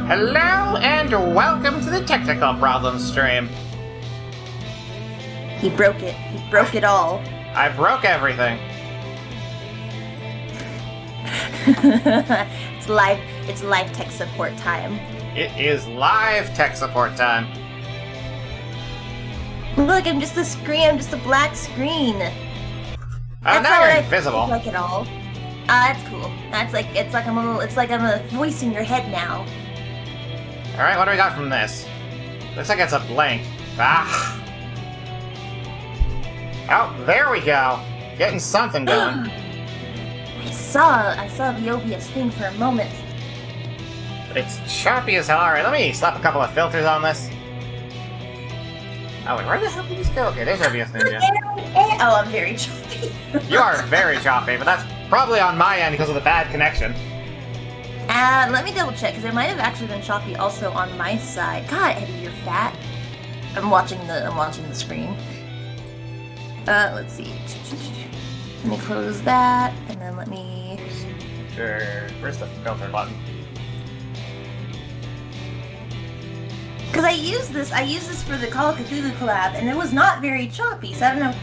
Hello and welcome to the Technical Problems stream. He broke it. He broke it all. I broke everything. It's live tech support time. It is live tech support time. Look, I'm just a screen. I'm just a black screen. Oh, now you're invisible. Like it all. That's cool. It's like I'm a voice in your head now. All right, what do we got from this? Looks like it's a blank. Ah. Oh, there we go. Getting something going. I saw the OBS thing for a moment. It's choppy as hell. All right, let me slap a couple of filters on this. Oh, wait, where the hell did these go? Okay, there's OBS Ninja. Oh, I'm very choppy. You are very choppy, but that's probably on my end because of the bad connection. Let me double check, because it might have actually been choppy also on my side. God, Eddie, you're fat. I'm watching the screen. Let's see. Let me close that, and then let me... Sure. Where's the filter button? Because I use this for the Call of Cthulhu collab, and it was not very choppy, so I don't know.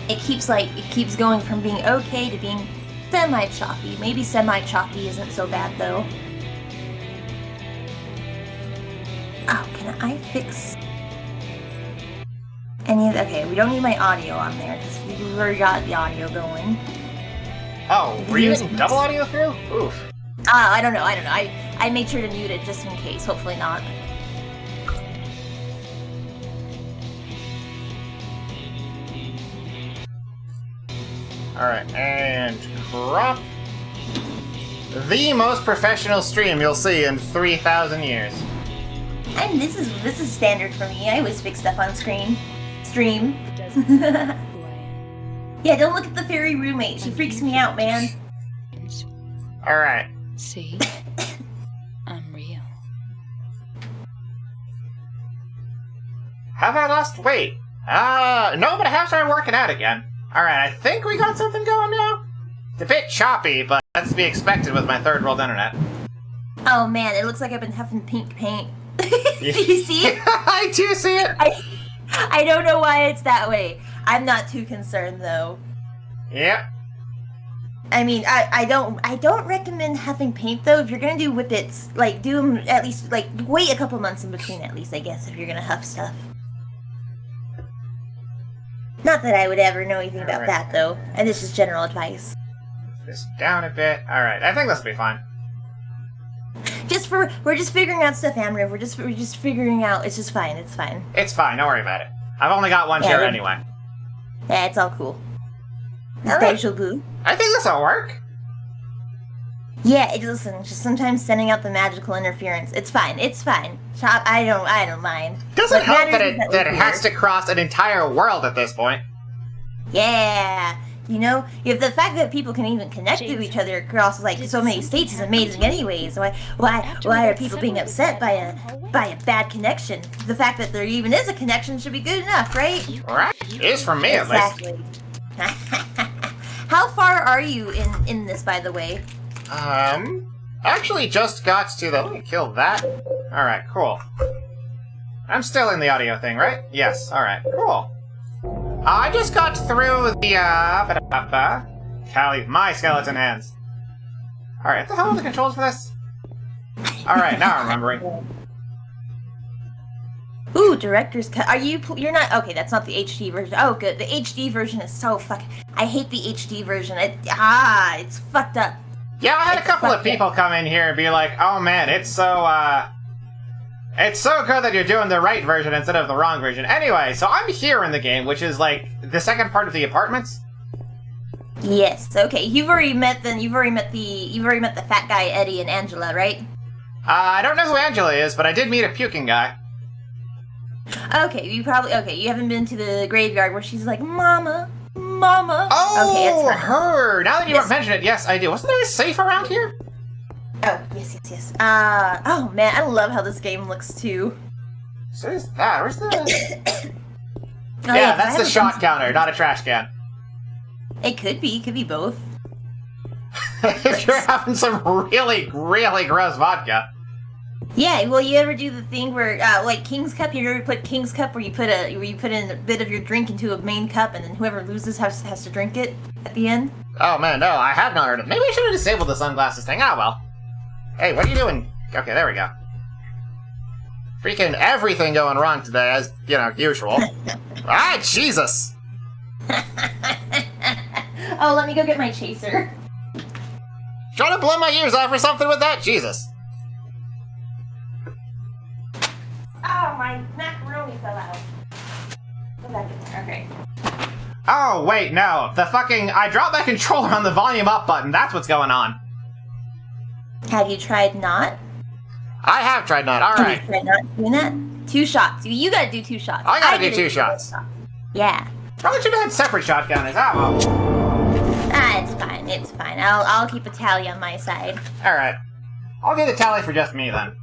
It keeps going from being okay to being semi-choppy. Maybe semi-choppy isn't so bad, though. Oh, can I fix any of the... Okay, we don't need my audio on there, because we've already got the audio going. Oh, were you using double audio through? Oof. I don't know. I made sure to mute it just in case. Hopefully not. Alright, and crop. The most professional stream you'll see in 3,000 years. And this is standard for me. I always fix stuff on stream. Yeah, don't look at the fairy roommate. She freaks me out, man. Alright. See? I'm real. Have I lost weight? No, but I have started working out again. Alright, I think we got something going now. It's a bit choppy, but that's to be expected with my third world internet. Oh man, it looks like I've been huffing pink paint. Do you see it? I do see it! I don't know why it's that way. I'm not too concerned though. Yep. I mean, I don't recommend huffing paint though. If you're gonna do whippets, like do them at least like wait a couple months in between at least. I guess if you're gonna huff stuff. Not that I would ever know anything about that though. And this is general advice. This down a bit. Alright, I think this will be fine. We're just figuring out stuff, Amriv. We're just figuring out. It's just fine. It's fine. It's fine. Don't worry about it. I've only got one chair anyway. Yeah, it's all cool. Alright. Boo. I think this will work. Yeah, listen. Just sometimes sending out the magical interference. It's fine. It's fine. I don't mind. Doesn't help that it has to cross an entire world at this point. Yeah. You know, if the fact that people can even connect to each other across like so many states is amazing anyways. Why are people being upset by a bad connection? The fact that there even is a connection should be good enough, right? Right. It is for me at least. Exactly. How far are you in this, by the way? Actually just got to the... Let me kill that. Alright, cool. I'm still in the audio thing, right? Yes, alright, cool. I just got through the, Callie, my skeleton hands. Alright, what the hell are the controls for this? Alright, now I'm remembering. Ooh, director's cut. You're not... Okay, that's not the HD version. Oh, good. The HD version is so I hate the HD version. It's fucked up. Yeah, I had a couple of people come in here and be like, oh man, it's so good that you're doing the right version instead of the wrong version. Anyway, so I'm here in the game, which is like the second part of the apartments. Yes. Okay. You've already met the fat guy Eddie and Angela, right? I don't know who Angela is, but I did meet a puking guy. Okay. You haven't been to the graveyard where she's like, Mama. Oh, okay, it's fine. her. Now that you mention it, yes, I do. Wasn't there a safe around here? Oh, yes. Oh man, I love how this game looks too. So is that? Where's the... Oh, yeah, that's the shot counter, not a trash can. It could be both. If you're having some really, really gross vodka. Yeah, well, you ever do the thing where, like King's Cup? You ever put King's Cup where you put in a bit of your drink into a main cup, and then whoever loses has to drink it at the end? Oh man, no, I have not heard of it. Maybe I should have disabled the sunglasses thing. Ah, well. Hey, what are you doing? Okay, there we go. Freaking everything going wrong today, as, usual. Ah, Jesus! Oh, let me go get my chaser. Trying to blow my ears off or something with that? Jesus. Oh, my macaroni fell out. Go back in there, okay. Oh, wait, no. I dropped my controller on the volume up button. That's what's going on. Have you tried not? I have tried not. All right. Have you tried not doing that? 2 shots. You gotta do 2 shots. I gotta do did 2 it shots. Yeah. Probably should have had separate shotgunners. Oh, well. It's fine. It's fine. I'll keep a tally on my side. All right. I'll do the tally for just me, then.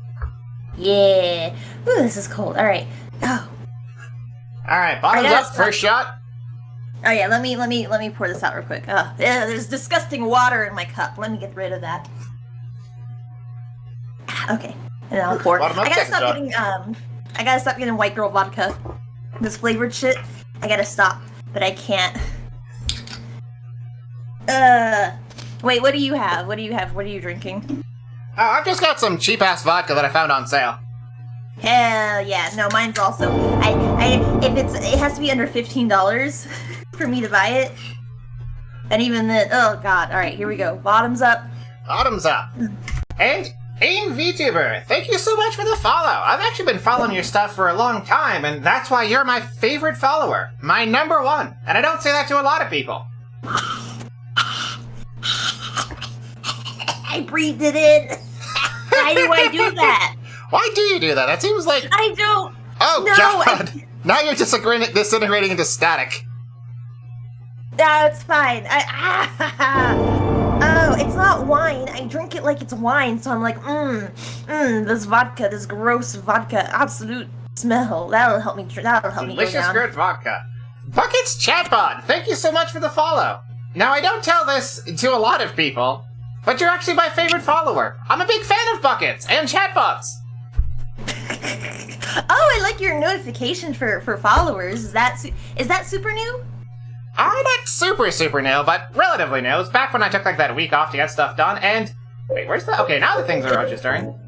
Yeah. Ooh, this is cold. All right. Oh. All right. Bottoms I gotta up. stop. First shot. Oh yeah. Let me pour this out real quick. Yeah, there's disgusting water in my cup. Let me get rid of that. Okay. And then I'll pour. Bottom up, I gotta second stop shot. getting I gotta stop getting white girl vodka. This flavored shit. I gotta stop, but I can't. Wait. What do you have? What do you have? What are you drinking? Oh, I've just got some cheap-ass vodka that I found on sale. Hell yeah! No, mine's also. It has to be under $15 for me to buy it. And even then, oh god! All right, here we go. Bottoms up. Bottoms up. And AIM VTuber, thank you so much for the follow. I've actually been following your stuff for a long time, and that's why you're my favorite follower. My number one. And I don't say that to a lot of people. I breathed it in. Why do I do that? Why do you do that? That seems like... I don't. Oh, No, God. Now you're disintegrating into static. No, it's fine. Oh, it's not wine. I drink it like it's wine, so I'm like, this vodka, this gross vodka, absolute smell. That'll help me. That'll help me go Delicious down. good vodka. Buckets Chatbot, thank you so much for the follow. Now, I don't tell this to a lot of people, but you're actually my favorite follower. I'm a big fan of Buckets and Chatbots. Oh, I like your notification for followers. Is that super new? Not super new, but relatively new. It was back when I took that week off to get stuff done, and... Wait, where's the... Okay, now the things are registering.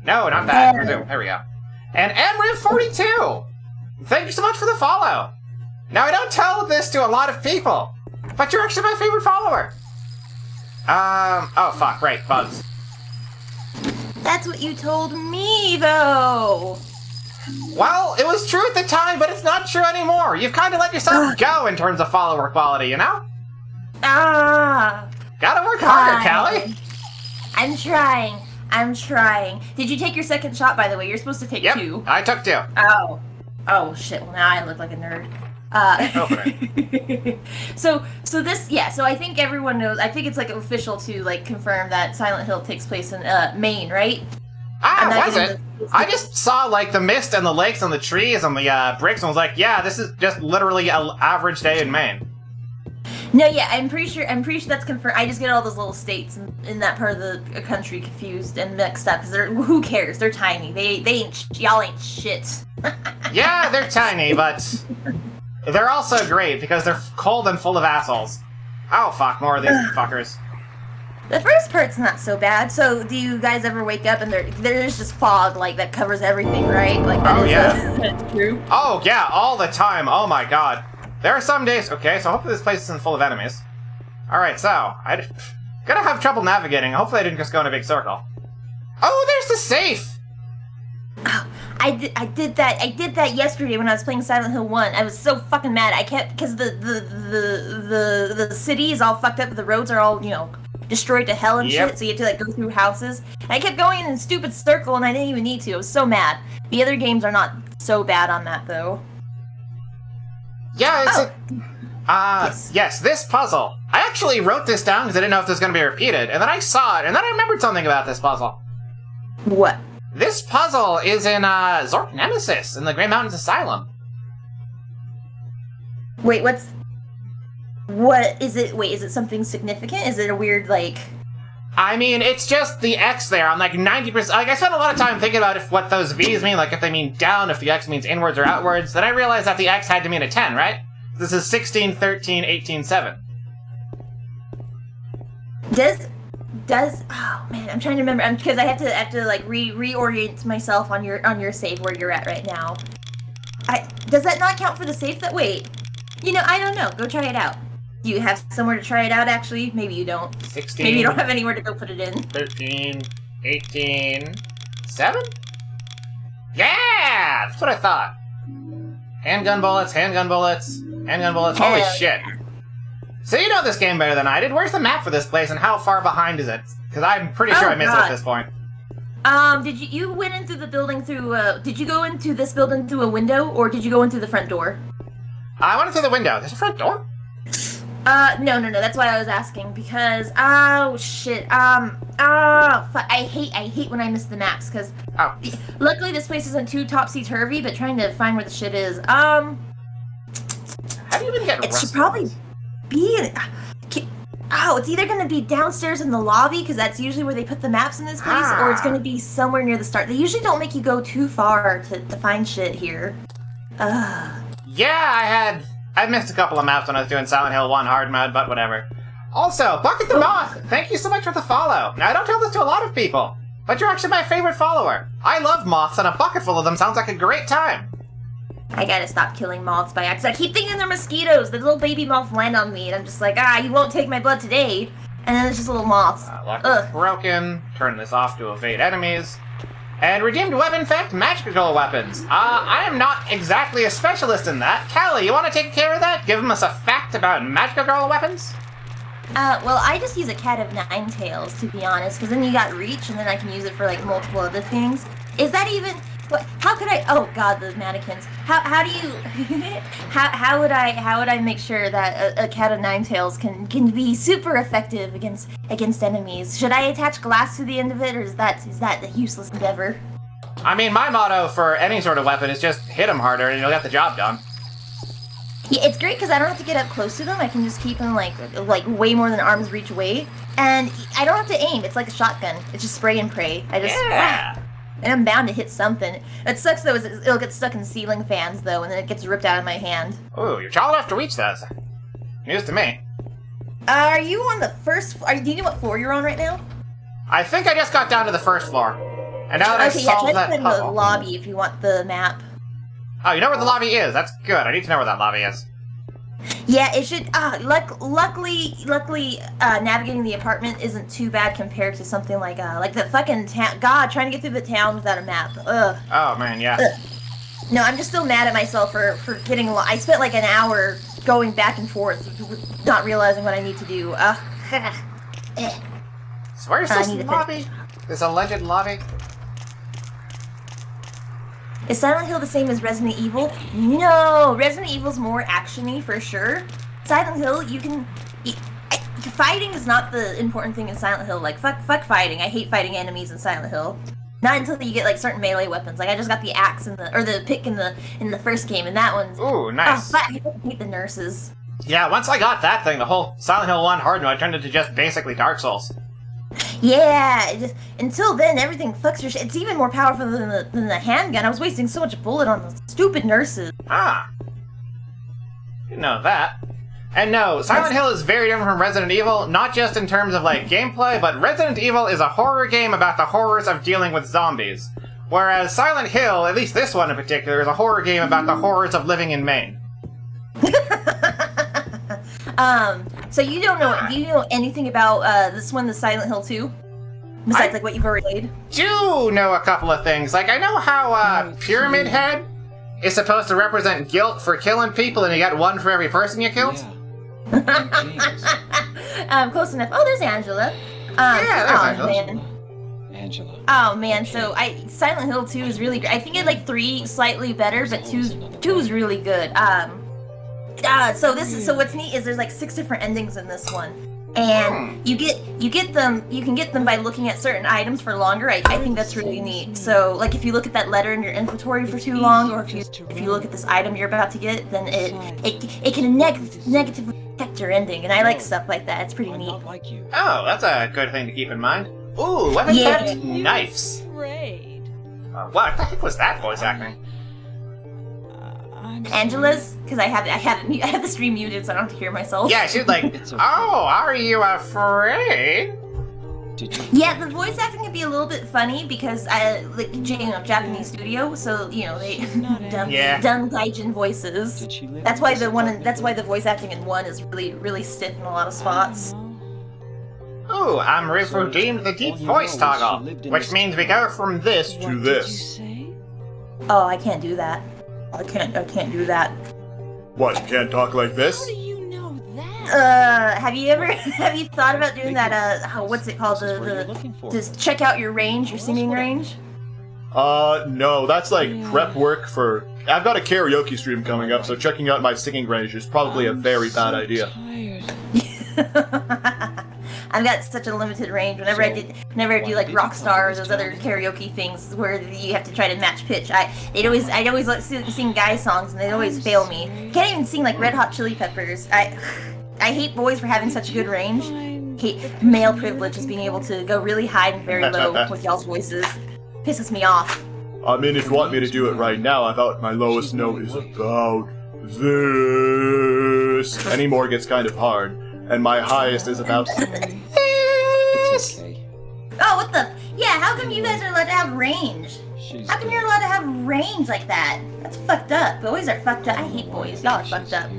No, not that. Resume. There we go. And Enriv42! Thank you so much for the follow. Now, I don't tell this to a lot of people, but you're actually my favorite follower. Oh, fuck, right, bugs. That's what you told me, though. Well, it was true at the time, but it's not true anymore. You've kind of let yourself go in terms of follower quality, you know? Ah. Gotta work harder, Fine. Callie. I'm trying. Did you take your second shot, by the way? You're supposed to take Yep, 2. I took 2. Oh. Oh, shit. Well, now I look like a nerd. Okay. So this, yeah, so I think everyone knows, I think it's, like, official to, like, confirm that Silent Hill takes place in, Maine, right? I'm not Was getting it? the- I just saw, like, the mist and the lakes and the trees and the, bricks and was like, yeah, this is just literally an average day in Maine. No, yeah, I'm pretty sure that's confirmed. I just get all those little states in that part of the country confused and mixed up, because who cares? They're tiny. Y'all ain't shit. Yeah, they're tiny, but they're also great because they're cold and full of assholes. Oh, fuck, more of these fuckers. The first part's not so bad. So, do you guys ever wake up and there's just fog, like, that covers everything, right? Like, that Oh, is yeah. that's true. Oh, yeah, all the time. Oh, my God. There are some days... Okay, so hopefully this place isn't full of enemies. Alright, so... I'm gonna have trouble navigating. Hopefully I didn't just go in a big circle. Oh, there's the safe! Oh, I did that yesterday when I was playing Silent Hill 1. I was so fucking mad. I kept... Because the city is all fucked up. The roads are all, destroyed to hell and Yep. shit, so you have to, like, go through houses. And I kept going in a stupid circle, and I didn't even need to. I was so mad. The other games are not so bad on that, though. Yeah, it's Yes. yes, this puzzle. I actually wrote this down because I didn't know if this was going to be repeated, and then I saw it, and then I remembered something about this puzzle. What? This puzzle is in, Zork Nemesis in the Grey Mountains Asylum. Wait, what is it? Wait, is it something significant? Is it a weird, like... I mean, it's just the X there. I'm like 90%. Like, I spent a lot of time thinking about what those V's mean, like if they mean down, if the X means inwards or outwards. Then I realized that the X had to mean a 10, right? This is 16, 13, 18, 7. Oh man, I'm trying to remember because I have to like reorient myself on your save where you're at right now. Does that not count for the safe that wait? I don't know. Go try it out. Do you have somewhere to try it out actually? Maybe you don't. 16. Maybe you don't have anywhere to go put it in. 13, 18, 7? Yeah! That's what I thought. Handgun bullets, handgun bullets, handgun bullets. Holy shit. So you know this game better than I did. Where's the map for this place and how far behind is it? Because I'm pretty sure I missed it at this point. Did you went into the building through, did you go into this building through a window, or did you go in through the front door? I went in through the window. There's a front door? No, that's why I was asking, because, oh, shit, I hate when I miss the maps, because, luckily this place isn't too topsy-turvy, but trying to find where the shit is, How do you even get it should probably be in, it's either going to be downstairs in the lobby, because that's usually where they put the maps in this place, or it's going to be somewhere near the start. They usually don't make you go too far to find shit here. Yeah, I missed a couple of maps when I was doing Silent Hill 1 hard mode, but whatever. Also, Bucket the Moth, thank you so much for the follow. Now, I don't tell this to a lot of people, but you're actually my favorite follower. I love moths, and a bucket full of them sounds like a great time. I gotta stop killing moths by accident. I keep thinking they're mosquitoes. The little baby moths land on me, and I'm just like, you won't take my blood today. And then it's just little moths. Luck is broken. Turn this off to evade enemies. And redeemed weapon effect, magical weapons. I am not exactly a specialist in that. Callie, you want to take care of that? Give us a fact about magical weapons? Well, I just use a cat of nine tails, to be honest, because then you got reach, and then I can use it for, like, multiple other things. Is that even... How could I... Oh, God, the mannequins. How do you... how would I make sure that a cat of nine tails can be super effective against enemies? Should I attach glass to the end of it, or is that a useless endeavor? I mean, my motto for any sort of weapon is just hit them harder and you'll get the job done. Yeah, it's great because I don't have to get up close to them. I can just keep them, like way more than arm's reach away. And I don't have to aim. It's like a shotgun. It's just spray and pray. Yeah! And I'm bound to hit something. It sucks, though, is it'll get stuck in ceiling fans, though, and then it gets ripped out of my hand. Ooh, you're tall enough to reach those. News to me. Are you on the first... do you know what floor you're on right now? I think I just got down to the first floor. And now that I've solved that try to puzzle... the lobby if you want the map. Oh, you know where the lobby is? That's good. I need to know where that lobby is. Yeah, it should... luckily, navigating the apartment isn't too bad compared to something like the fucking town... God, trying to get through the town without a map. Ugh. Oh, man, yeah. Ugh. No, I'm just still mad at myself for getting... I spent like an hour going back and forth, not realizing what I need to do. So where's this lobby? This alleged lobby? Is Silent Hill the same as Resident Evil? No! Resident Evil's more action-y, for sure. Silent Hill, you can... fighting is not the important thing in Silent Hill. Like, fuck fighting. I hate fighting enemies in Silent Hill. Not until you get, like, certain melee weapons. Like, I just got the axe or the pick in the first game, and that one's... Ooh, nice. Oh, I hate the nurses. Yeah, once I got that thing, the whole Silent Hill 1 hard mode turned into just basically Dark Souls. Yeah, until then, everything fucks your shit. It's even more powerful than the handgun. I was wasting so much bullet on those stupid nurses. Ah. Didn't know that. And no, Silent Hill is very different from Resident Evil, not just in terms of, like, gameplay, but Resident Evil is a horror game about the horrors of dealing with zombies. Whereas Silent Hill, at least this one in particular, is a horror game about the horrors of living in Maine. So you don't know, do you know anything about, this one, the Silent Hill 2? Besides, like, what you've already played? Do know a couple of things. Like, I know how, Pyramid Head is supposed to represent guilt for killing people, and you get one for every person you killed. Yeah. Close enough. Oh, there's Angela. Yeah, there's Angela. Man. Angela. Oh, man, so, Silent Hill 2 is really great. I think it, like, 3 slightly better, but 2 is really good. So what's neat is there's like 6 different endings in this one. And you get them. You can get them by looking at certain items for longer. I think that's really neat. So, like, if you look at that letter in your inventory for too long, or if you look at this item you're about to get, then it can negatively affect your ending. And I like stuff like that. It's pretty neat. Oh, that's a good thing to keep in mind. Ooh, weapon set, knives. What the heck was that voice acting? Angela's, because I have the stream muted, so I don't have to hear myself. Yeah, she was like, "Oh, are you afraid?" Yeah, the voice acting can be a little bit funny because Japanese studio, so they done gaijin voices. That's why the voice acting in 1 is really stiff in a lot of spots. Ooh, Amrith redeemed the deep voice toggle, which means we go from this to this. Oh, I can't do that. I can't do that. What, you can't talk like this? How do you know that? Have you thought about doing that, what's it called, just check out your range, your singing range? No, that's like prep work for... I've got a karaoke stream coming up, so checking out my singing range is probably a very bad idea. I've got such a limited range. Whenever I do like Rockstar or those other karaoke things where you have to try to match pitch, I'd always like sing guy songs and they'd always fail me. Can't even sing like Red Hot Chili Peppers. I hate boys for having such good range. Hate male privilege as being able to go really high and very low with y'all's voices. Pisses me off. I mean, if you want me to do it right now, I thought my lowest note is about this. Any more gets kind of hard. And my highest is about It's okay. Oh, what the? Yeah, how come you guys are allowed to have range? How come you're allowed to have range like that? That's fucked up. Boys are fucked up. I hate boys. Y'all are fucked up.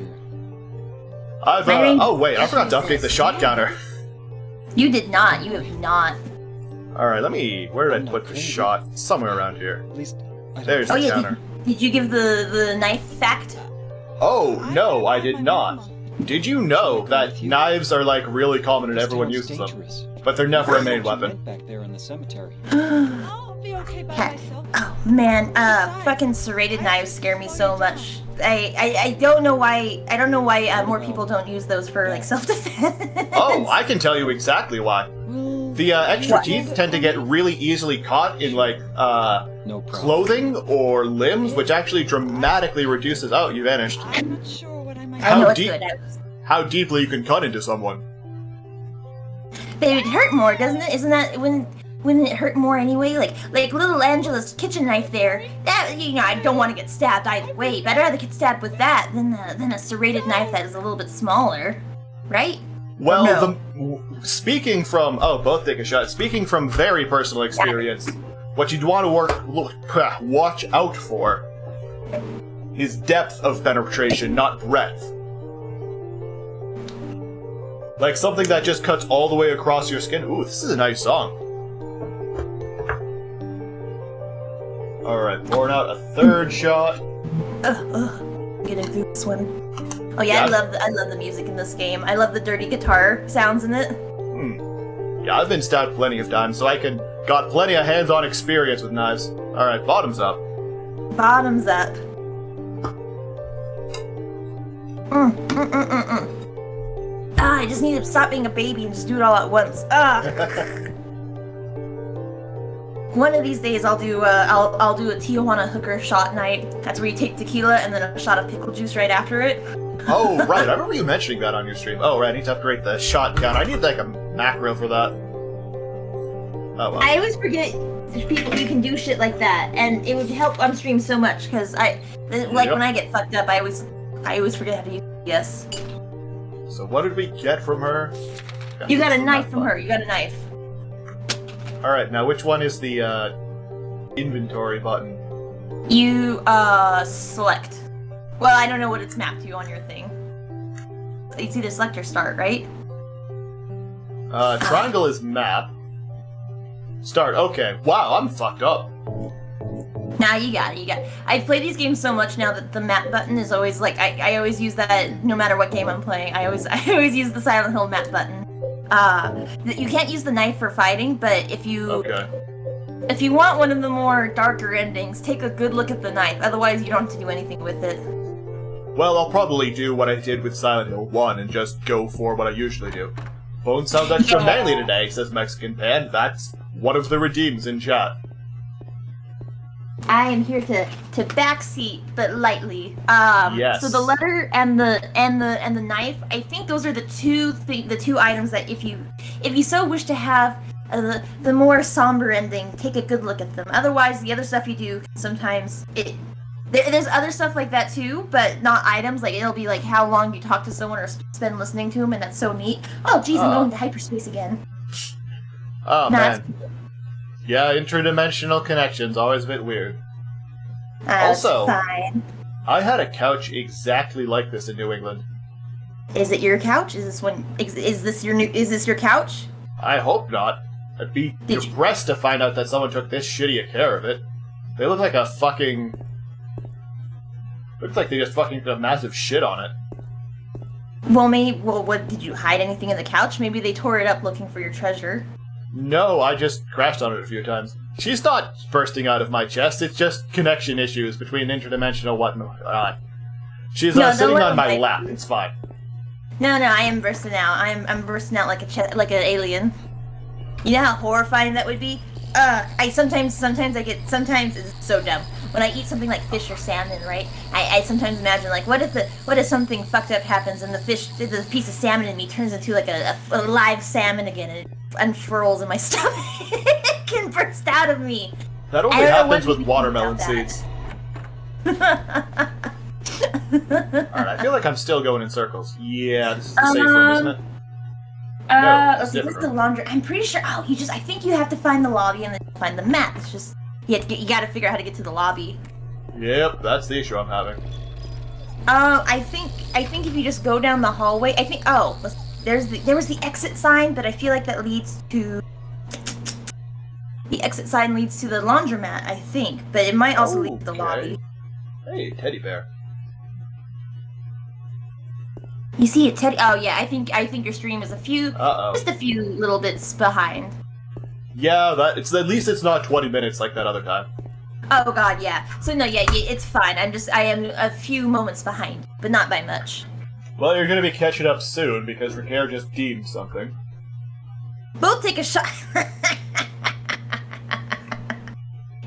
oh wait, I forgot to update the shot counter. You did not. You have not. Alright, where did I put the shot? Somewhere around here. At least There's the counter. Did you give the knife fact? Oh, no, I did not. Did you know that knives are like really common and everyone uses them? But they're never a main weapon. Back there in the cemetery. I'll be okay by myself. Oh man, fucking serrated knives scare me so much. I don't know why. I don't know why more people don't use those for like self-defense. Oh, I can tell you exactly why. The extra teeth tend to get really easily caught in like No problem. clothing or limbs, which actually dramatically reduces. Oh, you vanished. I'm not sure what I might I know How it's deep? good. How deeply you can cut into someone. But it would hurt more, doesn't it? Isn't that wouldn't it hurt more anyway? Like little Angela's kitchen knife there. That I don't want to get stabbed either way. But I'd rather get stabbed with that than a serrated knife that is a little bit smaller, right? Well, speaking from both take a shot. Speaking from very personal experience, what you'd want to watch out for is depth of penetration, not breadth. Like something that just cuts all the way across your skin. Ooh, this is a nice song. Alright, pouring out a third shot. Getting through this one. Oh yeah, Yeah. I love the music in this game. I love the dirty guitar sounds in it. Yeah, I've been stabbed plenty of times, so I got plenty of hands-on experience with knives. Alright, bottoms up. Bottoms up. I just need to stop being a baby and just do it all at once. One of these days, I'll do a Tijuana hooker shot night. That's where you take tequila and then a shot of pickle juice right after it. Oh, right, I remember you mentioning that on your stream. Oh, right, I need to upgrade the shot count. I need, like, a macro for that. Oh, well. I always forget there's people who can do shit like that, and it would help on stream so much because when I get fucked up, I always forget how to use yes. So what did we get from her? You got a knife from her. You got a knife. Alright, now which one is the, inventory button? You, select. Well, I don't know what it's mapped to on your thing. It's either select or start, right? Triangle is map. Start, okay. Wow, I'm fucked up. Nah, you got it. I've played these games so much now that the map button is always like I always use that no matter what game I'm playing. I always use the Silent Hill map button. You can't use the knife for fighting, but if you want one of the more darker endings, take a good look at the knife. Otherwise, you don't have to do anything with it. Well, I'll probably do what I did with Silent Hill 1 and just go for what I usually do. Bones sounds extra Yeah. manly today, says Mexican Pan. That's one of the redeems in chat. I am here to backseat, but lightly. Yes. So the letter and the knife, I think those are the two items that if you so wish to have the more somber ending, take a good look at them. Otherwise, the other stuff you do sometimes there's other stuff like that too, but not items. Like it'll be like how long you talk to someone or spend listening to them, and that's so neat. Oh, geez, I'm going to hyperspace again. Oh, No, man. Yeah, interdimensional connections, always a bit weird. That's Also- fine. I had a couch exactly like this in New England. Is it your couch? Is this your couch? I hope not. I'd be Did you- depressed to find out that someone took this shitty a care of it. They look like a fucking... Looks like they just fucking put a massive shit on it. Well, what did you hide anything in the couch? Maybe they tore it up looking for your treasure. No, I just crashed on it a few times. She's not bursting out of my chest, it's just connection issues between interdimensional whatnot. She's No, sitting one on my might lap, be. it's fine. No, I am bursting out. I'm bursting out like like an alien. You know how horrifying that would be? Sometimes it's so dumb. When I eat something like fish or salmon, right? I sometimes imagine like, what if something fucked up happens and the piece of salmon in me turns into like a live salmon again and it unfurls in my stomach and burst out of me. That only I don't know happens what with you think watermelon about that. seeds. Alright, I feel like I'm still going in circles. Yeah, this is the safe room, isn't it? No, it's Let's see, what's different the room. laundry? I'm pretty sure. Oh, I think you have to find the lobby and then find the map. It's just you gotta figure out how to get to the lobby. Yep, that's the issue I'm having. I think if you just go down the hallway, I think. Oh, there was the exit sign, but I feel like that leads to. The exit sign leads to the laundromat, I think, but it might also lead to the Okay. lobby. Hey, teddy bear. You see it, Teddy? Oh yeah, I think your stream is Uh-oh. just a few little bits behind. Yeah, at least it's not 20 minutes like that other time. Oh god, yeah. So no, yeah, it's fine. I am a few moments behind, but not by much. Well, you're gonna be catching up soon because Ricare just deemed something. Both take a shot.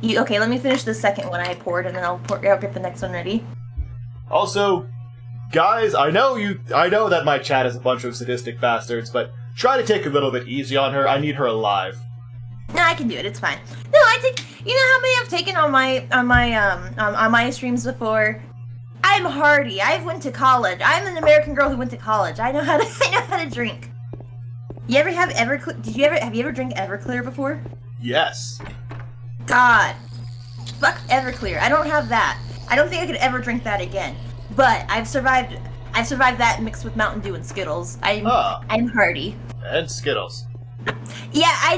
Okay, let me finish the second one I poured, and then I'll get the next one ready. Also, guys, I know that my chat is a bunch of sadistic bastards, but try to take a little bit easy on her. I need her alive. No, I can do it. It's fine. No, I think you know how many I've taken on my streams before. I'm hardy. I went to college. I'm an American girl who went to college. I know how to drink. You ever have Everclear? Have you ever drank Everclear before? Yes. God, fuck Everclear. I don't have that. I don't think I could ever drink that again. But I've survived that mixed with Mountain Dew and Skittles. I'm hardy. And Skittles. Yeah, I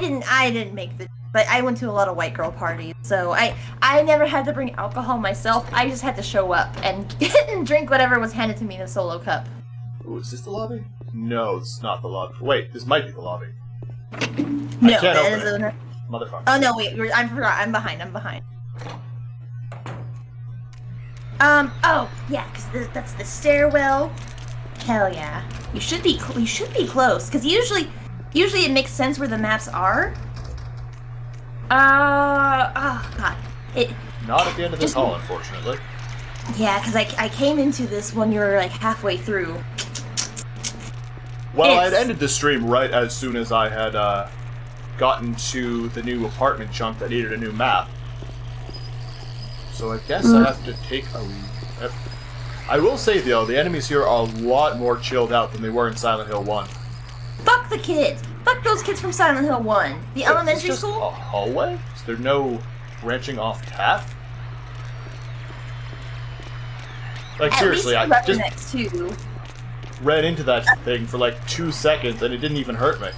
didn't make but I went to a lot of white girl parties, so I never had to bring alcohol myself. I just had to show up and drink whatever was handed to me in a solo cup. Ooh, is this the lobby? No, it's not the lobby. Wait, this might be the lobby. No, can't that open is Motherfucker. Oh no, wait, I forgot. I'm behind. Oh yeah, because that's the stairwell. Hell yeah, you should be close, because usually it makes sense where the maps are. Oh god, Not at the end of this hall, unfortunately. yeah, because I came into this when you were like halfway through. Well, I'd It's- ended the stream right as soon as I had gotten to the new apartment chunk that needed a new map. So I guess I have to take a lead. I will say though, the enemies here are a lot more chilled out than they were in Silent Hill 1. Fuck the kids. Fuck those kids from Silent Hill 1. The elementary Is this just school. a hallway? Is there no branching off path? Like At seriously, least I just next too. ran into that thing for like 2 seconds and it didn't even hurt me.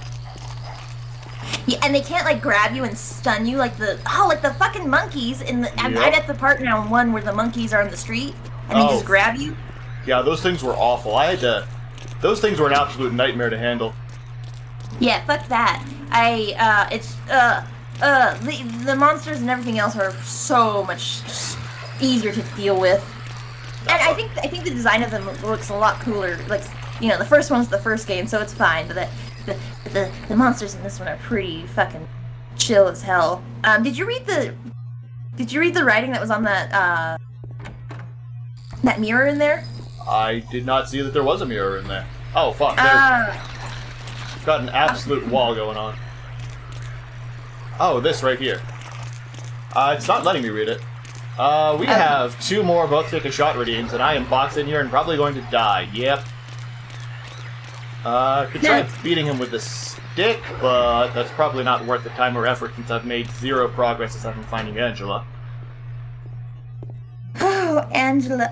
Yeah, and they can't like grab you and stun you like the fucking monkeys in the. I'm Yep. at the part now in 1 where the monkeys are in the street and they Oh. just grab you. Yeah, those things were awful. Those things were an absolute nightmare to handle. Yeah, fuck that. The monsters and everything else are so much easier to deal with. And I think the design of them looks a lot cooler. Like, you know, the first one's the first game, so it's fine. But the monsters in this one are pretty fucking chill as hell. Did you read the writing that was on that mirror in there? I did not see that there was a mirror in there. Oh, fuck. There's got an absolute wall going on. Oh, this right here. It's not letting me read it. We have 2 more both take a shot redeems, and I am boxed in here and probably going to die. Yep. Could try beating him with the stick, but that's probably not worth the time or effort since I've made 0 progress aside from finding Angela. Oh, Angela.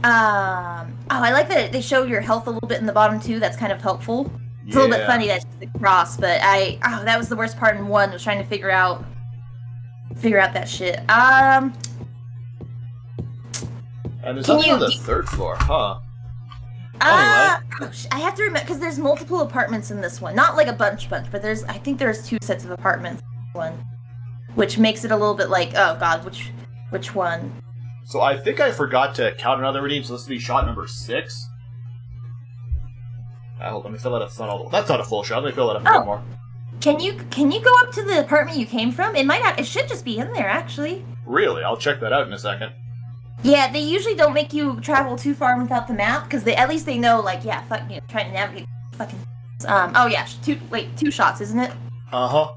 I like that they show your health a little bit in the bottom too. That's kind of helpful. It's a little bit funny that it's cross, but that was the worst part in 1, was trying to figure out that shit. And there's nothing on the 3rd floor, huh? Anyway. I have to remember, because there's multiple apartments in this one. Not like a bunch, but I think there's 2 sets of apartments in this one. Which makes it a little bit like, oh god, which one? So I think I forgot to count another redeem, so this will be shot number 6. Hold on, let me fill that up. That's not a full shot, let me fill it up a bit more. Can you go up to the apartment you came from? It should just be in there, actually. Really? I'll check that out in a second. Yeah, they usually don't make you travel too far without the map, because at least they know, like, yeah, trying to navigate fucking... oh yeah, 2 shots, isn't it? Uh-huh.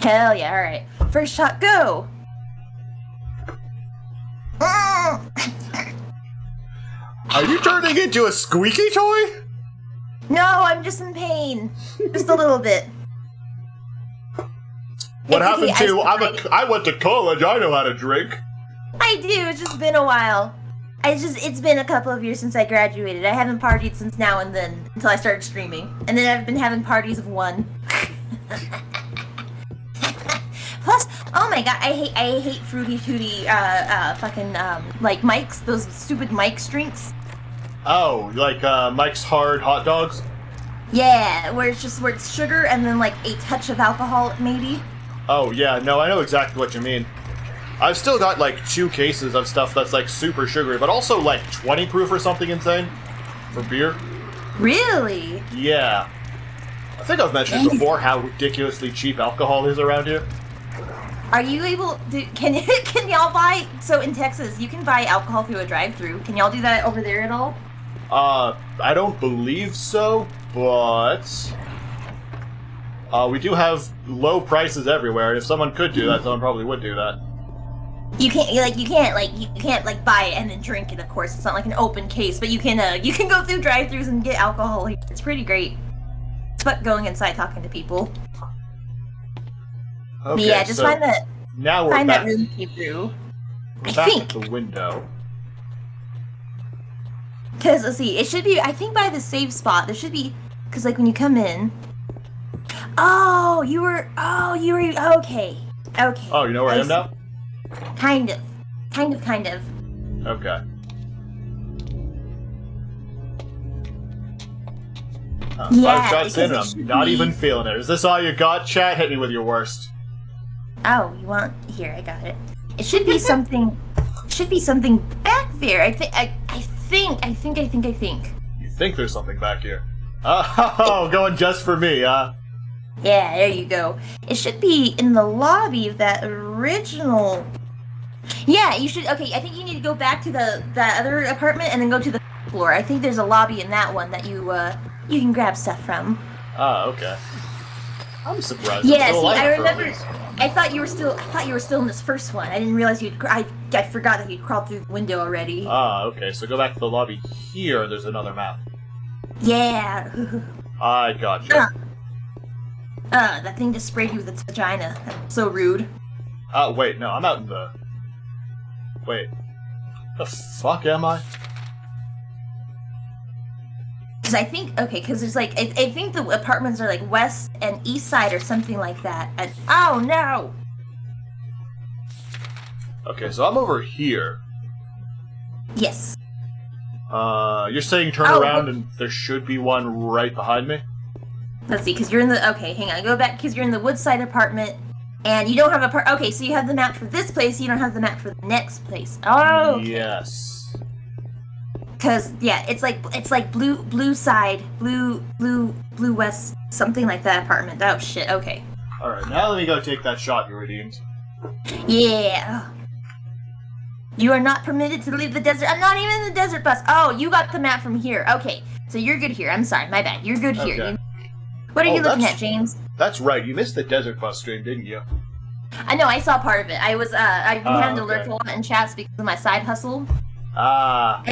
Hell yeah, alright. First shot, go! Are you turning into a squeaky toy? No, I'm just in pain. Just a little bit. What happened to... I went to college, I know how to drink. I do, it's just been a while. It's been a couple of years since I graduated. I haven't partied since now and then, until I started streaming. And then I've been having parties of 1. Plus, oh my god, I hate Fruity Tooty, fucking, like Mike's, those stupid Mike's drinks. Oh, like, Mike's Hard Hot Dogs? Yeah, where it's sugar and then, like, a touch of alcohol, maybe. Oh, yeah, no, I know exactly what you mean. I've still got, like, 2 cases of stuff that's, like, super sugary, but also, like, 20 proof or something insane for beer. Really? Yeah. I think I've mentioned before how ridiculously cheap alcohol is around here. Are you able to, can y'all buy, so in Texas, you can buy alcohol through a drive-thru. Can y'all do that over there at all? I don't believe so, but... we do have low prices everywhere, and if someone could do that, someone probably would do that. You can't buy it and then drink it, of course. It's not like an open case, but you can go through drive-thrus and get alcohol. It's pretty great. It's fun going inside talking to people. Okay, but yeah, just so find that now we're back, room came through. we're back at the window. Because, let's see, it should be, I think by the save spot, there should be, because like when you come in, you were, okay. Oh, you know where I am now? Kind of. Okay. 5 shots in and I'm not even feeling it. Is this all you got, chat? Hit me with your worst. Oh, you want, here, I got it. It should be something, back there. I think. You think there's something back here? Oh, going just for me, huh? Yeah, there you go. It should be in the lobby of that original... Yeah, you should... Okay, I think you need to go back to that other apartment and then go to the floor. I think there's a lobby in that one that you can grab stuff from. Ah, okay. I'm surprised. Yeah, see, I remember... I thought you were still in this first one. I didn't realize I forgot that you'd crawled through the window already. Ah, okay, so go back to the lobby here, there's another map. Yeah. I gotcha. That thing just sprayed you with its vagina. That's so rude. Wait, no, I'm out in the... Wait. The fuck am I? Because I think, because there's like, I think the apartments are like west and east side or something like that. And, oh no! Okay, so I'm over here. Yes. You're saying turn around and there should be one right behind me? Let's see, because you're in the... Okay, hang on. Go back, because you're in the Woodside apartment, and you don't have a... Okay, so you have the map for this place, you don't have the map for the next place. Oh! Okay. Yes. Cause yeah, it's like blue side, blue west, something like that apartment. Oh shit. Okay. All right, now let me go take that shot you redeemed. Yeah. You are not permitted to leave the desert. I'm not even in the desert bus. Oh, you got the map from here. Okay, so you're good here. I'm sorry, my bad. You're good here. Okay. What are Oh, you looking that's- at, James? That's right, you missed the desert bus stream, didn't you? I know, I saw part of it. I've been having to okay. lurk a lot in chats because of my side hustle. Ah,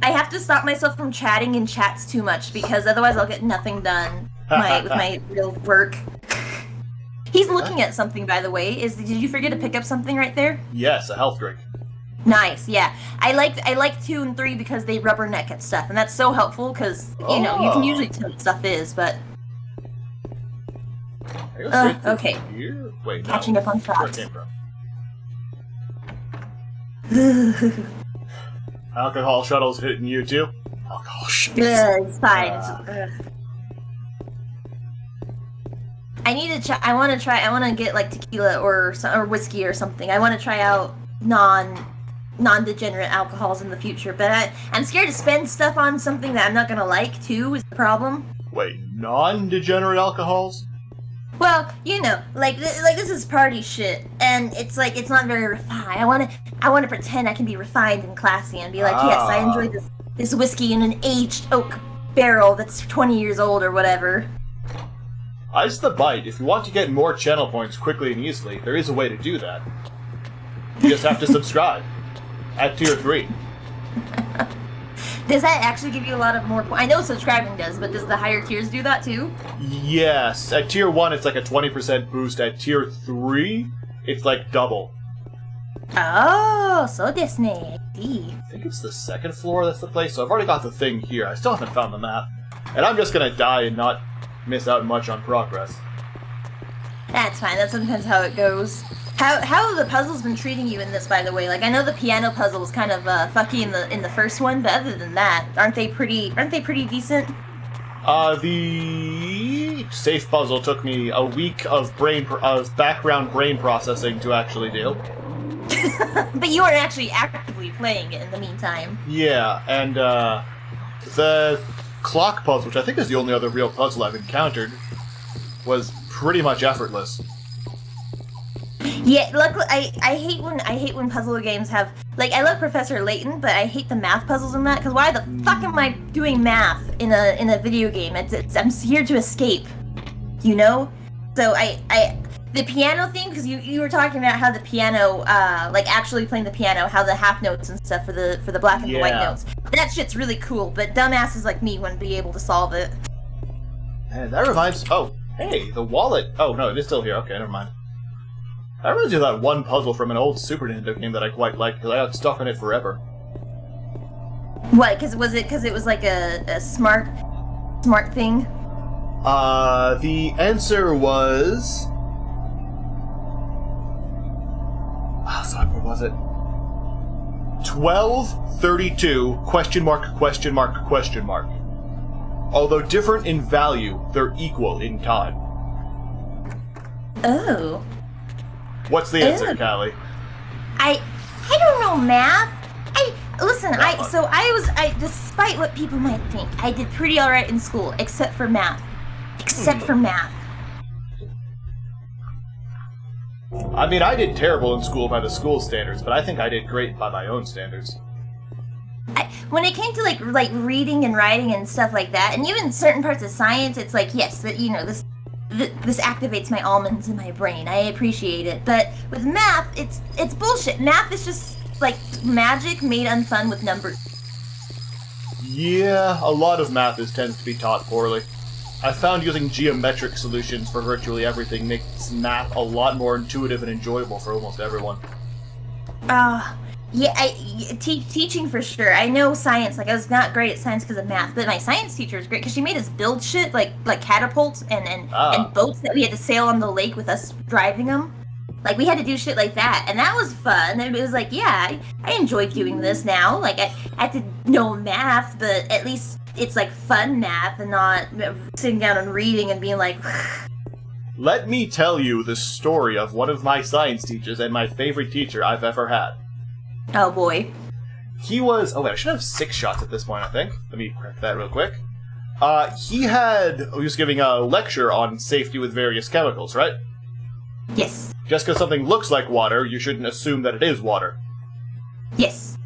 I have to stop myself from chatting in chats too much because otherwise I'll get nothing done with my real work. He's looking at something, by the way. Did you forget to pick up something right there? yes, a health drink. Nice, yeah. I like 2 and 3 because they rubberneck at stuff, and that's so helpful because you can Oh. usually tell what stuff is, but I go straight through okay. Here? Wait, no. catching up on Where it shots. came from. Alcohol shuttles hitting you too? Alcohol shuttles. It's fine. Ugh. I need to I want to get like tequila or whiskey or something. I want to try out non-degenerate alcohols in the future, but I'm scared to spend stuff on something that I'm not gonna like too. Is the problem? Wait, non-degenerate alcohols? Well, you know, like this is party shit, and it's like it's not very refined. I want to pretend I can be refined and classy and be like, yes, I enjoy this whiskey in an aged oak barrel that's 20 years old or whatever. Ice the Bite, if you want to get more channel points quickly and easily, there is a way to do that. You just have to subscribe. At tier 3. Does that actually give you a lot of more points? I know subscribing does, but does the higher tiers do that too? Yes, at tier 1 it's like a 20% boost. At tier 3, it's like double. Oh, so Disney. I see. I think it's the second floor that's the place, so I've already got the thing here. I still haven't found the map. And I'm just gonna die and not miss out much on progress. That's fine. That's sometimes how it goes. How have the puzzles been treating you in this, by the way? Like, I know the piano puzzle was kind of fucky in the first one, but other than that, aren't they pretty decent? The safe puzzle took me a week of background brain processing to actually do. But you weren't actually actively playing it in the meantime. Yeah, and the clock puzzle, which I think is the only other real puzzle I've encountered, was pretty much effortless. Yeah, luckily, I hate when puzzle games have, like, I love Professor Layton, but I hate the math puzzles in that, because why the fuck am I doing math in a video game? I'm here to escape, you know? So the piano thing, because you were talking about how the piano, like actually playing the piano, how the half notes and stuff for the black and the white notes. That shit's really cool, but dumbasses like me wouldn't be able to solve it. And that reminds... Oh, hey, the wallet. Oh, no, it is still here. Okay, never mind. I reminds me of that one puzzle from an old Super Nintendo game that I quite liked, because I got stuck on it forever. What? Because it was like a smart thing? The answer was... Ah, fuck, what was it? 1232, question mark, question mark, question mark. Although different in value, they're equal in time. Oh. What's the answer, Ew. Callie? I don't know math. Despite what people might think, I did pretty alright in school, except for math. For math. I mean, I did terrible in school by the school standards, but I think I did great by my own standards. When it came to like reading and writing and stuff like that, and even certain parts of science, it's like, yes, that this activates my almonds in my brain. I appreciate it. But with math, it's bullshit. Math is just like magic made unfun with numbers. Yeah, a lot of math tends to be taught poorly. I found using geometric solutions for virtually everything makes math a lot more intuitive and enjoyable for almost everyone. Teaching for sure. I know science. Like, I was not great at science because of math, but my science teacher was great because she made us build shit like catapults and boats that we had to sail on the lake with us driving them. Like, we had to do shit like that, and that was fun. And it was like, yeah, I enjoy doing this now. Like, I had to know math, but at least it's like fun math and not sitting down and reading and being like. Let me tell you the story of one of my science teachers and my favorite teacher I've ever had. Oh boy. He was... Oh, wait, I should have 6 shots at this point, I think. Let me correct that real quick. He was giving a lecture on safety with various chemicals, right? Yes. Just because something looks like water, you shouldn't assume that it is water. Yes.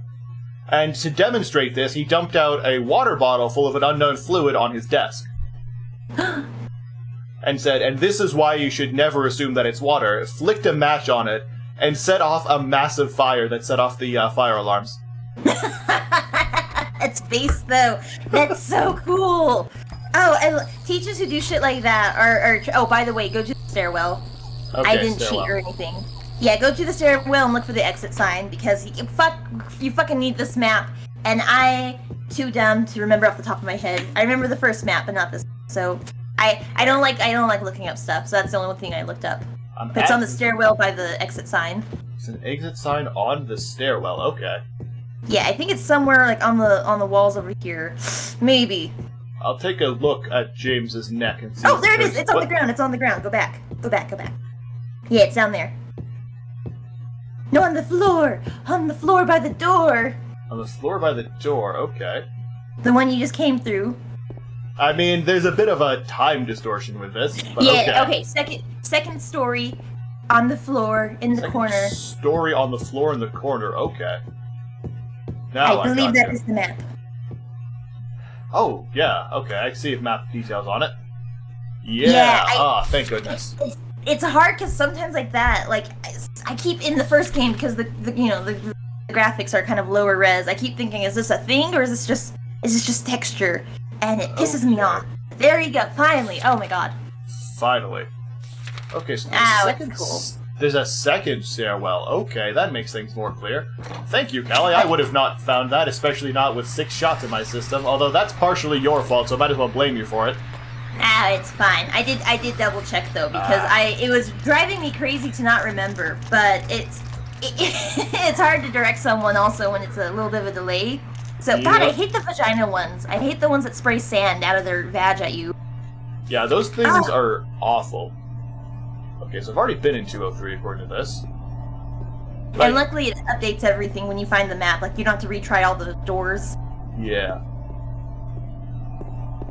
And to demonstrate this, he dumped out a water bottle full of an unknown fluid on his desk. And said, and this is why you should never assume that it's water, flicked a match on it, and set off a massive fire that set off the fire alarms. That's based, though. That's so cool. Oh, teachers who do shit like that are... Oh, by the way, go to the stairwell. Okay, I didn't stairwell. cheat or anything. Yeah, go to the stairwell and look for the exit sign, because you fucking need this map. And I, too dumb to remember off the top of my head. I remember the first map, but not this. So... I don't like looking up stuff, so that's the only thing I looked up. It's on the stairwell by the exit sign. It's an exit sign on the stairwell, okay. Yeah, I think it's somewhere like on the walls over here. Maybe. I'll take a look at James's neck and see. Oh, there it is! there's- It's on what- the ground, it's on the ground. Go back. Go back, go back. Yeah, it's down there. No, on the floor! On the floor by the door! On the floor by the door, okay. The one you just came through. I mean, there's a bit of a time distortion with this, but Yeah, okay. Second story on the floor in the Second corner. Story on the floor in the corner, okay. Now I believe got that you. is the map. Oh, yeah, okay, I see map details on it. Yeah, thank goodness. It's hard because sometimes like that, like I keep in the first game because the graphics are kind of lower res. I keep thinking, is this a thing or is this just texture? And it pisses me Okay. off. There you go, finally. Oh my god. Finally. Okay, so there's a second stairwell. Okay, that makes things more clear. Thank you, Callie. I would have not found that, especially not with 6 shots in my system, although that's partially your fault, so I might as well blame you for it. It's fine. I did double check though because it was driving me crazy to not remember, but it's hard to direct someone also when it's a little bit of a delay. So God, I Yep. hate the vagina ones. I hate the ones that spray sand out of their vag at you. Yeah, those things are awful. Okay, so I've already been in 203 according to this. But- And luckily it updates everything when you find the map. Like you don't have to retry all the doors. Yeah.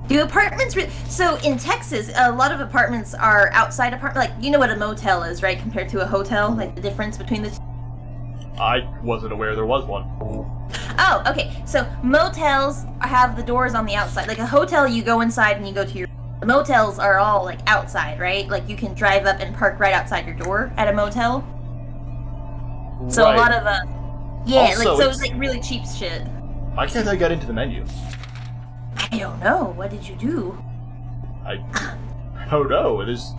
Do apartments so in Texas, a lot of apartments are outside apartment. Like you know what a motel is, right? Compared to a hotel, like the difference between the two. I wasn't aware there was one. Oh, okay. So motels have the doors on the outside. Like a hotel, you go inside and you go to your. The motels are all like outside, right? Like you can drive up and park right outside your door at a motel. So Right. a lot of yeah, Also, like so it's- it's like really cheap shit. Why can't I get into the menu? I don't know. What did you do? I don't know. Is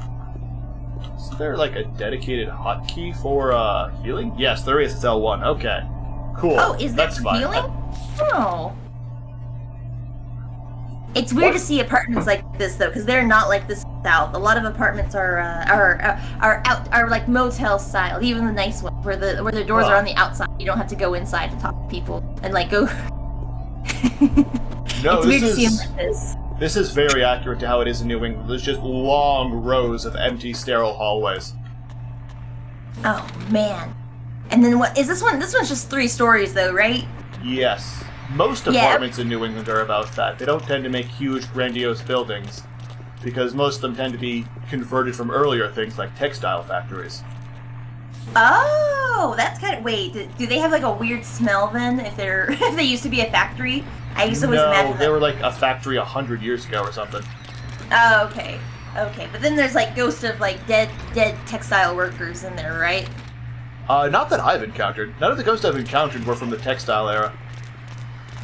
there like a dedicated hotkey for healing? Yes, there is. It's L1. Okay. Cool. Oh, is that That's for fine. healing? Oh. It's weird to see apartments like this though, because they're not like this south. A lot of apartments are like motel style, even the nice ones where the doors are on the outside. You don't have to go inside to talk to people and like go. No, It's weird to this see them is like this. this is very accurate to how it is in New England. There's just long rows of empty, sterile hallways. Oh man. And then what is this one? This one's just 3 stories though, right? Yes. Most Yeah. apartments in New England are about that. They don't tend to make huge, grandiose buildings, because most of them tend to be converted from earlier things like textile factories. Oh, that's kind of. Wait, do they have like a weird smell then? If they're if they used to be a factory, I used to always No, imagine they that. were like a factory 100 years ago or something. Oh, okay, okay. But then there's like ghosts of like dead textile workers in there, right? Not that I've encountered. None of the ghosts I've encountered were from the textile era.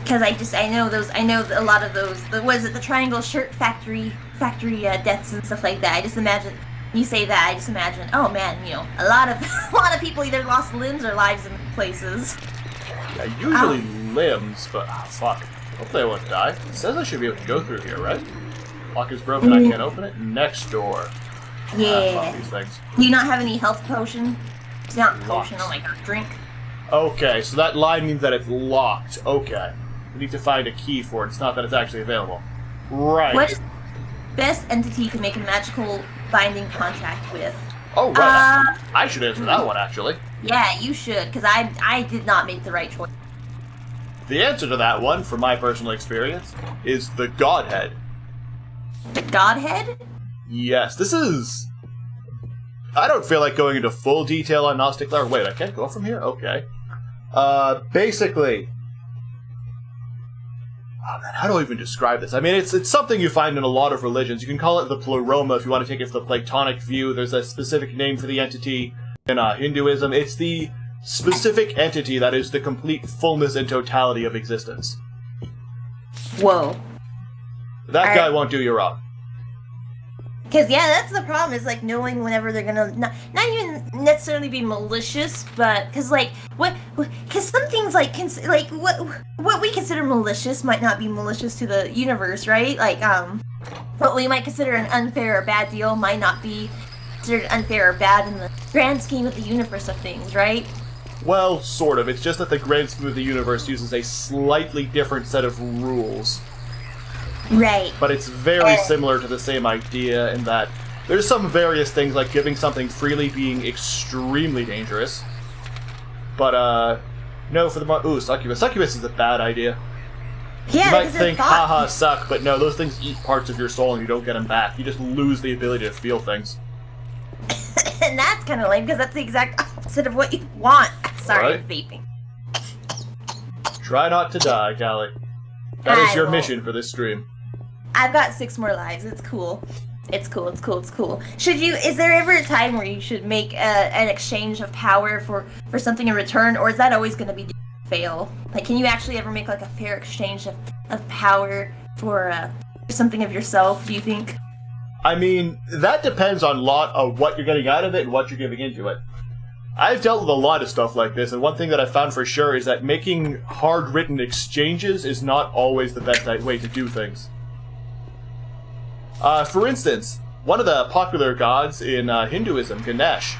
Because I know a lot of those. The Triangle Shirt Factory deaths and stuff like that. I just imagine. You say that, I just imagine. Oh man, a lot of people either lost limbs or lives in places. Yeah, usually limbs, but fuck. Hopefully I won't die. It says I should be able to go through here, right? Lock is broken, I can't open it. Next door. Yeah. Fuck these things. Do you not have any health potion? It's not potion. Locked. Oh my god, drink. Okay, so that line means that it's locked. Okay. We need to find a key for it. It's not that it's actually available. Right. What best entity to make a magical binding contract with? Oh, right. I should answer that one, actually. Yeah, you should, because I did not make the right choice. The answer to that one, from my personal experience, is the Godhead. The Godhead? Yes, this is... I don't feel like going into full detail on Gnostic lore. Wait, I can't go from here? Okay. Basically... Oh man, how do I even describe this? I mean, it's something you find in a lot of religions. You can call it the pleroma if you want to take it from the Platonic view. There's a specific name for the entity in Hinduism. It's the specific entity that is the complete fullness and totality of existence. Whoa. That guy won't do you wrong. Because, yeah, that's the problem, is, like, knowing whenever they're gonna, not even necessarily be malicious, but, because, like, because some things, like, what we consider malicious might not be malicious to the universe, right? Like, what we might consider an unfair or bad deal might not be considered unfair or bad in the grand scheme of the universe of things, right? Well, sort of. It's just that the grand scheme of the universe uses a slightly different set of rules. Right. But it's very similar to the same idea in that there's some various things like giving something freely being extremely dangerous. But, no, for the ooh, succubus. Succubus is a bad idea. Yeah, you might think, haha, suck, but no, those things eat parts of your soul and you don't get them back. You just lose the ability to feel things. And that's kind of lame, because that's the exact opposite of what you want. Sorry, Right. vaping. Try not to die, Callie. That is I your won't. mission for this stream. I've got 6 more lives. It's cool. It's cool. It's cool. It's cool. Is there ever a time where you should make an exchange of power for something in return, or is that always going to be fail? Like, can you actually ever make like a fair exchange of power for something of yourself? Do you think? I mean, that depends on a lot of what you're getting out of it and what you're giving into it. I've dealt with a lot of stuff like this, and one thing that I found for sure is that making hard-written exchanges is not always the best way to do things. For instance, one of the popular gods in Hinduism, Ganesh,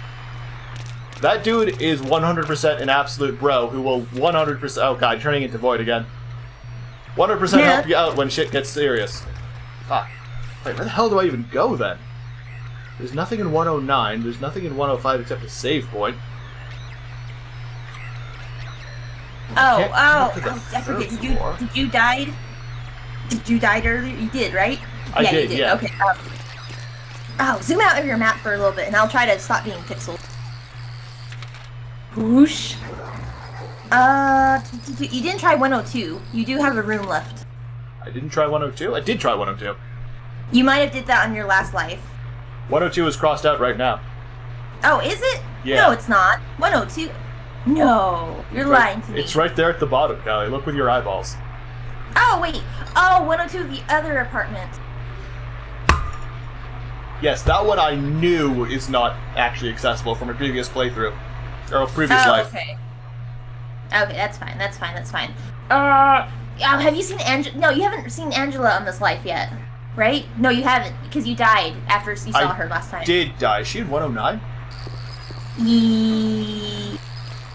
that dude is 100% an absolute bro who will 100%... Oh god, turning into Void again. 100% help you out when shit gets serious. Fuck. Wait, where the hell do I even go then? There's nothing in 109, there's nothing in 105 except a save point. I forget. Did you die? Did you die earlier? You did, right? I did, you did. yeah. Okay. Zoom out of your map for a little bit, and I'll try to stop being pixeled. Whoosh. You didn't try 102. You do have a room left. I didn't try 102? I did try 102. You might have did that on your last life. 102 is crossed out right now. Oh, is it? Yeah. No, it's not. 102. No, you're lying to me. It's right there at the bottom, Callie. Look with your eyeballs. Oh, wait. Oh, 102, the other apartment. Yes, that one I knew is not actually accessible from a previous playthrough. Or a previous life. Okay. Okay, that's fine. That's fine. That's fine. Have you seen Angela? No, you haven't seen Angela on this life yet, right? No, you haven't, because you died after you saw her last time. Did die. Is she in 109?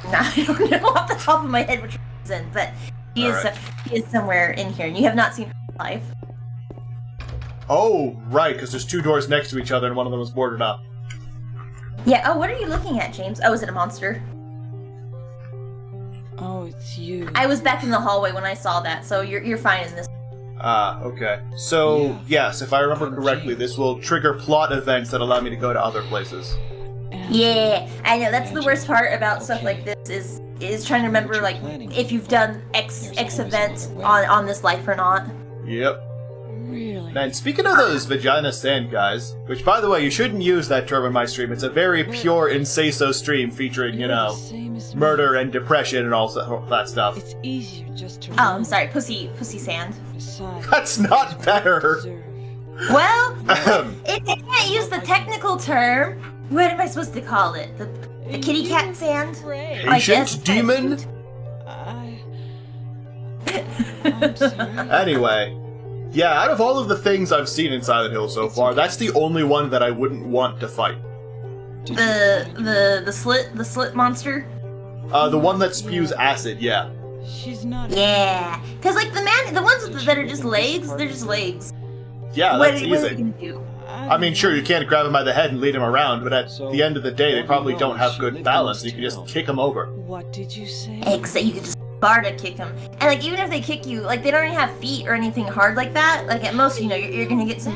No, I don't know off the top of my head which one's in, but he is somewhere in here, and you have not seen her life. Oh, right, because there's 2 doors next to each other and one of them was boarded up. Yeah. Oh, what are you looking at, James? Oh, is it a monster? Oh, it's you. I was back in the hallway when I saw that, so you're fine in this. Okay. So, Yeah. yes, if I remember correctly, this will trigger plot events that allow me to go to other places. Yeah, I know, that's the worst part about stuff like this is trying to remember, like, if you've done X event on this life or not. Yep. Really? And speaking of those vagina sand guys, which, by the way, you shouldn't use that term in my stream. It's a very pure and say-so stream featuring, you know, murder and depression and all that stuff. It's easier just to. Oh, I'm sorry, pussy sand. That's not better. Well, if I can't use the technical term, what am I supposed to call it? The kitty cat sand? I guess. Patient demon? I'm sorry. Anyway, yeah, out of all of the things I've seen in Silent Hill so far, that's the only one that I wouldn't want to fight. The slit monster? The one that spews acid, yeah. She's not. Yeah, because like the ones that are just legs, they're just legs. Yeah, What that's are you easy. gonna do? I mean, sure, you can't grab him by the head and lead him around, but at the end of the day, they probably don't have good balance. You can just kick him over. What did you say? Except you could just bar to kick them. And like even if they kick you, like they don't even have feet or anything hard like that. Like at most, you're gonna get some.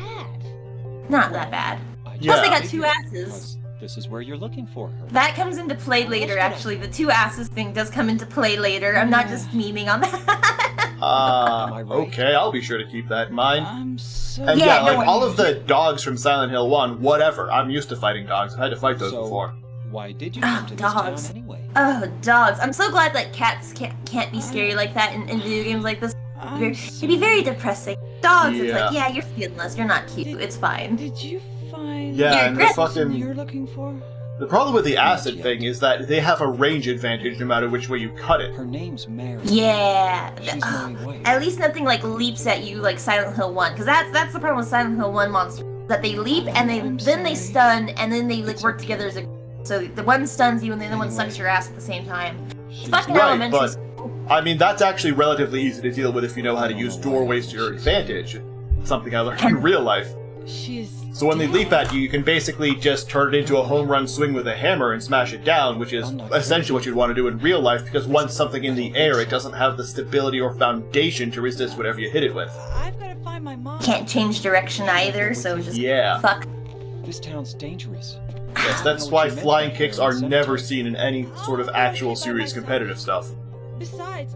Not that bad. Yeah. Plus they got 2 asses. This is where you're looking for her. That comes into play later. Actually, the 2 asses thing does come into play later. I'm not just memeing on that. Am I right? Okay, I'll be sure to keep that in mind. I'm so. And Yeah, yeah, no like all of the dogs from Silent Hill 1, whatever. I'm used to fighting dogs. I've had to fight those So- before. Why did you Oh, come to this dogs. town anyway? Oh, dogs! I'm so glad that cats can't be scary like that in video games like this. It'd be very depressing. Dogs, it's like, yeah, you're feelingless. You're not cute. It's fine. Did you find Yeah, You're and the great. fucking you're looking for? the problem with the acid yet. thing is that they have a range advantage no matter which way you cut it. Her name's Mary. Yeah. She's Ugh. Mary White. At least nothing like leaps at you like Silent Hill 1, because that's the problem with Silent Hill 1 monsters. That they leap and I'm then they sorry. stun and then they like It's work okay. together as a. So the one stuns you and the other one Anyway. sucks your ass at the same time. She's Fucking Right, elementary but- school. I mean, that's actually relatively easy to deal with if you know how to use doorways to your advantage. Something I learned in real life. She's. So when they leap at you, you can basically just turn it into a home run swing with a hammer and smash it down, which is essentially what you'd want to do in real life, because once something in the air, it doesn't have the stability or foundation to resist whatever you hit it with. I've got to find my mom. Can't change direction either, so just Yeah. fuck. This town's dangerous. Yes, that's know what why you meant flying back kicks there in are the never cemetery. seen in any sort of actual serious competitive stuff. Besides,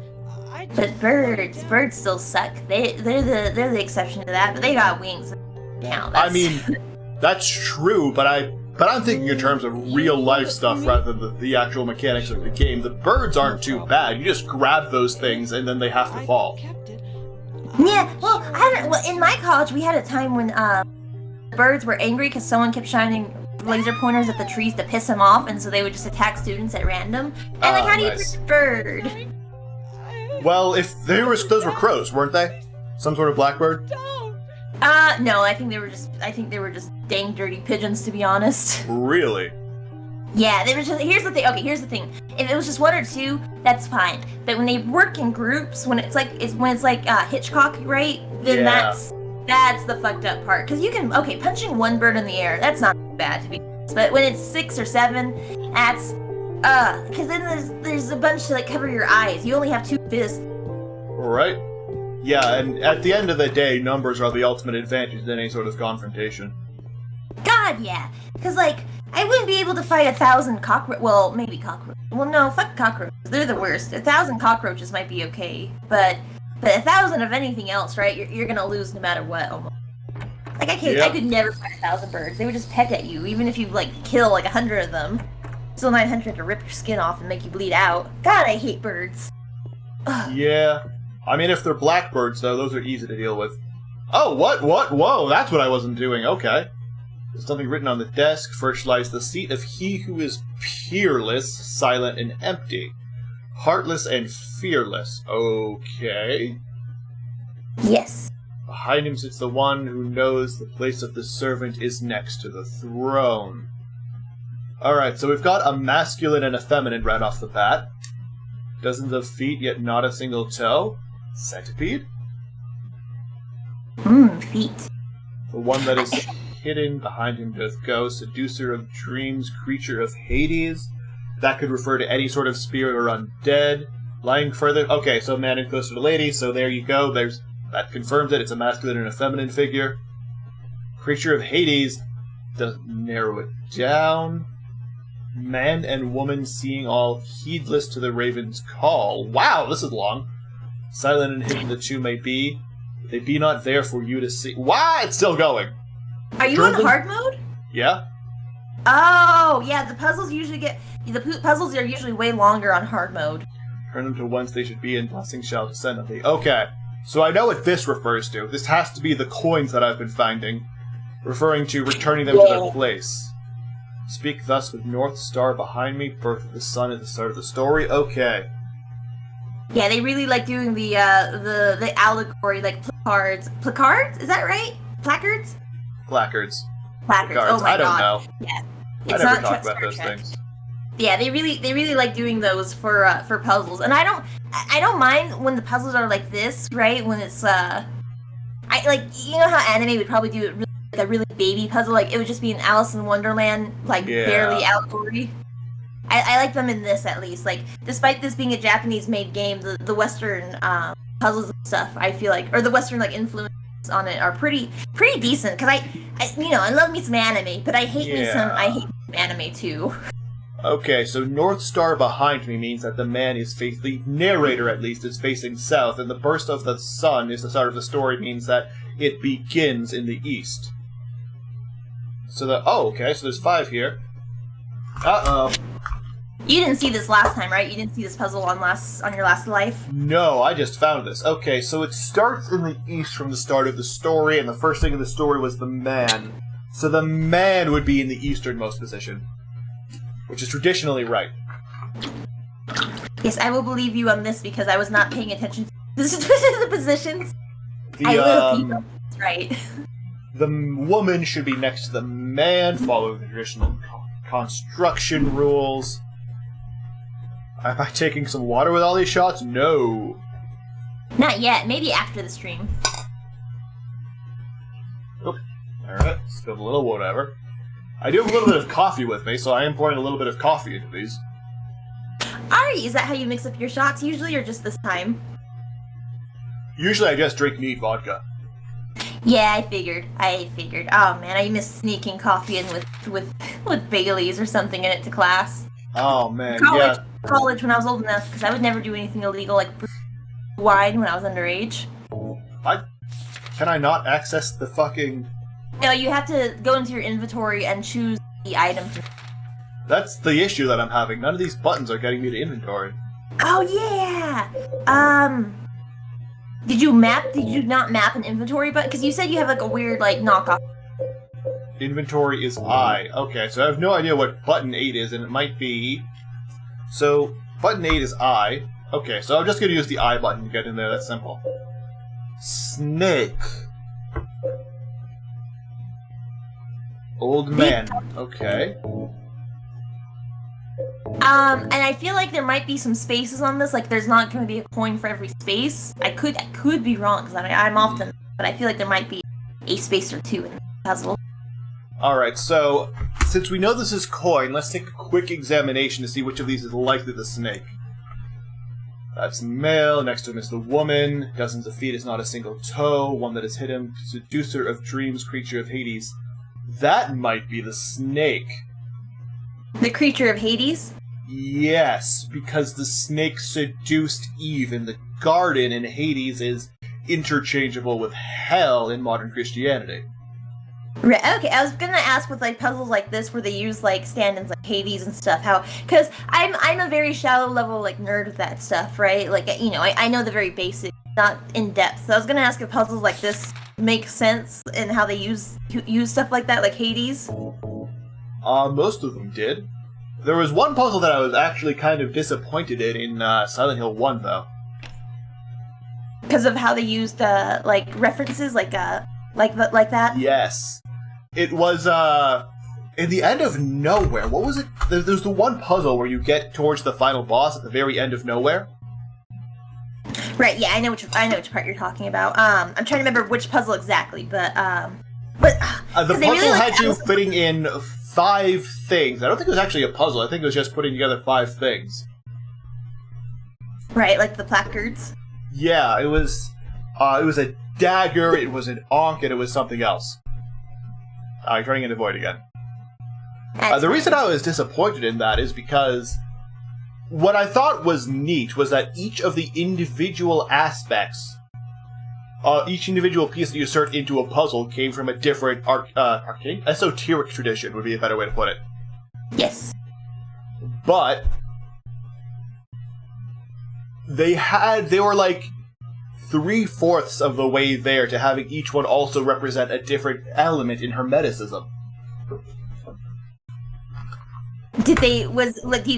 I. But birds still suck. They're the exception to that. But they got wings. Count. I That's- mean, that's true, but I'm thinking in terms of real life stuff rather than the actual mechanics of the game. The birds aren't too bad. You just grab those things and then they have to I fall. kept it. Yeah, well, I don't. Well, in my college, we had a time when the birds were angry because someone kept shining laser pointers at the trees to piss them off, and so they would just attack students at random. And like, Oh, how do you nice. protect a bird? Well, if those were crows, weren't they? Some sort of blackbird? Don't. No, I think they were just dang dirty pigeons, to be honest. Really? Yeah, they were just. Here's the thing. Okay, here's the thing. If it was just 1 or 2, that's fine. But when they work in groups, when it's like Hitchcock, right? Then Yeah. that's the fucked up part. Because you can punching one bird in the air, that's not bad to be honest. But when it's 6 or 7, that's because then there's a bunch to like cover your eyes. You only have 2 fists. Right? Yeah, and at the end of the day, numbers are the ultimate advantage in any sort of confrontation. God, yeah. Because like I wouldn't be able to fight 1,000 cockroaches. Well, maybe cockroaches. Well, no, fuck cockroaches. They're the worst. 1,000 cockroaches might be okay, but 1,000 of anything else, right? You're gonna lose no matter what. Almost. Like I Yep. could never fight 1,000 birds. They would just peck at you, even if you like kill like 100 of them. Still 900 to rip your skin off and make you bleed out. God, I hate birds. Ugh. Yeah. I mean, if they're blackbirds, though, those are easy to deal with. Oh, what? Whoa, that's what I wasn't doing. Okay. There's something written on the desk. First lies the seat of he who is peerless, silent, and empty. Heartless and fearless. Okay. Yes. Behind him sits the one who knows the place of the servant is next to the throne. Alright, so we've got a masculine and a feminine right off the bat. Dozens of feet, yet not a single toe. Centipede? Feet. The one that is hidden behind him doth go. Seducer of dreams, creature of Hades. That could refer to any sort of spirit or undead. Lying further... Okay, so man and closer to lady, so there you go. That confirms it. It's a masculine and a feminine figure. Creature of Hades doesn't narrow it down. Man and woman seeing all, heedless to the raven's call. Wow, this is long. Silent and hidden the two may be. They be not there for you to see. Wow, it's still going. Are you Driven? on hard mode? Yeah? Oh, yeah. The puzzles puzzles are usually way longer on hard mode. Turn them to whence they should be, and blessings shall descend on thee. Okay, so I know what this refers to. This has to be the coins that I've been finding, referring to returning them to their place. Speak thus with North Star behind me, birth of the sun at the start of the story. Okay. Yeah, they really like doing the allegory, like placards. Placards? Is that right? Placards? Placards. Placards. Cards. Oh my I don't god. know. Yeah. I It's never not talk Star about those Trek. things. Yeah, they really like doing those for puzzles, and I don't mind when the puzzles are like this, right? When it's I like, you know how anime would probably do it really, like a really baby puzzle, like it would just be an Alice in Wonderland, like Yeah. barely allegory. I like them in this at least. Like, despite this being a Japanese-made game, the Western puzzles and stuff, I feel like, or the Western like influence on it are pretty decent. Because I love me some anime, but I hate me some anime too. Okay, so North Star behind me means that the man is the narrator at least is facing south, and the burst of the sun is the start of the story means that it begins in the east. So okay, so there's 5 here. Uh-oh. You didn't see this last time, right? You didn't see this puzzle on your last life? No, I just found this. Okay, so it starts in the east from the start of the story, and the first thing in the story was the man. So the man would be in the easternmost position, which is traditionally right. Yes, I will believe you on this because I was not paying attention to the positions. I will keep them right. The woman should be next to the man, following the traditional construction rules. Am I taking some water with all these shots? No. Not yet. Maybe after the stream. Oop. Alright, spilled a little whatever. I do have a little bit of coffee with me, so I am pouring a little bit of coffee into these. Ari, is that how you mix up your shots usually, or just this time? Usually I just drink neat vodka. Yeah, I figured. Oh man, I miss sneaking coffee in with Baileys or something in it to class. Oh man, College when I was old enough, because I would never do anything illegal like wine when I was underage. Can I not access the fucking... No, you have to go into your inventory and choose the item. That's the issue that I'm having. None of these buttons are getting me to inventory. Oh yeah! Did you not map an inventory button? Because you said you have like a weird like knockoff. Inventory is I. Okay, so I have no idea what button 8 is, and it might be... So, button 8 is I. Okay, so I'm just going to use the I button to get in there. That's simple. Snake. Old man. Okay. And I feel like there might be some spaces on this. Like, there's not going to be a coin for every space. I could be wrong, because I'm often... But I feel like there might be a space or two in the puzzle. Alright, so, since we know this is coin, let's take a quick examination to see which of these is likely the snake. That's male, next to him is the woman, dozens of feet is not a single toe, one that is hidden, seducer of dreams, creature of Hades. That might be the snake. The creature of Hades? Yes, because the snake seduced Eve in the garden, and Hades is interchangeable with hell in modern Christianity. Right, okay, I was gonna ask with like puzzles like this where they use like stand-ins like Hades and stuff, because I'm a very shallow level like nerd with that stuff, right? Like, I know the very basic, not in depth. So I was gonna ask if puzzles like this make sense in how they use stuff like that, like Hades. Most of them did. There was one puzzle that I was actually kind of disappointed in Silent Hill 1, though. Because of how they used like references, like that. Yes. It was, in the end of Nowhere. What was it? There's the one puzzle where you get towards the final boss at the very end of Nowhere. Right, yeah, I know which part you're talking about. I'm trying to remember which puzzle exactly, but the puzzle really, had you fitting in 5 things. I don't think it was actually a puzzle. I think it was just putting together 5 things. Right, like the placards. Yeah, it was a dagger, it was an ankh, and it was something else. You're turning into Void again. The reason I was disappointed in that is because what I thought was neat was that each of the individual aspects, each individual piece that you insert into a puzzle came from a different esoteric tradition, would be a better way to put it. Yes. But they were like 3/4 of the way there to having each one also represent a different element in Hermeticism. Do you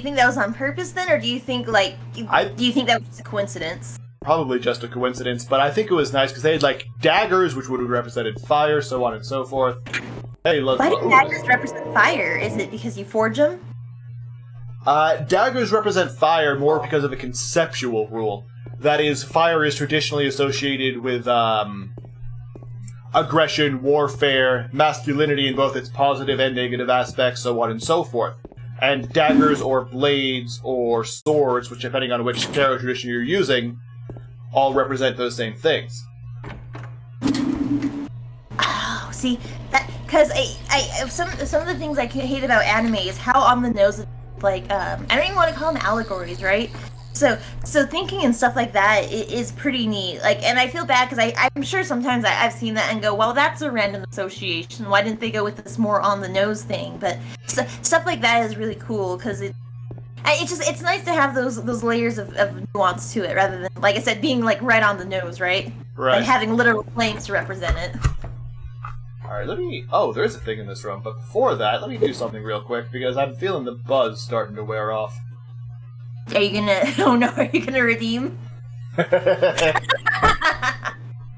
think that was on purpose then, or do you think do you think that was just a coincidence? Probably just a coincidence, but I think it was nice because they had like daggers, which would have represented fire, so on and so forth. Hey, why do daggers represent fire? Is it because you forge them? Daggers represent fire more because of a conceptual rule. That is, fire is traditionally associated with aggression, warfare, masculinity in both its positive and negative aspects, so on and so forth. And daggers or blades or swords, which depending on which tarot tradition you're using, all represent those same things. Oh, see that because I some of the things I hate about anime is how on the nose, like I don't even want to call them allegories, right? So thinking and stuff like that is pretty neat. Like, and I feel bad because I'm sure sometimes I've seen that and go, well, that's a random association. Why didn't they go with this more on the nose thing? But stuff like that is really cool because it's nice to have those layers of nuance to it rather than, like I said, being like right on the nose, right? Right. And having literal flames to represent it. Alright, oh, there is a thing in this room, but before that, let me do something real quick because I'm feeling the buzz starting to wear off. Are you gonna? Oh no! Are you gonna redeem? All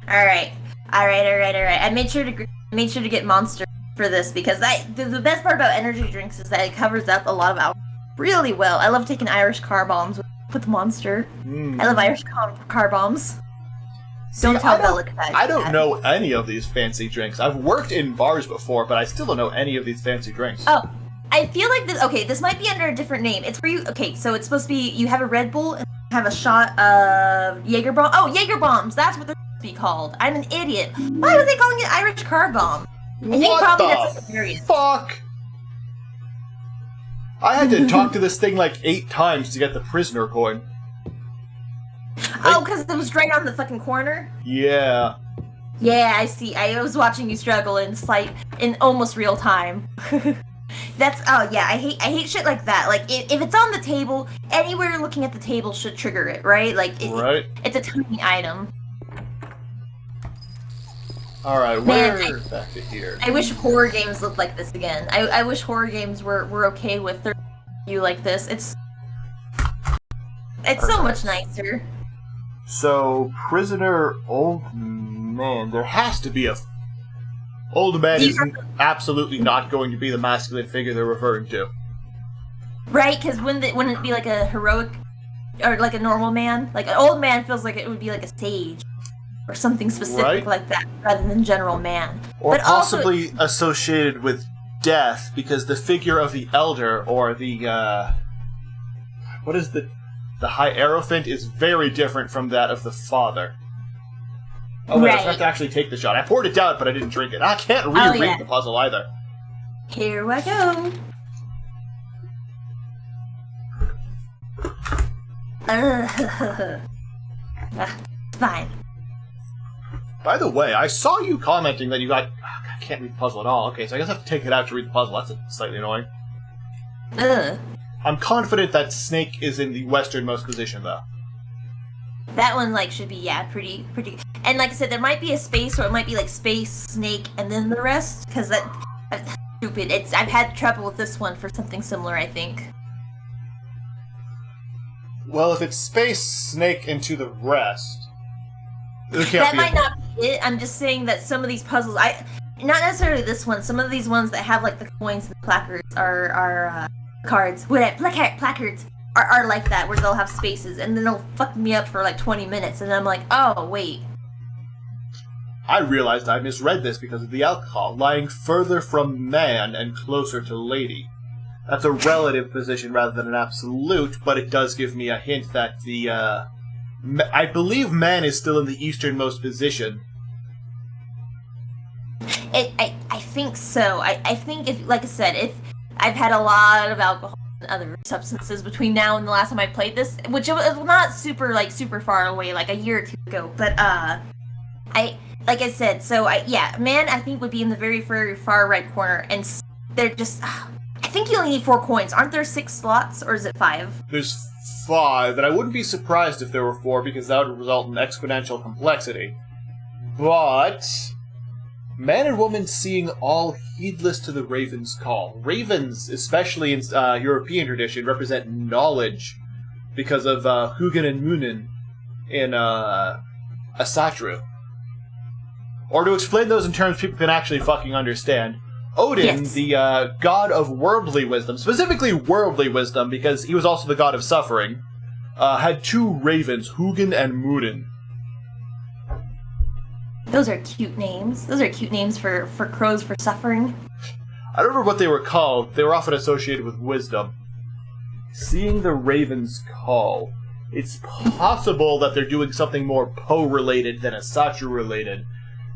right. I made sure to get Monster for this because the best part about energy drinks is that it covers up a lot of alcohol really well. I love taking Irish car bombs with Monster. I love Irish car bombs. Don't tell Bella that. I don't know any of these fancy drinks. I've worked in bars before, but I still don't know any of these fancy drinks. Oh. I feel like this. Okay, this might be under a different name. It's where you. Okay, so it's supposed to be. You have a Red Bull and have a shot of Jaeger bomb. Oh, Jaeger bombs. That's what they're supposed to be called. I'm an idiot. Why was they calling it Irish car bomb? I think What probably the that's hilarious. fuck? I had to talk to this thing like 8 times to get the prisoner coin. Oh, because it was right on the fucking corner. Yeah. Yeah, I see. I was watching you struggle in almost real time. Oh yeah, I hate shit like that. Like if it's on the table, anywhere looking at the table should trigger it, right? Like Right. It's a tiny item. Alright, Man, we're back to here. I wish horror games looked like this again. I wish horror games were okay with you like this. It's so much nicer. So, prisoner, old man. There has to be a... Old man is absolutely not going to be the masculine figure they're referring to. Right? Because wouldn't it be like a heroic, or like a normal man? Like an old man feels like it would be like a sage, or something specific Right. like that, rather than general man. Or But also- possibly associated with death, because the figure of the elder, or the, what is the Hierophant is very different from that of the father. Oh, wait, I forgot to actually take the shot. I poured it down, but I didn't drink it. I can't reread yeah. the puzzle either. Here I go. Fine. By the way, I saw you commenting that you got... I can't read the puzzle at all. Okay, so I guess I have to take it out to read the puzzle. That's slightly annoying. Ugh. I'm confident that Snake is in the westernmost position, though. That one, like, should be, pretty... And like I said, there might be a space, or it might be, like, space, snake, and then the rest, because that's stupid. I've had trouble with this one for something similar, I think. Well, if it's space, snake, and to the rest... There can't That be might not be it. I'm just saying that some of these puzzles, not necessarily this one, some of these ones that have, like, the coins and the placards are cards. Placards are like that, where they'll have spaces, and then they'll fuck me up for, like, 20 minutes, and I'm like, oh, wait. I realized I misread this because of the alcohol, lying further from man and closer to lady. That's a relative position rather than an absolute, but it does give me a hint that the, I believe man is still in the easternmost position. I think so. I think if, like I said, if I've had a lot of alcohol and other substances between now and the last time I played this, which was not super far away, like a year or two ago, but, like I said, man, I think would be in the very, very far right corner, and they're just, I think you only need 4 coins. Aren't there 6 slots, or is it 5? There's 5, and I wouldn't be surprised if there were 4, because that would result in exponential complexity. But... man and woman seeing all heedless to the raven's call. Ravens, especially in European tradition, represent knowledge because of Hugin and Munin in Asatru. Or to explain those in terms people can actually fucking understand, Odin, Yes. the god of worldly wisdom, specifically worldly wisdom because he was also the god of suffering, had 2 ravens, Hugin and Munin. Those are cute names. Those are cute names for crows for suffering. I don't remember what they were called. They were often associated with wisdom. Seeing the Raven's Call. It's possible that they're doing something more Poe-related than Asatru-related,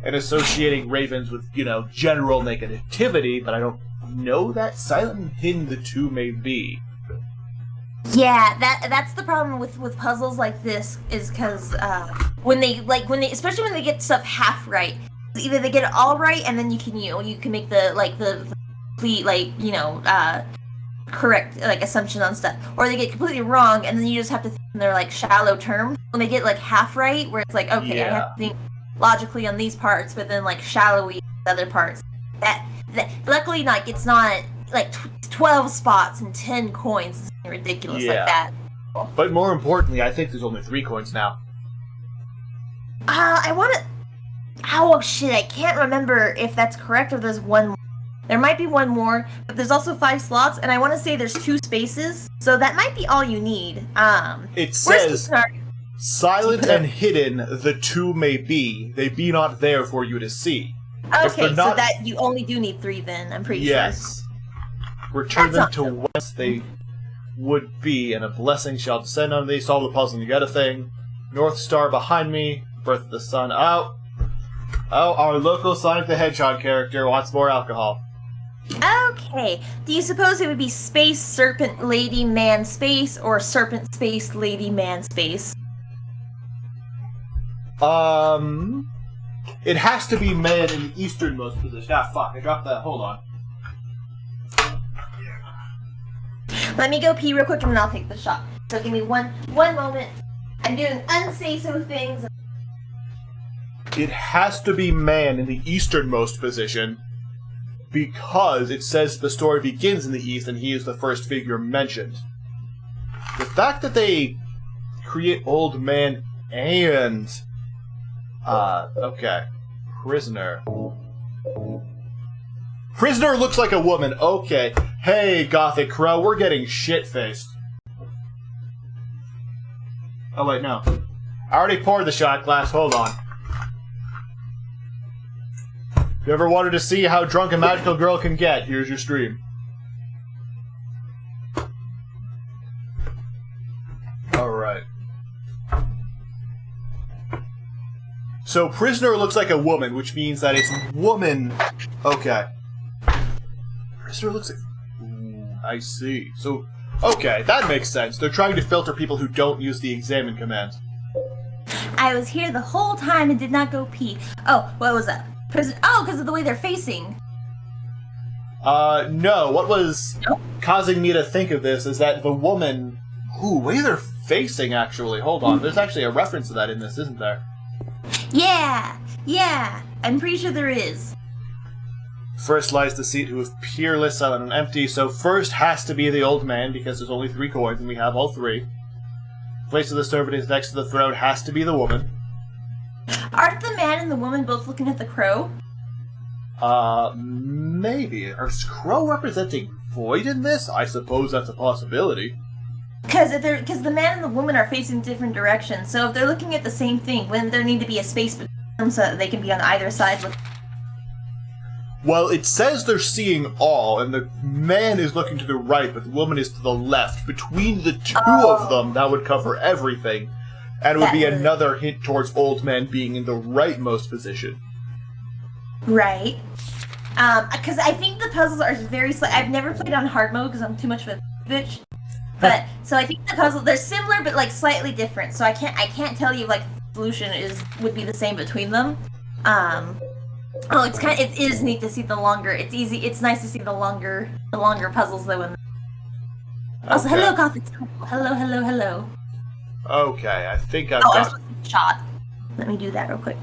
and associating ravens with, general negativity, but I don't know that. Silent and hidden the two may be. Yeah, that's the problem with puzzles like this, is because when they especially when they get stuff half right, either they get it all right and then you can make the complete correct assumption on stuff, or they get completely wrong and then you just have to think in their shallow terms. When they get half right, where it's okay, I have to think logically on these parts, but then shallowy other parts. That luckily it's not 12 spots and 10 coins. It's ridiculous like that. But more importantly, I think there's only 3 coins now. I want to. Oh shit! I can't remember if that's correct or there's one more. There might be one more, but there's also 5 slots, and I want to say there's 2 spaces, so that might be all you need. It says, silent and hidden the two may be, they be not there for you to see. Okay, so that you only do need 3 then, I'm pretty sure. Yes. Return them to whence they would be, and a blessing shall descend on thee. Solve the puzzle and you get a thing. North Star behind me, birth of the sun. Oh, our local Sonic the Hedgehog character wants more alcohol. Okay. Do you suppose it would be space, serpent, lady, man, space, or serpent, space, lady, man, space? It has to be man in the easternmost position. Ah, fuck, I dropped that. Hold on. Let me go pee real quick and then I'll take the shot. So give me one moment. I'm doing unsay-so things. It has to be man in the easternmost position, because it says the story begins in the east and he is the first figure mentioned. The fact that they create old man and... okay. Prisoner. Prisoner looks like a woman. Okay. Hey, Gothic Crow, we're getting shit-faced. Oh, wait, no. I already poured the shot glass. Hold on. If you ever wanted to see how drunk a magical girl can get, here's your stream. Alright. So, prisoner looks like a woman, which means that it's woman... Okay. Prisoner looks like... I see. So, okay, that makes sense. They're trying to filter people who don't use the examine command. I was here the whole time and did not go pee. Oh, what was that? Oh, because of the way they're facing. No. What was causing me to think of this is that the woman... Ooh, way they're facing, actually. Hold on. There's actually a reference to that in this, isn't there? Yeah. I'm pretty sure there is. First lies the seat who is peerless, silent, and empty. So first has to be the old man, because there's only 3 coins, and we have all 3. Place of the servant is next to the throne has to be the woman. Aren't the man and the woman both looking at the crow? Maybe. Is Crow representing Void in this? I suppose that's a possibility. Because the man and the woman are facing different directions, so if they're looking at the same thing, wouldn't there need to be a space between them so that they can be on either side? Well, it says they're seeing all, and the man is looking to the right, but the woman is to the left. Between the 2 of them, that would cover everything. And it would be another hint towards old man being in the rightmost position. Right. Because I think the puzzles are very I've never played on hard mode because I'm too much of a bitch. But so I think the puzzles they're similar but slightly different. So I can't tell you the solution would be the same between them. Oh, it is neat to see the longer. It's nice to see the longer puzzles though. Also, Okay. hello, Gothic. Hello. Okay, I think I've I was got... supposed to shot. Let me do that real quick.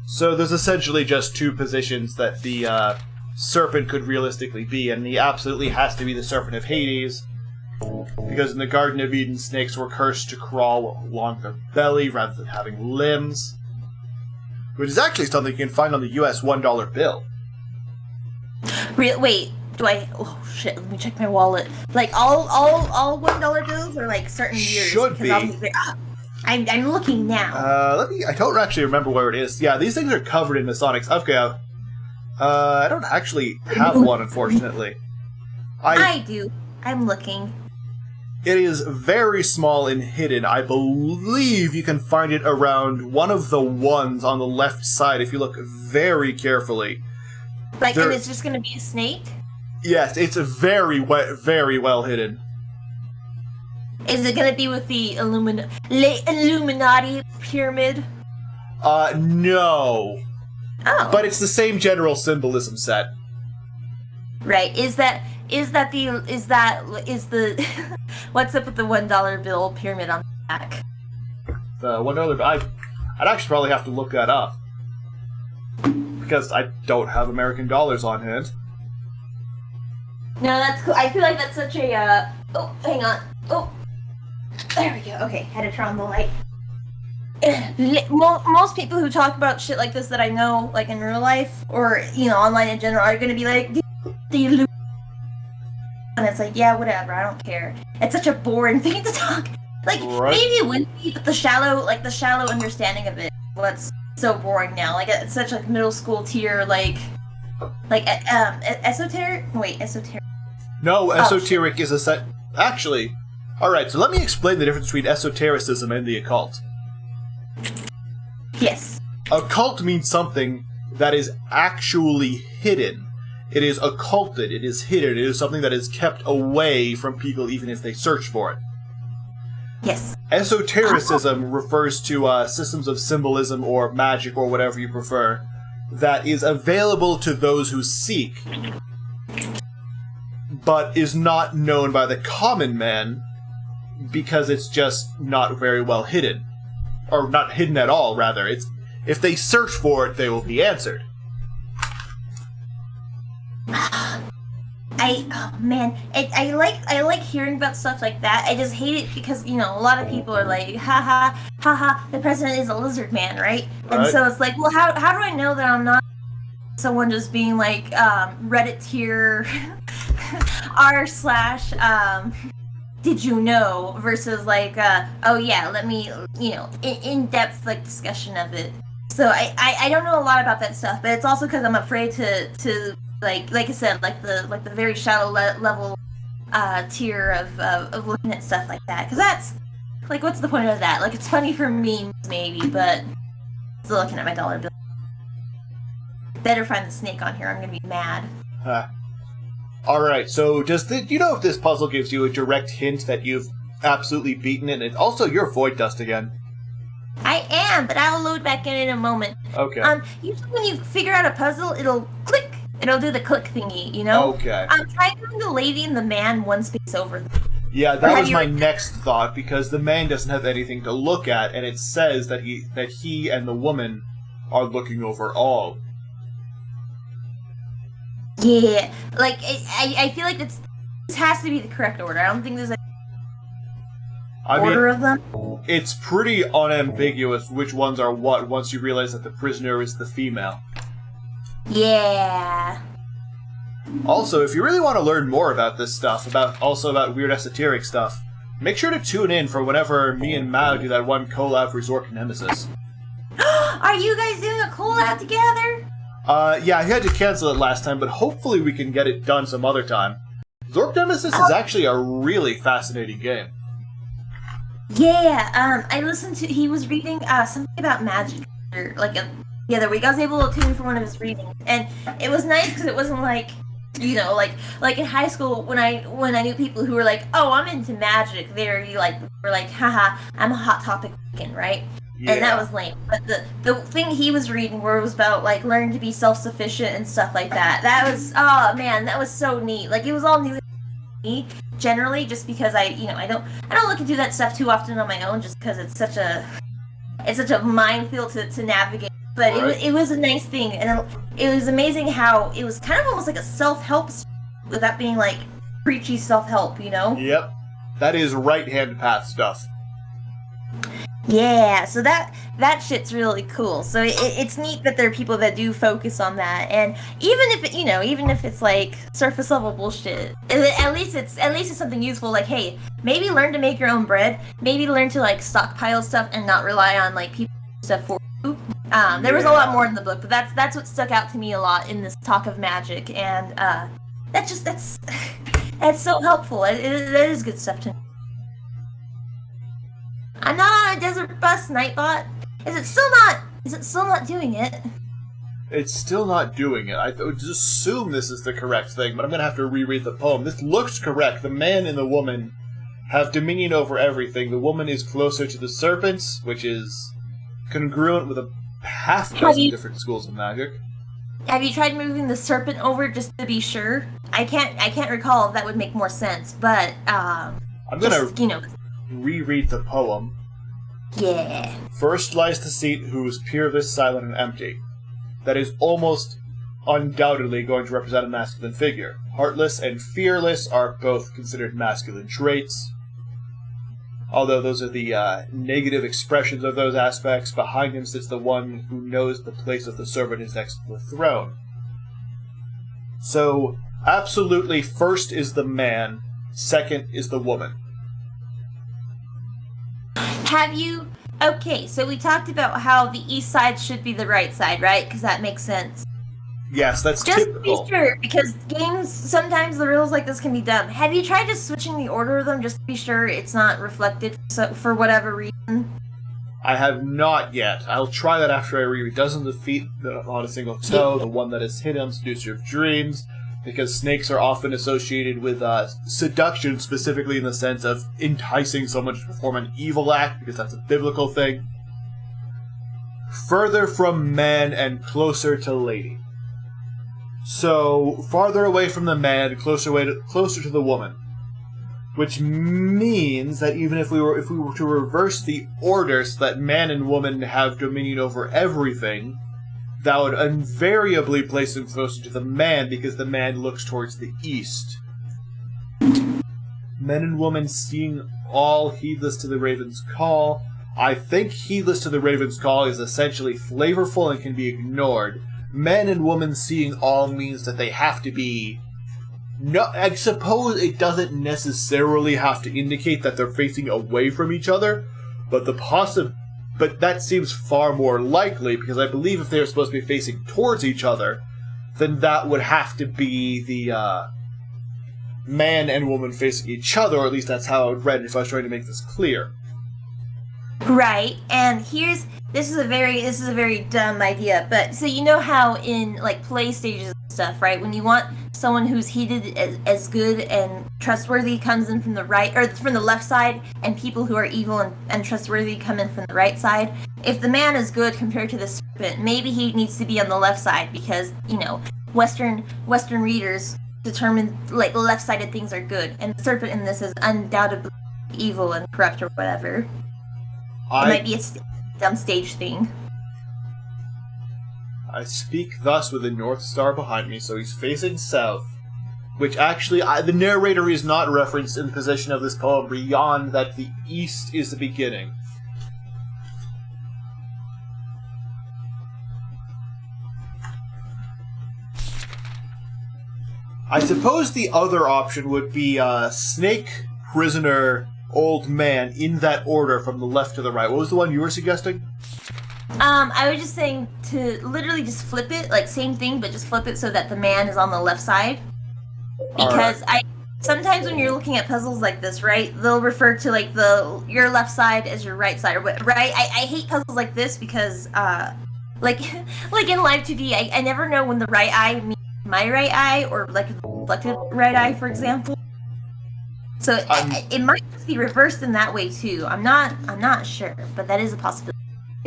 So there's essentially just 2 positions that the serpent could realistically be, and he absolutely has to be the serpent of Hades, because in the Garden of Eden, snakes were cursed to crawl along their belly rather than having limbs, which is actually something you can find on the US $1 bill. Wait, do I? Oh shit! Let me check my wallet. All $1 bills or certain years? Should be. I'm looking now. I don't actually remember where it is. Yeah, these things are covered in Masonics. Okay, I don't actually have one, unfortunately. I do. I'm looking. It is very small and hidden. I believe you can find it around one of the ones on the left side if you look very carefully. Like, There- and it's just gonna be a snake? Yes, it's very well hidden. Is it gonna be with the Illuminati pyramid? No. Oh. But it's the same general symbolism set. Right. Is the what's up with the $1 bill pyramid on the back? The $1, I'd actually probably have to look that up. Because I don't have American dollars on hand. No, that's cool. I feel like that's such a oh, hang on. Oh. There we go. Okay, had to turn on the light. Most people who talk about shit like this that I know, like in real life or online in general, are gonna be like the illusion. And it's like, yeah, whatever. I don't care. It's such a boring thing to talk. Like Right. maybe it wouldn't be, but the shallow understanding of it. Well, it's so boring now. Like it's such like middle school tier, esoteric. Wait, esoteric. No, esoteric is a set. Actually, alright, so let me explain the difference between esotericism and the occult. Yes. Occult means something that is actually hidden. It is occulted, it is hidden, it is something that is kept away from people even if they search for it. Yes. Esotericism refers to systems of symbolism or magic or whatever you prefer that is available to those who seek, but is not known by the common man because it's just not very well hidden. Or not hidden at all, rather. It's if they search for it, they will be answered. I like hearing about stuff like that. I just hate it because a lot of people are like, haha, the president is a lizard man, right? And Right. so it's like, well, how do I know that I'm not someone just being like Reddit tier r/ did you know versus like oh yeah, let me in-depth like discussion of it. So I don't know a lot about that stuff, but it's also because I'm afraid to like I said, like the very shallow level tier of looking at stuff like that, because that's like, what's the point of that? Like, it's funny for memes maybe, but still looking at my dollar bill. Better find the snake on here. I'm gonna be mad. Alright, so do you know if this puzzle gives you a direct hint that you've absolutely beaten it? And also, you're Void Dust again. I am, but I'll load back in a moment. Okay. Usually when you figure out a puzzle, it'll click. It'll do the click thingy, you know? Okay. Try doing the lady and the man one space over. Yeah, that Have was you- my next thought, because the man doesn't have anything to look at, and it says that he and the woman are looking over all. Yeah, like I feel like this has to be the correct order. I don't think there's an I order mean, of them. it's pretty unambiguous which ones are what once you realize that the prisoner is the female. Yeah. Also, if you really want to learn more about this stuff, about weird esoteric stuff, make sure to tune in for whenever me and Mao do that one collab for Zork Nemesis. Are you guys doing a collab together? Yeah, I had to cancel it last time, but hopefully we can get it done some other time. Zork Nemesis is actually a really fascinating game. Yeah, I listened to, he was reading something about magic, like the other week. I was able to tune in for one of his readings, and it was nice because it wasn't like, like in high school when I knew people who were like, oh, I'm into magic. Were like, haha, I'm a Hot Topic weekend, right? Yeah. And that was lame. But the thing he was reading where it was about like learning to be self-sufficient and stuff like that. That was, oh man, that was so neat. Like it was all new to me generally, just because I don't look into that stuff too often on my own, just because it's such a minefield to navigate. But Right. it was a nice thing, and it was amazing how it was kind of almost like a self-help without being like preachy self-help, you know? Yep. That is right-hand path stuff. Yeah, so that shit's really cool. So it's neat that there are people that do focus on that, and even if it's like surface level bullshit, at least it's something useful. Like, hey, maybe learn to make your own bread. Maybe learn to like stockpile stuff and not rely on like people stuff for you. There was a lot more in the book, but that's what stuck out to me a lot in this talk of magic, and that's that's so helpful. That is good stuff to know. I'm not on a desert bus, Nightbot. Is it still not doing it? It's still not doing it. I would just assume this is the correct thing, but I'm going to have to reread the poem. This looks correct. The man and the woman have dominion over everything. The woman is closer to the serpents, which is congruent with a half dozen different schools of magic. Have you tried moving the serpent over just to be sure? I can't recall if that would make more sense, but I'm going to reread the poem. Yeah. First lies the seat who is peerless, silent, and empty. That is almost undoubtedly going to represent a masculine figure. Heartless and fearless are both considered masculine traits. Although those are the negative expressions of those aspects, behind him sits the one who knows the place of the servant is next to the throne. So, absolutely, first is the man, second is the woman. Have you... Okay, so we talked about how the east side should be the right side, right? Because that makes sense. Yes, that's just typical. Just to be sure, because games, sometimes the rules like this can be dumb. Have you tried just switching the order of them just to be sure it's not reflected for whatever reason? I have not yet. I'll try that after I read. Doesn't defeat on a single toe, the one that is hidden, seducer of dreams, because snakes are often associated with seduction, specifically in the sense of enticing someone to perform an evil act, because that's a biblical thing. Further from man and closer to lady. So, farther away from the man, closer to the woman. Which means that even if we were to reverse the order so that man and woman have dominion over everything, that would invariably place him closer to the man because the man looks towards the east. Men and women seeing all, heedless to the raven's call. I think heedless to the raven's call is essentially flavorful and can be ignored. Men and women seeing all means that they have to be... No, I suppose it doesn't necessarily have to indicate that they're facing away from each other, but But that seems far more likely, because I believe if they're supposed to be facing towards each other, then that would have to be the man and woman facing each other, or at least that's how I would read it if I was trying to make this clear. Right, and this is a very dumb idea, but so you know how in like play stages and stuff, right? When you want someone who's heated as good and trustworthy comes in from the right or from the left side, and people who are evil and trustworthy come in from the right side. If the man is good compared to the serpent, maybe he needs to be on the left side because Western readers determine like left-sided things are good, and the serpent in this is undoubtedly evil and corrupt or whatever. It might be a dumb stage thing. I speak thus with the North Star behind me, so he's facing south. Which actually, the narrator is not referenced in the position of this poem beyond that the east is the beginning. I suppose the other option would be snake, prisoner, old man, in that order from the left to the right. What was the one you were suggesting? I was just saying to literally just flip it, like same thing, but just flip it so that the man is on the left side. Because sometimes when you're looking at puzzles like this, right, they'll refer to like your left side as your right side, or what, right? I hate puzzles like this because, like in Live 2D, I never know when the right eye means my right eye or like the reflected right eye, for example. So it might just be reversed in that way too. I'm not sure, but that is a possibility.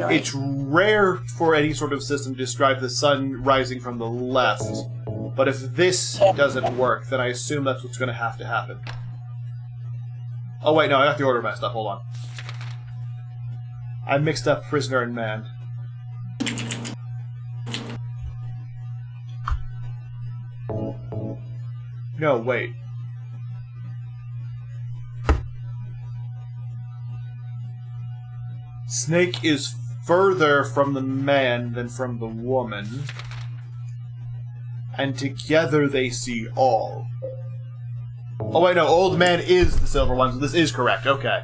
It's rare for any sort of system to describe the sun rising from the left, but if this doesn't work, then I assume that's what's going to happen. Oh wait, no, I got the order messed up. Hold on. I mixed up prisoner and man. No, wait. Snake is further from the man than from the woman, and together they see all. Oh wait, no, old man is the silver one, so this is correct, okay.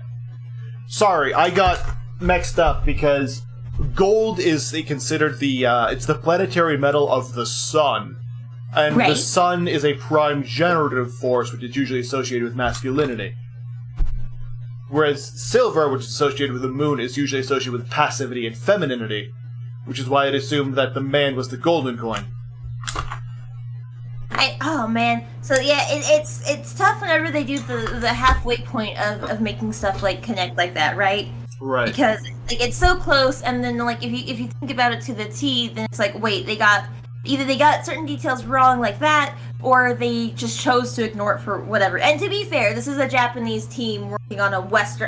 Sorry, I got mixed up because gold is considered it's the planetary metal of the sun. And the Right. sun is a prime generative force, which is usually associated with masculinity. Whereas silver, which is associated with the moon, is usually associated with passivity and femininity, which is why it assumed that the man was the golden coin. Oh man, so yeah, it's tough whenever they do the halfway point of making stuff like connect like that, right? Right. Because like it's so close, and then like if you think about it to the T, then it's like wait, they got certain details wrong like that, or they just chose to ignore it for whatever. And to be fair, this is a Japanese team working on a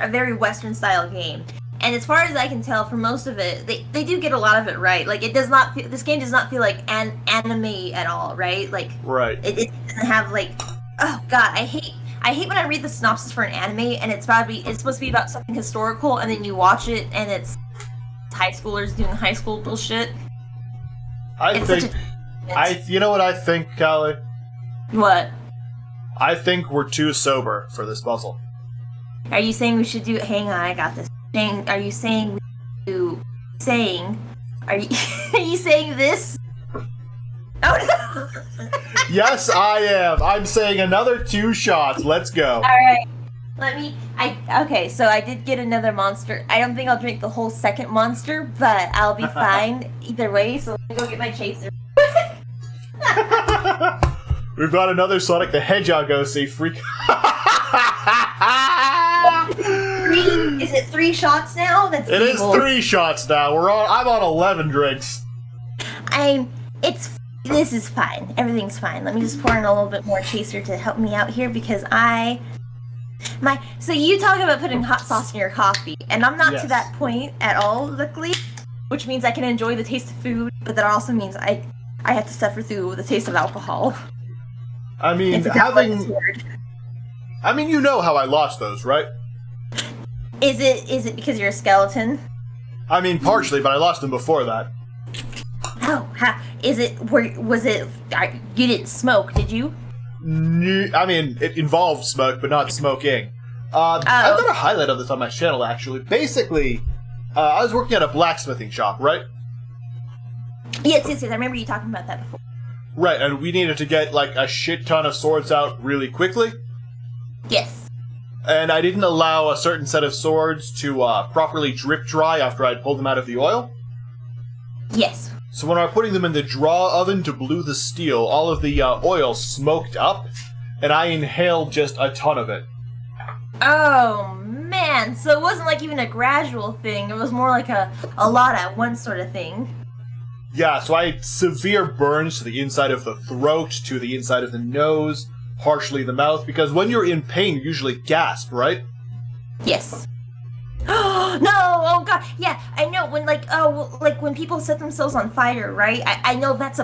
very Western style game. And as far as I can tell, for most of it, they do get a lot of it right. Like, this game does not feel like an anime at all, right? Like, Right. it doesn't have, like, oh god, I hate when I read the synopsis for an anime, and it's supposed to be about something historical, and then you watch it, and it's high schoolers doing high school bullshit. You know what I think, Callie? What? I think we're too sober for this puzzle. Are you saying we should do, hang on, I got this. Are you saying are you saying this? Oh no! Yes, I am. I'm saying another 2 shots. Let's go. Alright. Okay, so I did get another monster. I don't think I'll drink the whole second monster, but I'll be fine either way, so let me go get my chaser. We've got another Sonic the Hedgehog OC freak. Is it 3 shots now? That's It is evil. 3 shots now. I'm on 11 drinks. This is fine. Everything's fine. Let me just pour in a little bit more chaser to help me out here because so you talk about putting hot sauce in your coffee, and I'm not Yes. to that point at all, luckily, which means I can enjoy the taste of food, but that also means I have to suffer through the taste of alcohol. I mean, It's a double-edged sword. I mean, you know how I lost those, right? Is it because you're a skeleton? I mean, partially, but I lost them before that. Oh, you didn't smoke, did you? I mean, it involved smoke, but not smoking. I've got a highlight of this on my channel, actually. Basically, I was working at a blacksmithing shop, right? Yes, I remember you talking about that before. Right, and we needed to get, like, a shit ton of swords out really quickly. Yes. And I didn't allow a certain set of swords to properly drip dry after I'd pulled them out of the oil. Yes. So when I was putting them in the draw oven to blue the steel, all of the oil smoked up, and I inhaled just a ton of it. Oh, man. So it wasn't like even a gradual thing. It was more like a lot at once sort of thing. Yeah, so I had severe burns to the inside of the throat, to the inside of the nose, partially the mouth, because when you're in pain, you usually gasp, right? Yes. Oh, no! Oh, God. Yeah, I know. When people set themselves on fire, right? I know that's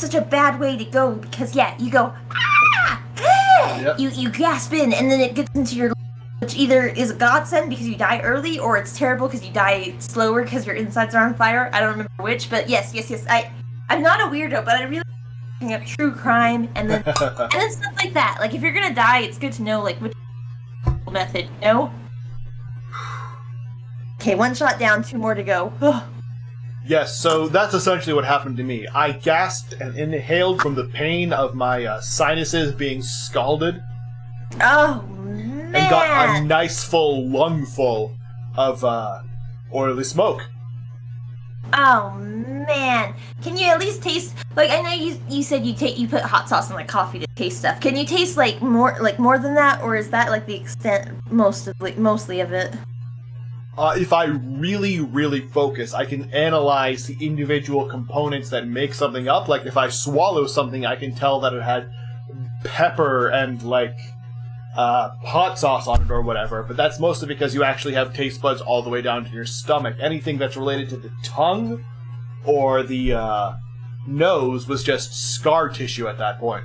such a bad way to go, because, yeah, you go, ah! Ah! Yep. You gasp in, and then it gets into your which either is a godsend because you die early, or it's terrible because you die slower because your insides are on fire. I don't remember which, but yes. I'm not a weirdo, but I really like true crime and then stuff like that. Like if you're gonna die, it's good to know like which method, you know? Okay, 1 shot down, 2 more to go. Yes, so that's essentially what happened to me. I gasped and inhaled from the pain of my sinuses being scalded, Oh man! and got a nice full lungful of oily smoke. Oh man! Can you at least taste? Like I know you said you put hot sauce in like coffee to taste stuff. Can you taste like more than that, or is that like the extent mostly of it? If I really, really focus, I can analyze the individual components that make something up. Like if I swallow something, I can tell that it had pepper and like hot sauce on it or whatever. But that's mostly because you actually have taste buds all the way down to your stomach. Anything that's related to the tongue or the nose was just scar tissue at that point.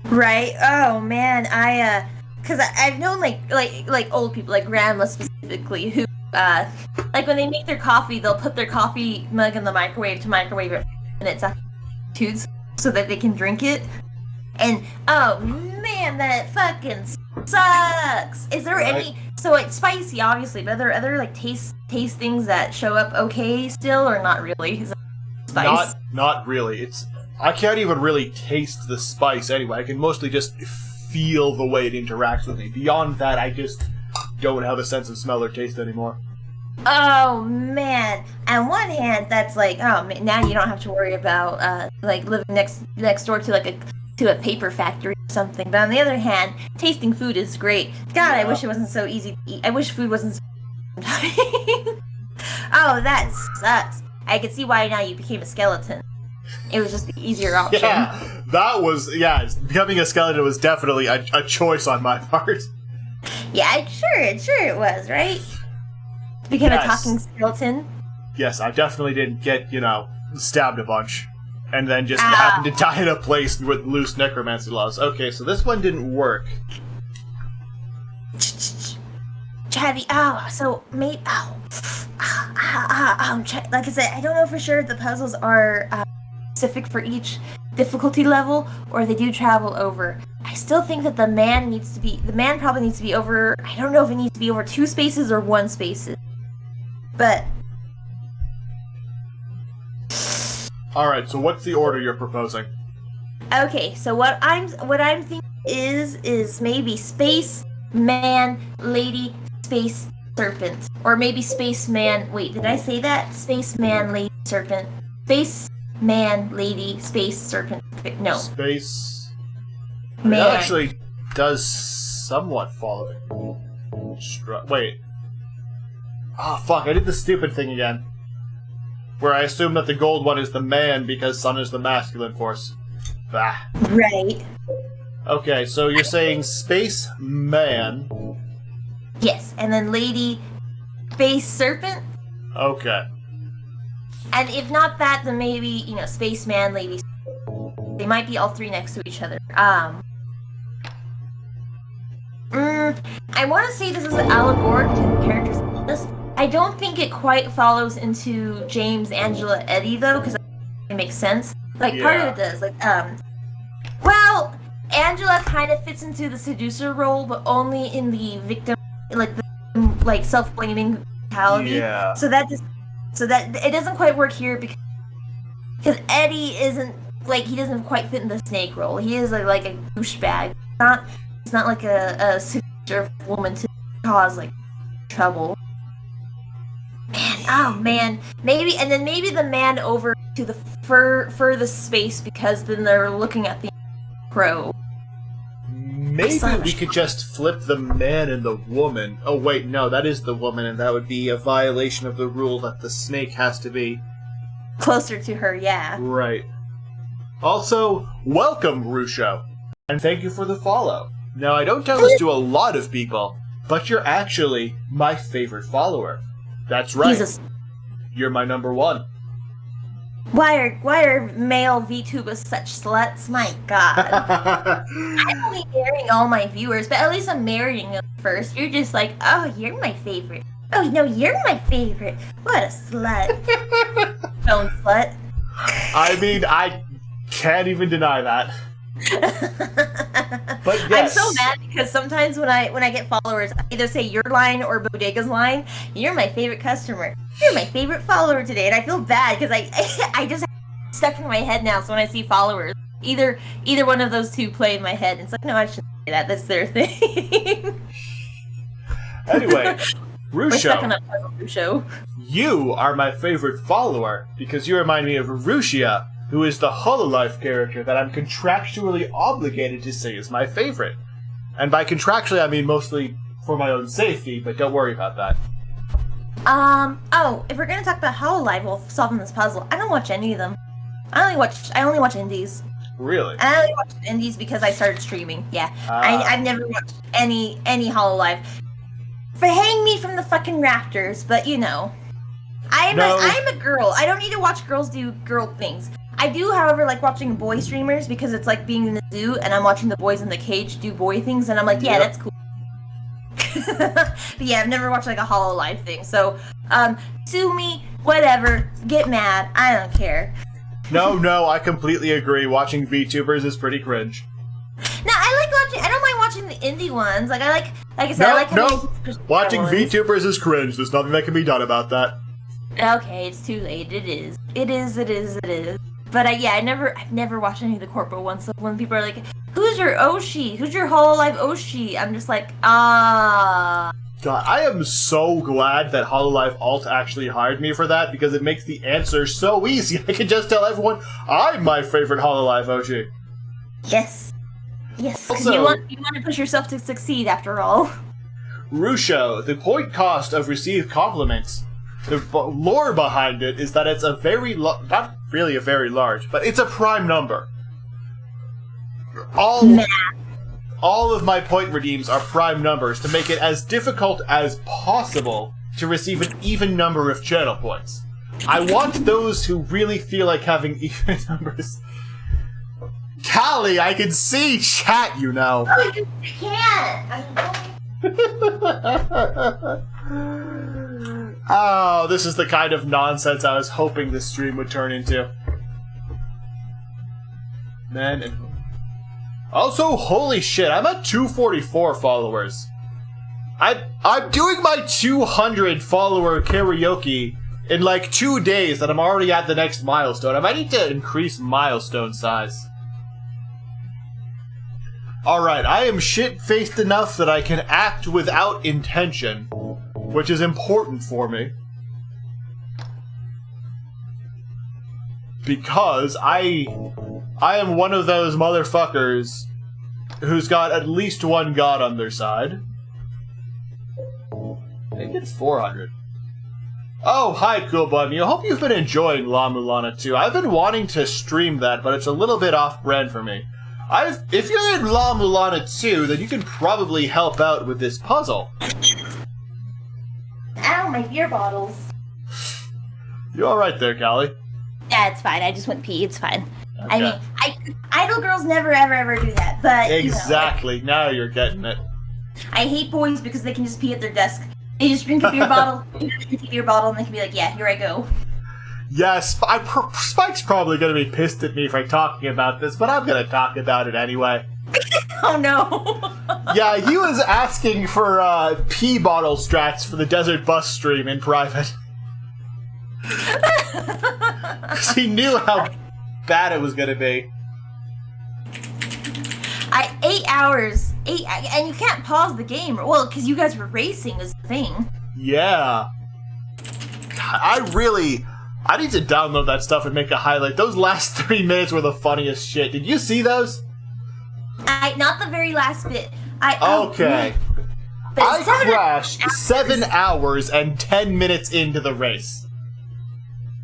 Right. Oh man, because I've known like old people, like grandma specifically, who like when they make their coffee, they'll put their coffee mug in the microwave to microwave it for minutes afterwards so that they can drink it. And oh man, that fucking sucks. Is there Right. any? So it's spicy, obviously, but are there other like taste things that show up okay still, or not really? Is that spice? Not really. I can't even really taste the spice anyway. I can mostly just feel the way it interacts with me. Beyond that, I just don't have a sense of smell or taste anymore. Oh man! On one hand, that's like, oh man, now you don't have to worry about like living next door to a paper factory or something. But on the other hand, tasting food is great. God, I Yeah. wish it wasn't so easy to eat. I wish food wasn't so Oh, that sucks. I could see why now you became a skeleton. It was just the easier option. Yeah, becoming a skeleton was definitely a choice on my part. Yeah, sure it was, right? Became Yes. a talking skeleton. Yes, I definitely didn't get, stabbed a bunch. And then just Ow. happened to die in a place with loose necromancy laws. Okay, so this one didn't work. Chavy, so maybe, like I said, I don't know for sure if the puzzles are specific for each difficulty level, or they do travel over. I still think that the man probably needs to be over, I don't know if it needs to be over 2 spaces or 1 spaces. But, Alright, so what's the order you're proposing? okay, so what I'm thinking is maybe space, man, lady, space, serpent. Or maybe space, man, wait, did I say that? Space, man, lady, serpent. Space, man, lady, space, serpent. No, Space. man. That actually does somewhat follow it. Wait. Fuck, I did the stupid thing again. Where I assume that the gold one is the man because sun is the masculine force. Bah. Right. Okay, so you're saying space man. Yes, and then lady, space, serpent. Okay. And if not that, then maybe, space, man, lady. They might be all 3 next to each other. I want to say this is allegoric to the characters in this. I don't think it quite follows into James, Angela, Eddie though, because it makes sense. Like part of it does. Well, Angela kind of fits into the seducer role, but only in the victim, like self-blaming mentality. Yeah. So that it doesn't quite work here because Eddie isn't he doesn't quite fit in the snake role. He is like a douchebag. It's not like a seducer woman to cause trouble. Man, maybe the man over to the furthest space because then they're looking at the crow. Maybe we could just flip the man and the woman. Oh wait, no, that is the woman, and that would be a violation of the rule that the snake has to be Closer to her, yeah. right. Also, welcome, Rusho, and thank you for the follow. Now, I don't tell this to a lot of people, but you're actually my favorite follower. That's right. Jesus. You're my number 1. Why are male VTubers such sluts? My god. I'm only marrying all my viewers, but at least I'm marrying them first. You're just like, oh, you're my favorite. Oh, no, you're my favorite. What a slut. Phone slut. I mean, I can't even deny that. But I'm yes. so mad because sometimes when I get followers, I either say your line or Bodega's line. You're my favorite customer. You're my favorite follower today, and I feel bad because I just stuck in my head now. So when I see followers, either one of those two play in my head. And it's like, no, I shouldn't say that. That's their thing. Anyway, We're stuck on Rusho, a puzzle, Rusho. you are my favorite follower because you remind me of Rushia, who is the Hololive character that I'm contractually obligated to say is my favorite. And by contractually, I mean mostly for my own safety, but don't worry about that. If we're gonna talk about Hololive while solving this puzzle, I don't watch any of them. I only watch indies. Really? And I only watched indies because I started streaming. Yeah. I've never watched any Hololive. For hang me from the fucking rafters, but I'm a girl. I don't need to watch girls do girl things. I do, however, like watching boy streamers because it's like being in the zoo and I'm watching the boys in the cage do boy things and I'm like, yeah, that's cool. But yeah, I've never watched like a Hololive thing. So, sue me, whatever, get mad, I don't care. No, I completely agree. Watching VTubers is pretty cringe. Now, I like watching. I don't mind watching the indie ones. Like I said, I like Watching ones. VTubers is cringe. There's nothing that can be done about that. Okay, it's too late. It is. But I've never watched any of the corporate ones. So when people are like, "Who's your Oshi? Who's your Hololive Oshi?" I'm just like, God, I am so glad that Hololive Alt actually hired me for that because it makes the answer so easy. I can just tell everyone I'm my favorite Hololive Oshi. Yes. Yes, because Also- you want to push yourself to succeed after all. Rusho, the point cost of received compliments, the lore behind it is that it's a very not really a very large, but it's a prime number. All of my point redeems are prime numbers to make it as difficult as possible to receive an even number of channel points. I want those who really feel like having even numbers. Callie, I can see chat, you know. Oh, you can't! Oh, this is the kind of nonsense I was hoping this stream would turn into. Men and... Also, holy shit, I'm at 244 followers. I'm doing my 200 follower karaoke in like 2 days and I'm already at the next milestone. I might need to increase milestone size. Alright, I am shit-faced enough that I can act without intention, which is important for me. Because I am one of those motherfuckers who's got at least one god on their side. I think it's 400. Oh, hi, Cool Bunny. I hope you've been enjoying La Mulana 2. I've been wanting to stream that, but it's a little bit off-brand for me. If you're in La Mulana 2, then you can probably help out with this puzzle. Ow, my beer bottles. You alright there, Callie? Yeah, it's fine. I just went pee. It's fine. Okay. I mean, idle girls never ever do that. But Exactly. Now you're getting it. I hate boys because they can just pee at their desk. They just drink a beer bottle, drink a beer bottle, and they can be like, "Yeah, here I go." Yeah, Spike's probably going to be pissed at me for talking about this, but I'm going to talk about it anyway. Oh no. Yeah, he was asking for pee bottle strats for the Desert Bus stream in private. Because he knew how bad it was going to be. 8 hours. And you can't pause the game. Well, because you guys were racing is the thing. Yeah. I need to download that stuff and make a highlight. Those last 3 minutes were the funniest shit. Did you see those? Not the very last bit. Okay. But I 7 crashed hours. 7 hours and 10 minutes into the race.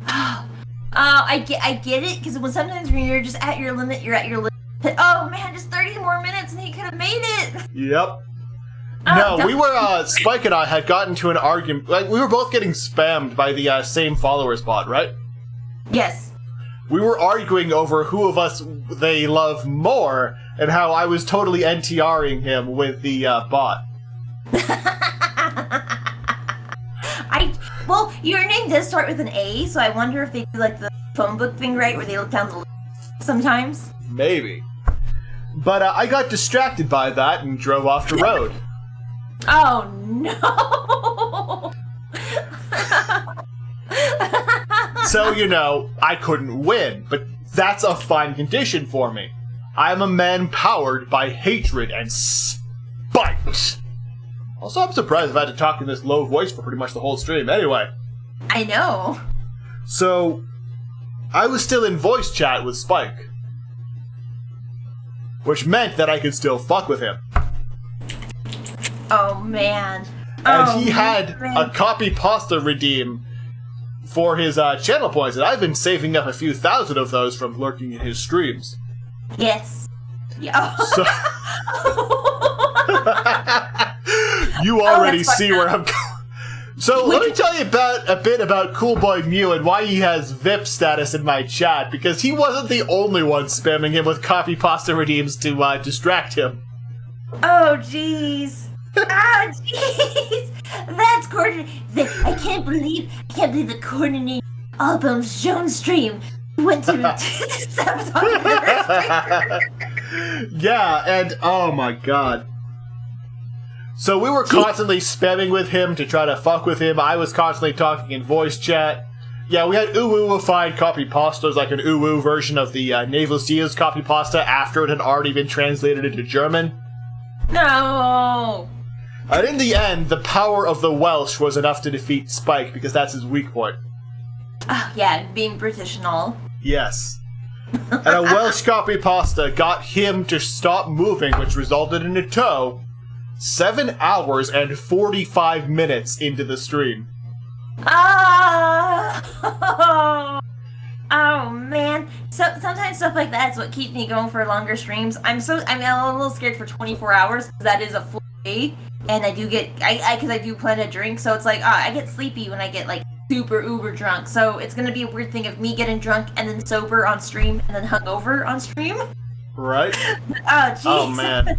I get it, because sometimes when you're just at your limit, you're at your limit. But, oh man, just 30 more minutes and he could have made it! Yep. No, we were, Spike and I had gotten to an argument, like, we were both getting spammed by the same followers bot, right? Yes. We were arguing over who of us they love more, and how I was totally NTRing him with the bot. Well, your name does start with an A, so I wonder if they do like the phone book thing right, where they look down the list sometimes. Maybe. But I got distracted by that and drove off the road. Oh no! So, I couldn't win, but that's a fine condition for me. I'm a man powered by hatred and spite. Also, I'm surprised I've had to talk in this low voice for pretty much the whole stream. Anyway. I know. So, I was still in voice chat with Spike. Which meant that I could still fuck with him. Oh man. And he had a copy pasta redeem for his channel points, and I've been saving up a few thousand of those from lurking in his streams. Yes. Yeah. So you already that's see where I'm going. So let me tell you a bit about Cool Boy Mew and why he has VIP status in my chat, because he wasn't the only one spamming him with copy pasta redeems to distract him. Oh jeez. Ah jeez. That's coordinated. I can't believe the coordinated Albums Jones stream went to sabotage. Yeah, and oh my god. So we were constantly spamming with him to try to fuck with him. I was constantly talking in voice chat. Yeah, we had Uwuified copy pastas, like an Uwu version of the Naval Seals copy pasta after it had already been translated into German. No. And in the end, the power of the Welsh was enough to defeat Spike, because that's his weak point. Oh, yeah, being British and all. Yes. And a Welsh copy pasta got him to stop moving, which resulted in a tow 7 hours and 45 minutes into the stream. Ah! Oh man. So sometimes stuff like that is what keeps me going for longer streams. I'm a little scared for 24 hours because that is a full day, and I do get because I do plan to drink, so it's like I get sleepy when I get like super uber drunk. So it's gonna be a weird thing of me getting drunk and then sober on stream and then hungover on stream. Right? Oh jeez. Oh man.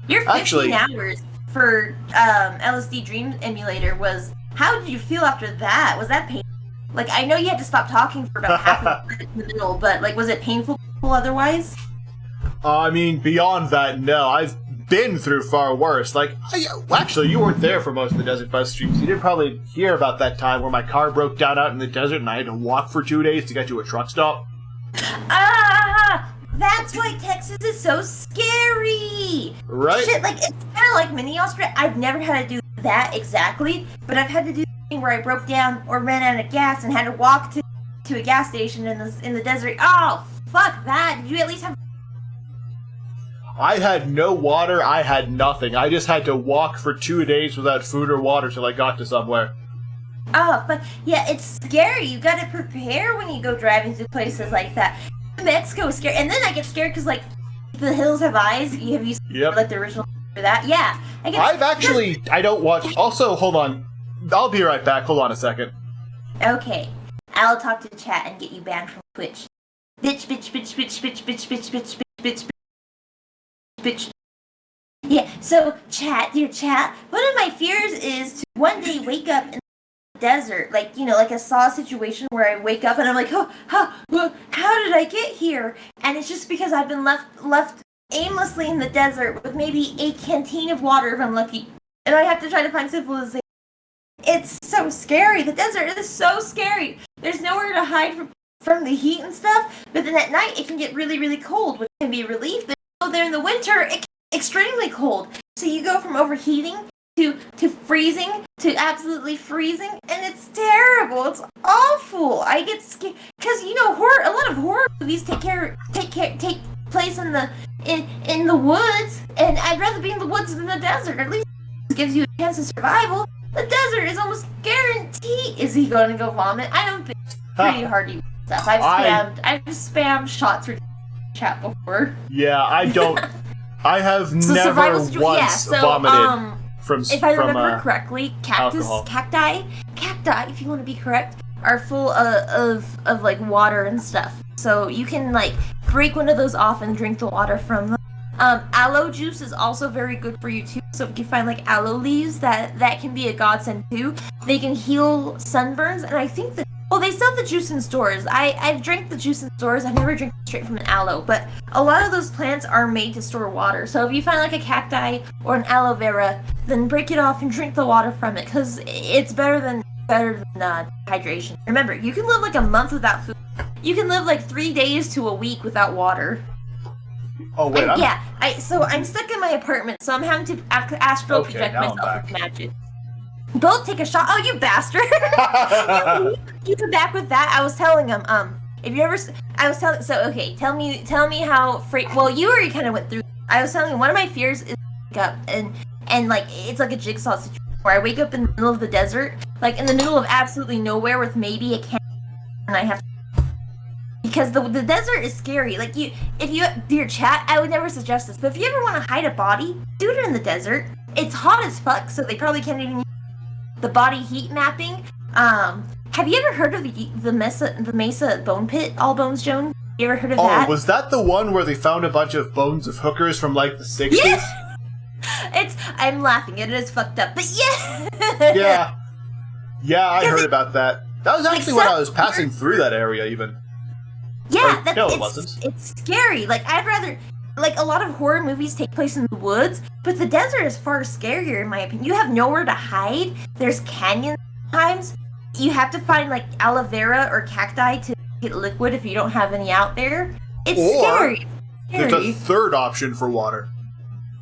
Your 15 Actually- hours for LSD Dream Emulator was. How did you feel after that? Was that painful? Like, I know you had to stop talking for about half of the middle, but, like, was it painful otherwise? I mean, beyond that, no. I've been through far worse. Like, actually, you weren't there for most of the Desert Bus streams. You didn't probably hear about that time where my car broke down out in the desert and I had to walk for 2 days to get to a truck stop. Ah! That's why Texas is so scary! Right? Shit, like, it's kind of like mini Australia. I've never had to do that exactly, but I've had to do the thing where I broke down or ran out of gas and had to walk to a gas station in the desert. Oh, fuck that! Did you at least have... I had no water, I had nothing. I just had to walk for 2 days without food or water till I got to somewhere. Oh, but yeah, it's scary. You gotta prepare when you go driving to places like that. Mexico is scary, and then I get scared because like the hills have eyes. Have you seen Yep. like the original for that? Yeah, I don't watch. Also, hold on. I'll be right back. Hold on a second. Okay, I'll talk to the chat and get you banned from Twitch. Bitch, bitch, bitch, bitch, bitch, bitch, bitch, bitch, bitch, bitch, bitch. Yeah. So, dear chat, one of my fears is to one day wake up in desert, like, you know, like a Saw situation where I wake up and I'm like, how did I get here? And it's just because I've been left aimlessly in the desert with maybe a canteen of water if I'm lucky, and I have to try to find civilization. It's so scary. The desert is so scary. There's nowhere to hide from the heat and stuff, but then at night it can get really, really cold, which can be a relief, but there in the winter it can be extremely cold. So you go from overheating to freezing to absolutely freezing, and it's terrible. It's awful. I get scared because a lot of horror movies take place in the woods, and I'd rather be in the woods than the desert. At least it gives you a chance of survival. The desert is almost guaranteed. Is he going to go vomit? I don't think. It's pretty hard to use stuff. I've spammed shots for chat before. Yeah, I don't. I have never once vomited. If I remember correctly, cacti, if you want to be correct, are full of like water and stuff. So you can like break one of those off and drink the water from them. Aloe juice is also very good for you too. So if you find like aloe leaves, that can be a godsend too. They can heal sunburns, and I think that they sell the juice in stores. I've drank the juice in stores. I've never drank it straight from an aloe, but a lot of those plants are made to store water. So if you find like a cacti or an aloe vera, then break it off and drink the water from it, because it's better than hydration. Remember, you can live like a month without food. You can live like 3 days to a week without water. Oh wait, I'm stuck in my apartment, so I'm having to astral project myself with magic. Both take a shot. Oh, you bastard! You come back with that. I was telling him, if you ever, I was telling. So okay, tell me how. Well, you already kind of went through. I was telling him one of my fears is wake up and like it's like a jigsaw situation where I wake up in the middle of the desert, like in the middle of absolutely nowhere with maybe a camp, and I have to. Because the desert is scary. Like dear chat, I would never suggest this, but if you ever want to hide a body, do it in the desert. It's hot as fuck, so they probably can't even use the body heat mapping. Have you ever heard of the Mesa Bone Pit, All Bones Joan? You ever heard of that? Oh, was that the one where they found a bunch of bones of hookers from like the 60s? Yeah! I'm laughing, it is fucked up, but yeah! Yeah, I heard about that. That was actually when I was passing through that area even. Yeah, Or, that's no, it it's, wasn't. it's scary. Like I'd rather like a lot of horror movies take place in the woods, but the desert is far scarier in my opinion. You have nowhere to hide. There's canyons sometimes. You have to find like aloe vera or cacti to get liquid if you don't have any out there. It's Or scary. There's Scary. a third option for water.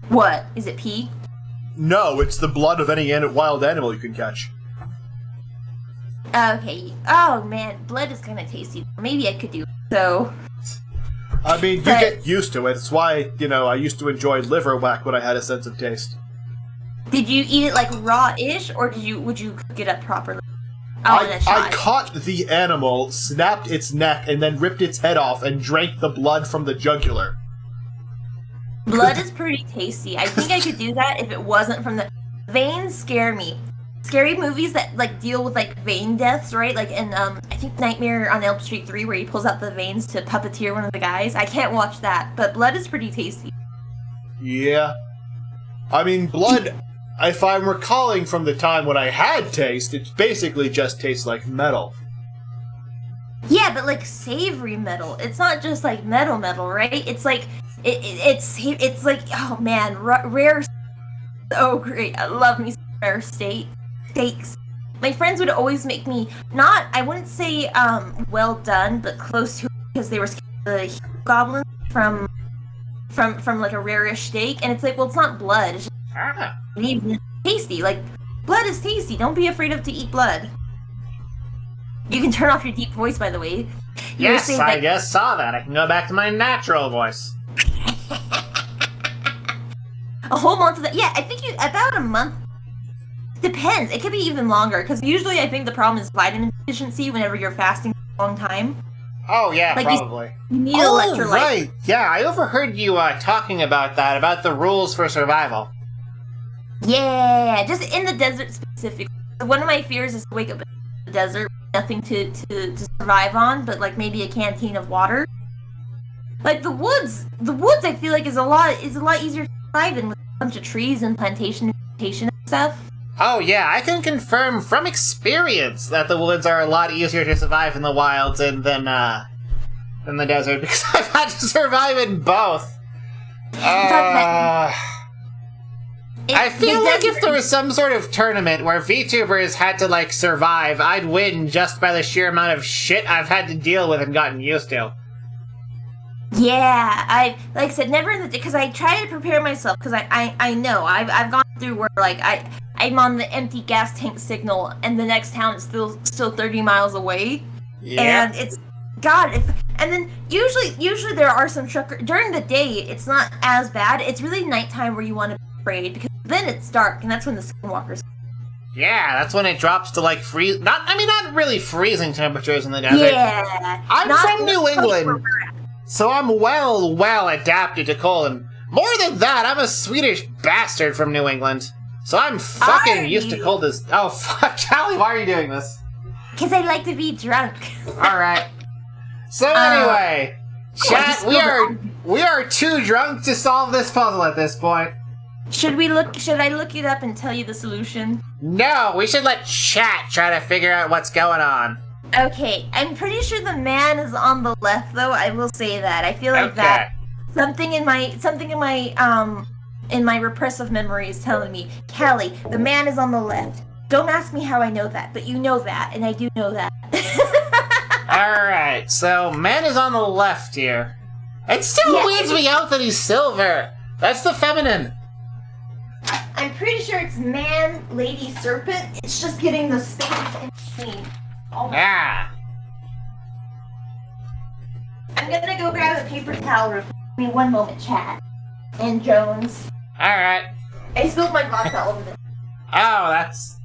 What? Is it pee? No, it's the blood of any wild animal you can catch. Okay. Oh man, blood is kind of tasty. Maybe I could do it. So. I mean, you But- get used to it. It's why, I used to enjoy liver whack when I had a sense of taste. Did you eat it like raw-ish, or would you cook it up properly? Oh, in a I shot. caught the animal, snapped its neck, and then ripped its head off and drank the blood from the jugular. Blood is pretty tasty. I think I could do that if it wasn't from the veins. Scare me. Scary movies that like deal with like vein deaths, right? Like in I think Nightmare on Elm Street 3, where he pulls out the veins to puppeteer one of the guys. I can't watch that, but blood is pretty tasty. Yeah. I mean, blood, if I'm recalling from the time when I had taste, it basically just tastes like metal. Yeah, but like savory metal. It's not just like metal, right? It's like it's like oh man, rare. Oh great, I love me some rare steaks. My friends would always make me I wouldn't say well done, but close to it because they were scared of the goblins from like a rarish steak, and it's like, well, it's not blood. It's just Ah. even tasty. Like blood is tasty. Don't be afraid to eat blood. You can turn off your deep voice, by the way. You were Yes, saying I that- just saw that. I can go back to my natural voice. A whole month of that. Yeah, I think about a month. Depends. It could be even longer because usually I think the problem is vitamin deficiency whenever you're fasting for a long time. Oh, yeah, Like you- probably. You need Oh, electrolytes. right. Yeah, I overheard you talking about that, about the rules for survival. Yeah, just in the desert specifically. One of my fears is to wake up in the desert with nothing to survive on, but like maybe a canteen of water. Like the woods I feel like is a lot easier to survive in with a bunch of trees and plantation and vegetation and stuff. Oh, yeah, I can confirm from experience that the woods are a lot easier to survive in the wilds than the desert, because I've had to survive in both. I feel like if there was some sort of tournament where VTubers had to, like, survive, I'd win just by the sheer amount of shit I've had to deal with and gotten used to. Yeah, like I said, never in the because I try to prepare myself because I know I've gone through where like I'm on the empty gas tank signal and the next town is still 30 miles away. Yeah. And it's and then usually there are some truckers during the day. It's not as bad. It's really nighttime where you want to be afraid because then it's dark and that's when the skinwalkers. Yeah, that's when it drops to, like, not really freezing temperatures in the desert. Yeah, I'm not from New close where England, we're at. so I'm well adapted to cold, and more than that, I'm a Swedish bastard from New England. So I'm fucking Are used to you? cold as... Oh, fuck, Callie, why are you doing this? Because I like to be drunk. Alright. So anyway, Oh, I chat, just we spilled are too drunk to solve this puzzle at this point. Should I look it up and tell you the solution? No, we should let chat try to figure out what's going on. Okay, I'm pretty sure the man is on the left, though. I will say that. I feel like that something in my repressive memory is telling me, Callie, the man is on the left. Don't ask me how I know that, but you know that, and I do know that. Alright, so man is on the left here. It still Yeah, weirds me out that he's silver. That's the feminine. I'm pretty sure it's man, lady, serpent. It's just getting the space in between. Oh, Ah. I'm gonna go grab a paper towel. Give me one moment, chat. And Jones. Alright. I spilled my vodka all over the. Oh, that's...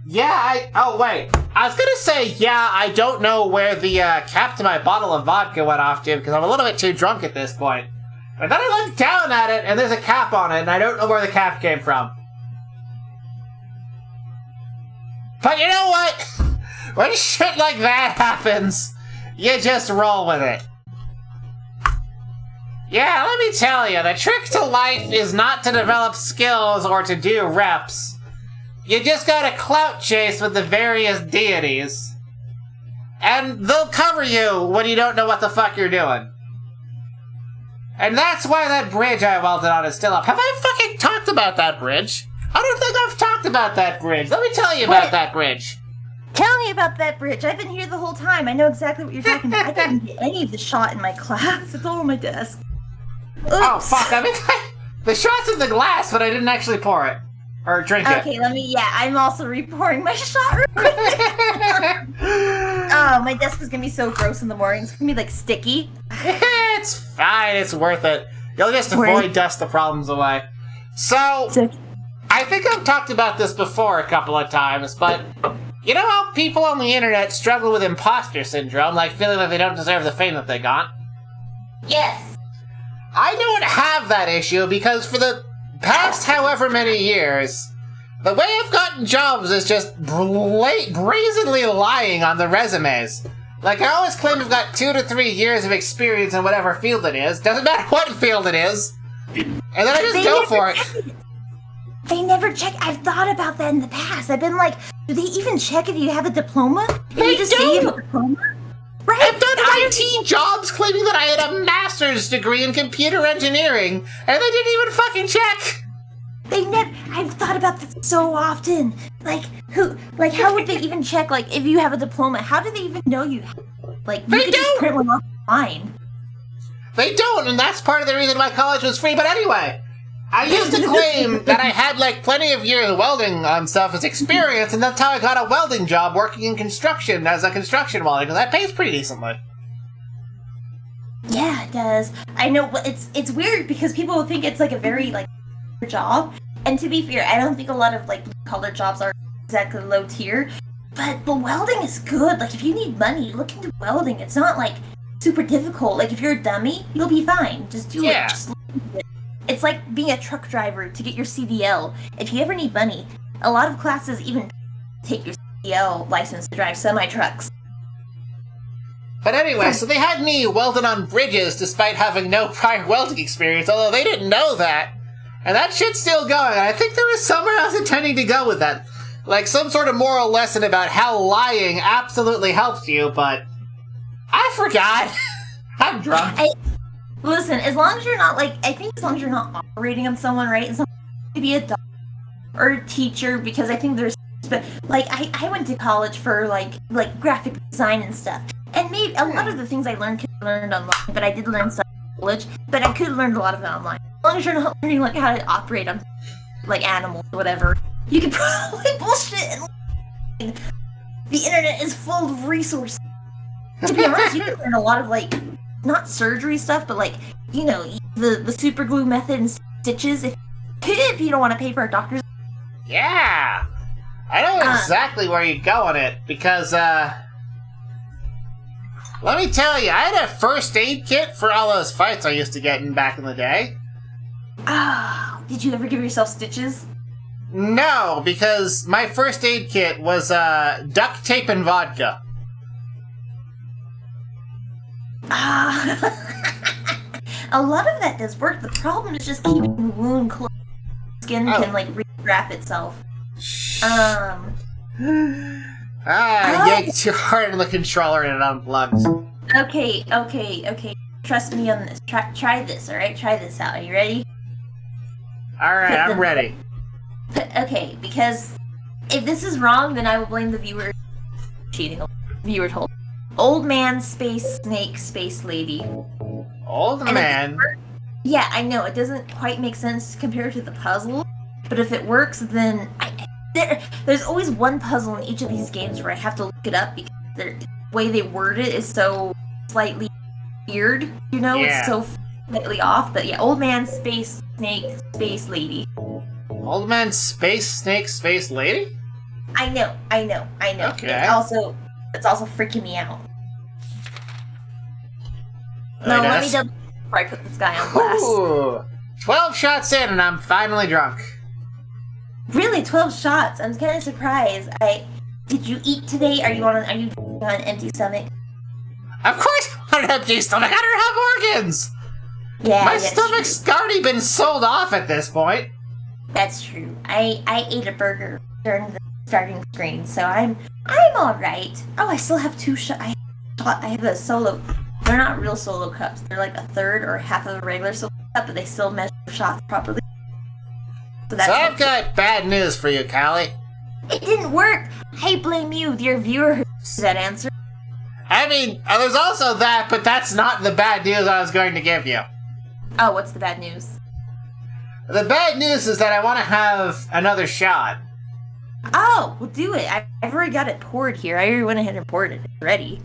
Yeah, oh, wait. I was gonna say, yeah, I don't know where the cap to my bottle of vodka went off to, because I'm a little bit too drunk at this point. And then I looked down at it, and there's a cap on it, and I don't know where the cap came from. But you know what? When shit like that happens, you just roll with it. Yeah, let me tell you, the trick to life is not to develop skills or to do reps. You just gotta clout chase with the various deities. And they'll cover you when you don't know what the fuck you're doing. And that's why that bridge I welded on is still up. Have I fucking talked about that bridge? I don't think I've talked about that bridge. Let me tell you about that bridge. Tell me about that bridge. I've been here the whole time. I know exactly what you're talking about. I didn't get any of the shot in my class. It's all on my desk. Oops. Oh, fuck. I mean, the shot's in the glass, but I didn't actually pour it. Or drink it. Okay, I'm also repouring my shot real quick. Oh, my desk is gonna be so gross in the morning. It's gonna be, like, sticky. It's fine. It's worth it. You'll just avoid dust the problems away. So, I think I've talked about this before a couple of times, but you know how people on the internet struggle with imposter syndrome, like feeling like they don't deserve the fame that they got? Yes. I don't have that issue because for the past however many years, the way I've gotten jobs is just brazenly lying on the resumes. Like, I always claim I've got 2 to 3 years of experience in whatever field it is. Doesn't matter what field it is. And then I just go for it. They never check. I've thought about that in the past. I've been like, do they even check if you have a diploma? They just say you have a diploma? Right. I've done IT jobs claiming that I had a master's degree in computer engineering, and they didn't even fucking check. They never. I've thought about this so often. Like, how would they even check, like, if you have a diploma? How do they even know you have? Like, you could just print one off online. They don't, and that's part of the reason why college was free. But anyway, I used to claim that I had, like, plenty of years of welding stuff as experience, and that's how I got a welding job working in construction as a construction welder, because that pays pretty decently. Yeah, it does. I know, but it's weird because people will think it's, like, a very, like, job. And to be fair, I don't think a lot of, like, blue-collar jobs are exactly low tier. But the welding is good. Like, if you need money, look into welding. It's not, like, super difficult. Like, if you're a dummy, you'll be fine. Just do it. Just look into it. It's like being a truck driver to get your CDL. If you ever need money, a lot of classes even take your CDL license to drive semi-trucks. But anyway, so they had me welding on bridges despite having no prior welding experience, although they didn't know that. And that shit's still going, and I think there was somewhere I was intending to go with that. Like, some sort of moral lesson about how lying absolutely helps you, but I forgot. I'm drunk. Listen, as long as you're not, like, I think as long as you're not operating on someone, right? And someone to be a doctor or a teacher, because I think there's, but, like, I went to college for, like graphic design and stuff. And maybe a lot of the things I learned could be learned online, but I did learn stuff in college, but I could have learned a lot of it online. As long as you're not learning, like, how to operate on, like, animals or whatever, you could probably bullshit and the internet is full of resources. To be honest, you can learn a lot of, like, not surgery stuff, but, like, you know, the super glue method and stitches if you don't want to pay for a doctor's. Yeah! I know exactly where you go on it, because, let me tell you, I had a first aid kit for all those fights I used to get in back in the day. Oh, did you ever give yourself stitches? No, because my first aid kit was, duct tape and vodka. A lot of that does work. The problem is just keeping the wound closed. Skin can, like, regraft itself. Yanked too hard on the controller and it unplugged. Okay. Trust me on this. Try this, alright? Try this out. Are you ready? Alright, I'm ready. Okay, because if this is wrong, then I will blame the viewer cheating. Viewer told. Old man, space snake, space lady. Old man? Yeah, I know, it doesn't quite make sense compared to the puzzle, but if it works, then there's always one puzzle in each of these games where I have to look it up because the way they word it is so slightly weird, you know? Yeah. It's so slightly off, but yeah, old man, space snake, space lady. Old man, space snake, space lady? I know. Okay. It's also freaking me out. No, let me double before I put this guy on blast. Ooh, 12 shots in and I'm finally drunk. Really, 12 shots? I'm kind of surprised. Did you eat today? Are you on an empty stomach? Of course I'm on an empty stomach. I don't have organs. Yeah, my stomach's already been sold off at this point. That's true. I ate a burger during the starting screen, so I'm all right. Oh, I still have two I have a solo. They're not real solo cups. They're like a third or half of a regular solo cup, but they still measure shots properly. So I've got bad news for you, Callie. It didn't work. I blame you, dear viewer, who gave that answer. I mean, there's also that, but that's not the bad news I was going to give you. Oh, what's the bad news? The bad news is that I want to have another shot. Oh, well, do it. I've already got it poured here. I already went ahead and poured it. It's ready.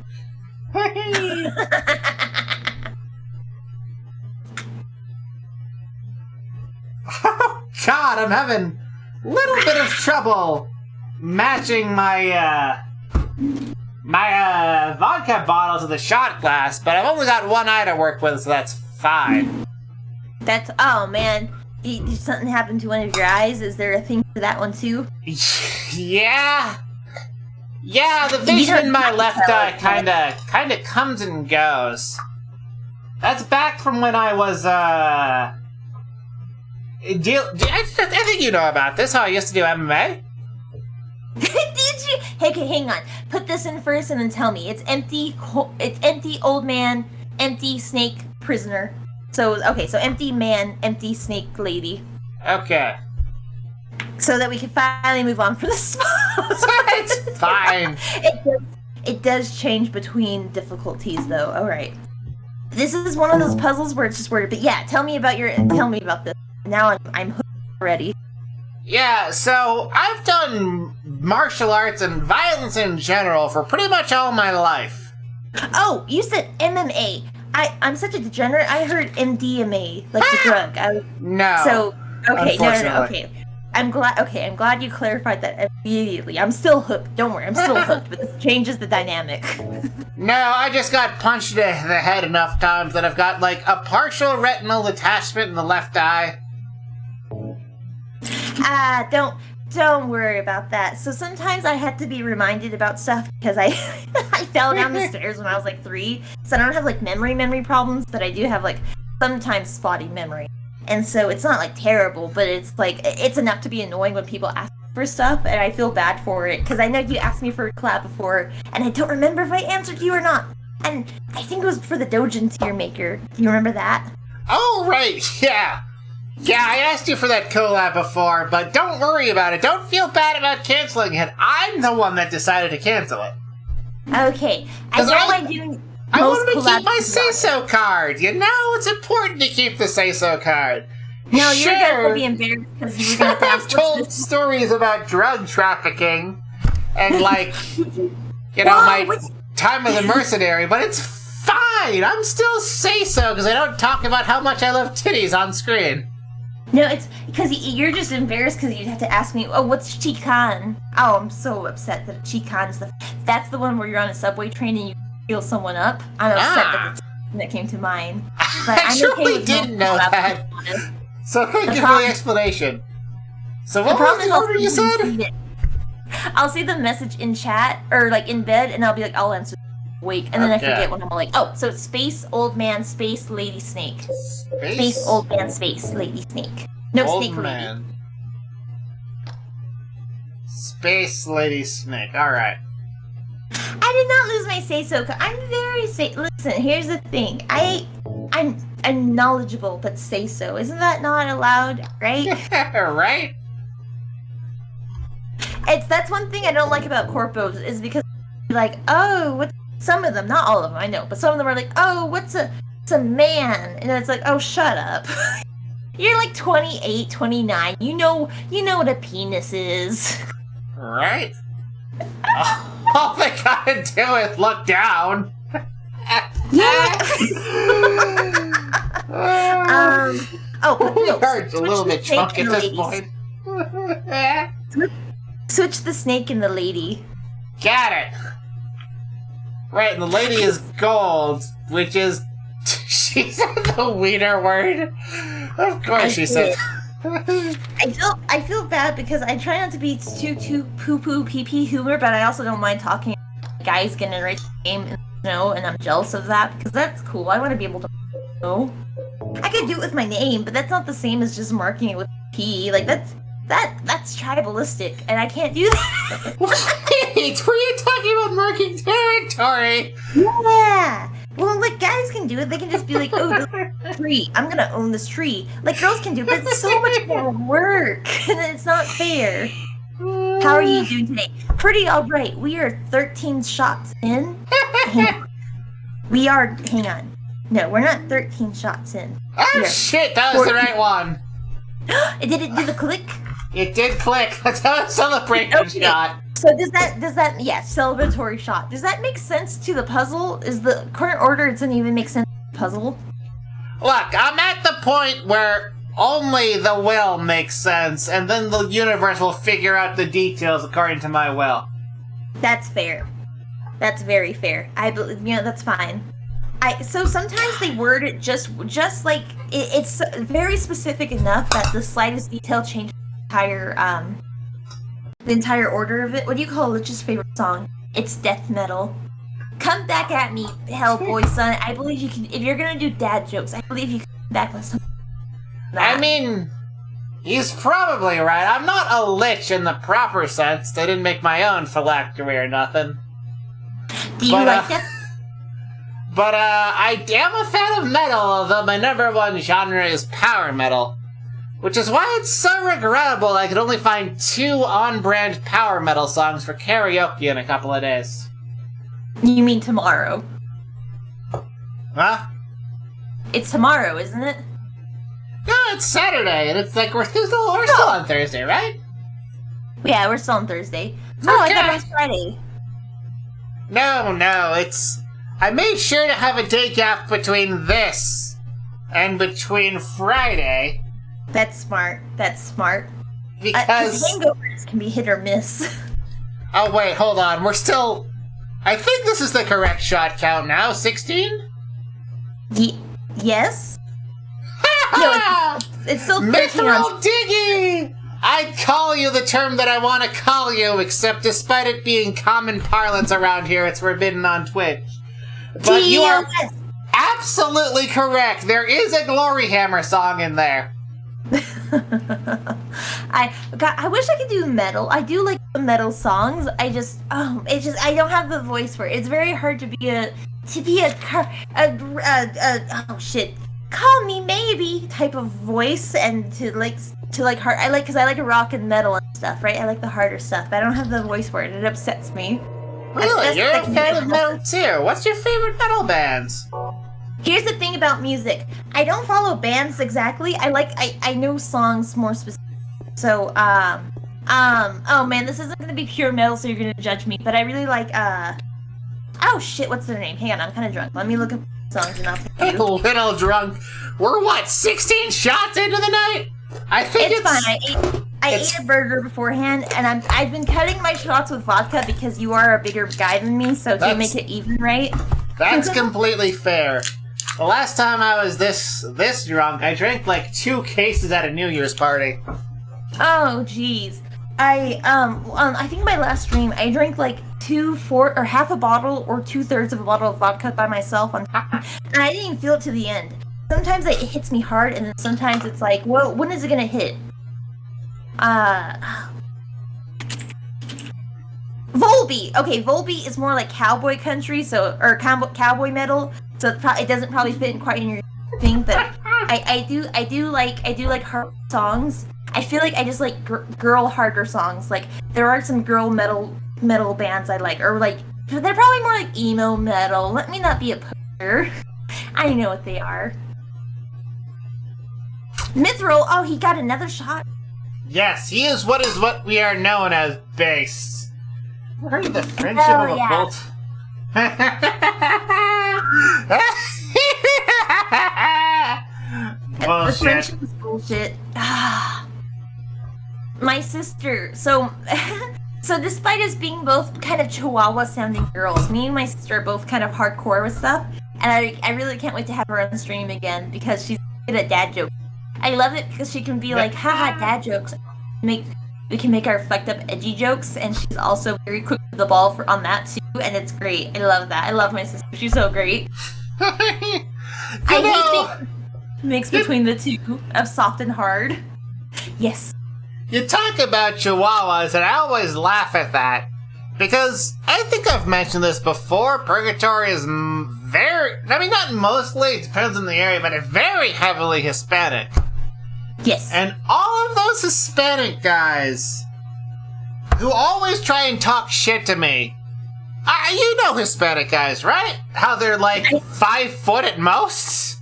Oh, God, I'm having a little bit of trouble matching my vodka bottle to the shot glass, but I've only got one eye to work with, so that's fine. Oh, man. Did something happen to one of your eyes? Is there a thing for that one, too? Yeah, the vision in my left eye kinda comes and goes. That's back from when I was, I think you know about this, how I used to do MMA. Did you? Hey, okay, hang on. Put this in first and then tell me. It's empty, old man, empty snake, prisoner. So empty man, empty snake lady. Okay. So that we can finally move on for the spot. It's fine. It does change between difficulties, though. All right. This is one of those puzzles where it's just worded. But yeah, tell me about this. Now I'm hooked already. Yeah, so I've done martial arts and violence in general for pretty much all my life. Oh, you said MMA. I'm such a degenerate. I heard MDMA, like the drug. No. So okay, no. Unfortunately. Okay. I'm glad you clarified that immediately. I'm still hooked. Don't worry, I'm still hooked, but this changes the dynamic. No, I just got punched in the head enough times that I've got, like, a partial retinal detachment in the left eye. Don't worry about that. So sometimes I had to be reminded about stuff because I fell down the stairs when I was like 3. So I don't have like memory problems, but I do have like sometimes spotty memory. And so it's not like terrible, but it's like it's enough to be annoying when people ask for stuff, and I feel bad for it because I know you asked me for a collab before, and I don't remember if I answered you or not. And I think it was for the Dojin tier maker. Do you remember that? Oh, right, yeah. Yeah, I asked you for that collab before, but don't worry about it. Don't feel bad about canceling it. I'm the one that decided to cancel it. Okay. I don't doing I most wanted to keep my collabs say-so card. You know, it's important to keep the say-so card. No, you're Sure. gonna be embarrassed because you were gonna have to I've ask told stories about drug trafficking and, like, you know, Whoa, my what's- time as a mercenary, but it's fine. I'm still say-so because I don't talk about how much I love titties on screen. No, it's because you're just embarrassed because you'd have to ask me, oh, what's Chikan? Oh, I'm so upset that Chikan is that's the one where you're on a subway train and you heal someone up. I'm upset that came to mind. But I truly didn't know that. So thank you for the explanation. So what was the order you said? I'll see the message in chat, or like in bed, and I'll be like, I'll answer wake, and then I forget when I'm like, oh, so it's space old man space lady snake. Space old man space lady snake. No, old snake man. Lady. Space lady snake. All right. I did not lose my say-so. I'm very Listen, here's the thing. I'm knowledgeable, but say-so. Isn't that not allowed, right? Right? That's one thing I don't like about corpos is because like, oh, what? Some of them, not all of them, I know, but some of them are like, oh, what's a man? And it's like, oh, shut up. You're like 28, 29. You know what a penis is. Right? All they gotta do is look down. No, Hurts a little bit drunk at this point. Switch the snake and the lady. Got it. Right, and the lady is gold, which is she said the wiener word. Of course she said. I feel bad because I try not to be too poo pee pee humor, but I also don't mind talking about guys getting right to the game and I'm jealous of that because that's cool. I want to be able to know. I could do it with my name, but that's not the same as just marking it with P. Like that's That's tribalistic, and I can't do that. Wait, were you talking about marking territory? Yeah. Well, like guys can do it. They can just be like, "Oh, this tree. I'm gonna own this tree." Like girls can do it, but it's so much more work, and it's not fair. How are you doing today? Pretty all right. We are 13 shots in. We are. Hang on. No, we're not 13 shots in. Oh Yeah. shit, that was the 14. right one. Did it do the click? It did click. Let's have a celebration Okay. shot. So does that yeah, celebratory shot. Does that make sense to the puzzle? Is the current order, it doesn't even make sense to the puzzle? Look, I'm at the point where only the will makes sense, and then the universe will figure out the details according to my will. That's fair. That's very fair. I believe, that's fine. So sometimes they word it just like it's very specific enough that the slightest detail changes the entire order of it. What do you call Lich's favorite song? It's death metal. Come back at me, Hellboy son. I believe you can. If you're gonna do dad jokes, I believe you can come back with something. I mean, he's probably right. I'm not a lich in the proper sense. They didn't make my own phylactery or nothing. Do you but, like that? But I am a fan of metal, although my number one genre is power metal. Which is why it's so regrettable I could only find 2 on-brand power metal songs for karaoke in a couple of days. You mean tomorrow? Huh? It's tomorrow, isn't it? No, it's Saturday, and it's like we're still on Thursday, right? Yeah, we're still on Thursday. Oh, I thought Okay. it was Friday. No, it's... I made sure to have a day gap between this and between Friday, That's smart. That's smart. because... hangovers can be hit or miss. Oh, wait, hold on. We're still... I think this is the correct shot count now. 16? Yes? No, it's still 13 on... Mithril Diggy! I'd call you the term that I want to call you, except despite it being common parlance around here, it's forbidden on Twitch. But you are TLS. absolutely correct. There is a Glory Hammer song in there. I wish I could do metal. I do like the metal songs. I don't have the voice for it. It's very hard to be oh shit, call me maybe type of voice, and to like hard. Because I like rock and metal and stuff, right? I like the harder stuff, but I don't have the voice for it. It upsets me. Really? That's You're a like fan of metal too. What's your favorite metal bands? Here's the thing about music. I don't follow bands exactly. I know songs more specific. So, oh man, this isn't gonna be pure metal, so you're gonna judge me, but I really like, oh shit, what's their name? Hang on, I'm kinda drunk. Let me look up songs and I'll tell you. A little drunk. We're what, 16 shots into the night? I think It's fine. I ate a burger beforehand, and I've been cutting my shots with vodka because you are a bigger guy than me, so to That's- make it even, right? That's completely fair. The last time I was this drunk, I drank like 2 cases at a New Year's party. Oh, jeez. I think my last stream, I drank like 2/4 or half a bottle or 2/3 of a bottle of vodka by myself on top, and I didn't even feel it to the end. Sometimes it hits me hard, and then sometimes it's like, well, when is it gonna hit? Volbeat. Okay, Volbeat is more like cowboy country, or cowboy metal, so it doesn't probably fit in quite in your thing. But I do like hard songs. I feel like I just like girl harder songs. Like there are some girl metal bands I like, or like they're probably more like emo metal. Let me not be a poser. I know what they are. Mithril. Oh, he got another shot. Yes, he is what we are known as based. Heard of the friendship Hell of a yeah. bolt? The Bullshit. friendship is bullshit. My sister. So despite us being both kind of Chihuahua-sounding girls, me and my sister are both kind of hardcore with stuff, and I really can't wait to have her on the stream again because she's good at dad jokes. I love it because she can be like, haha, dad jokes. We can make our fucked up edgy jokes, and she's also very quick to the ball on that too, and it's great. I love that. I love my sister. She's so great. I hate the mix between the two of soft and hard. Yes. you talk about chihuahuas, and I always laugh at that. Because I think I've mentioned this before, Purgatory is very, I mean, not mostly, it depends on the area, but it's very heavily Hispanic. Yes. And all of those Hispanic guys who always try and talk shit to me, you know Hispanic guys, right? How they're like 5 foot at most?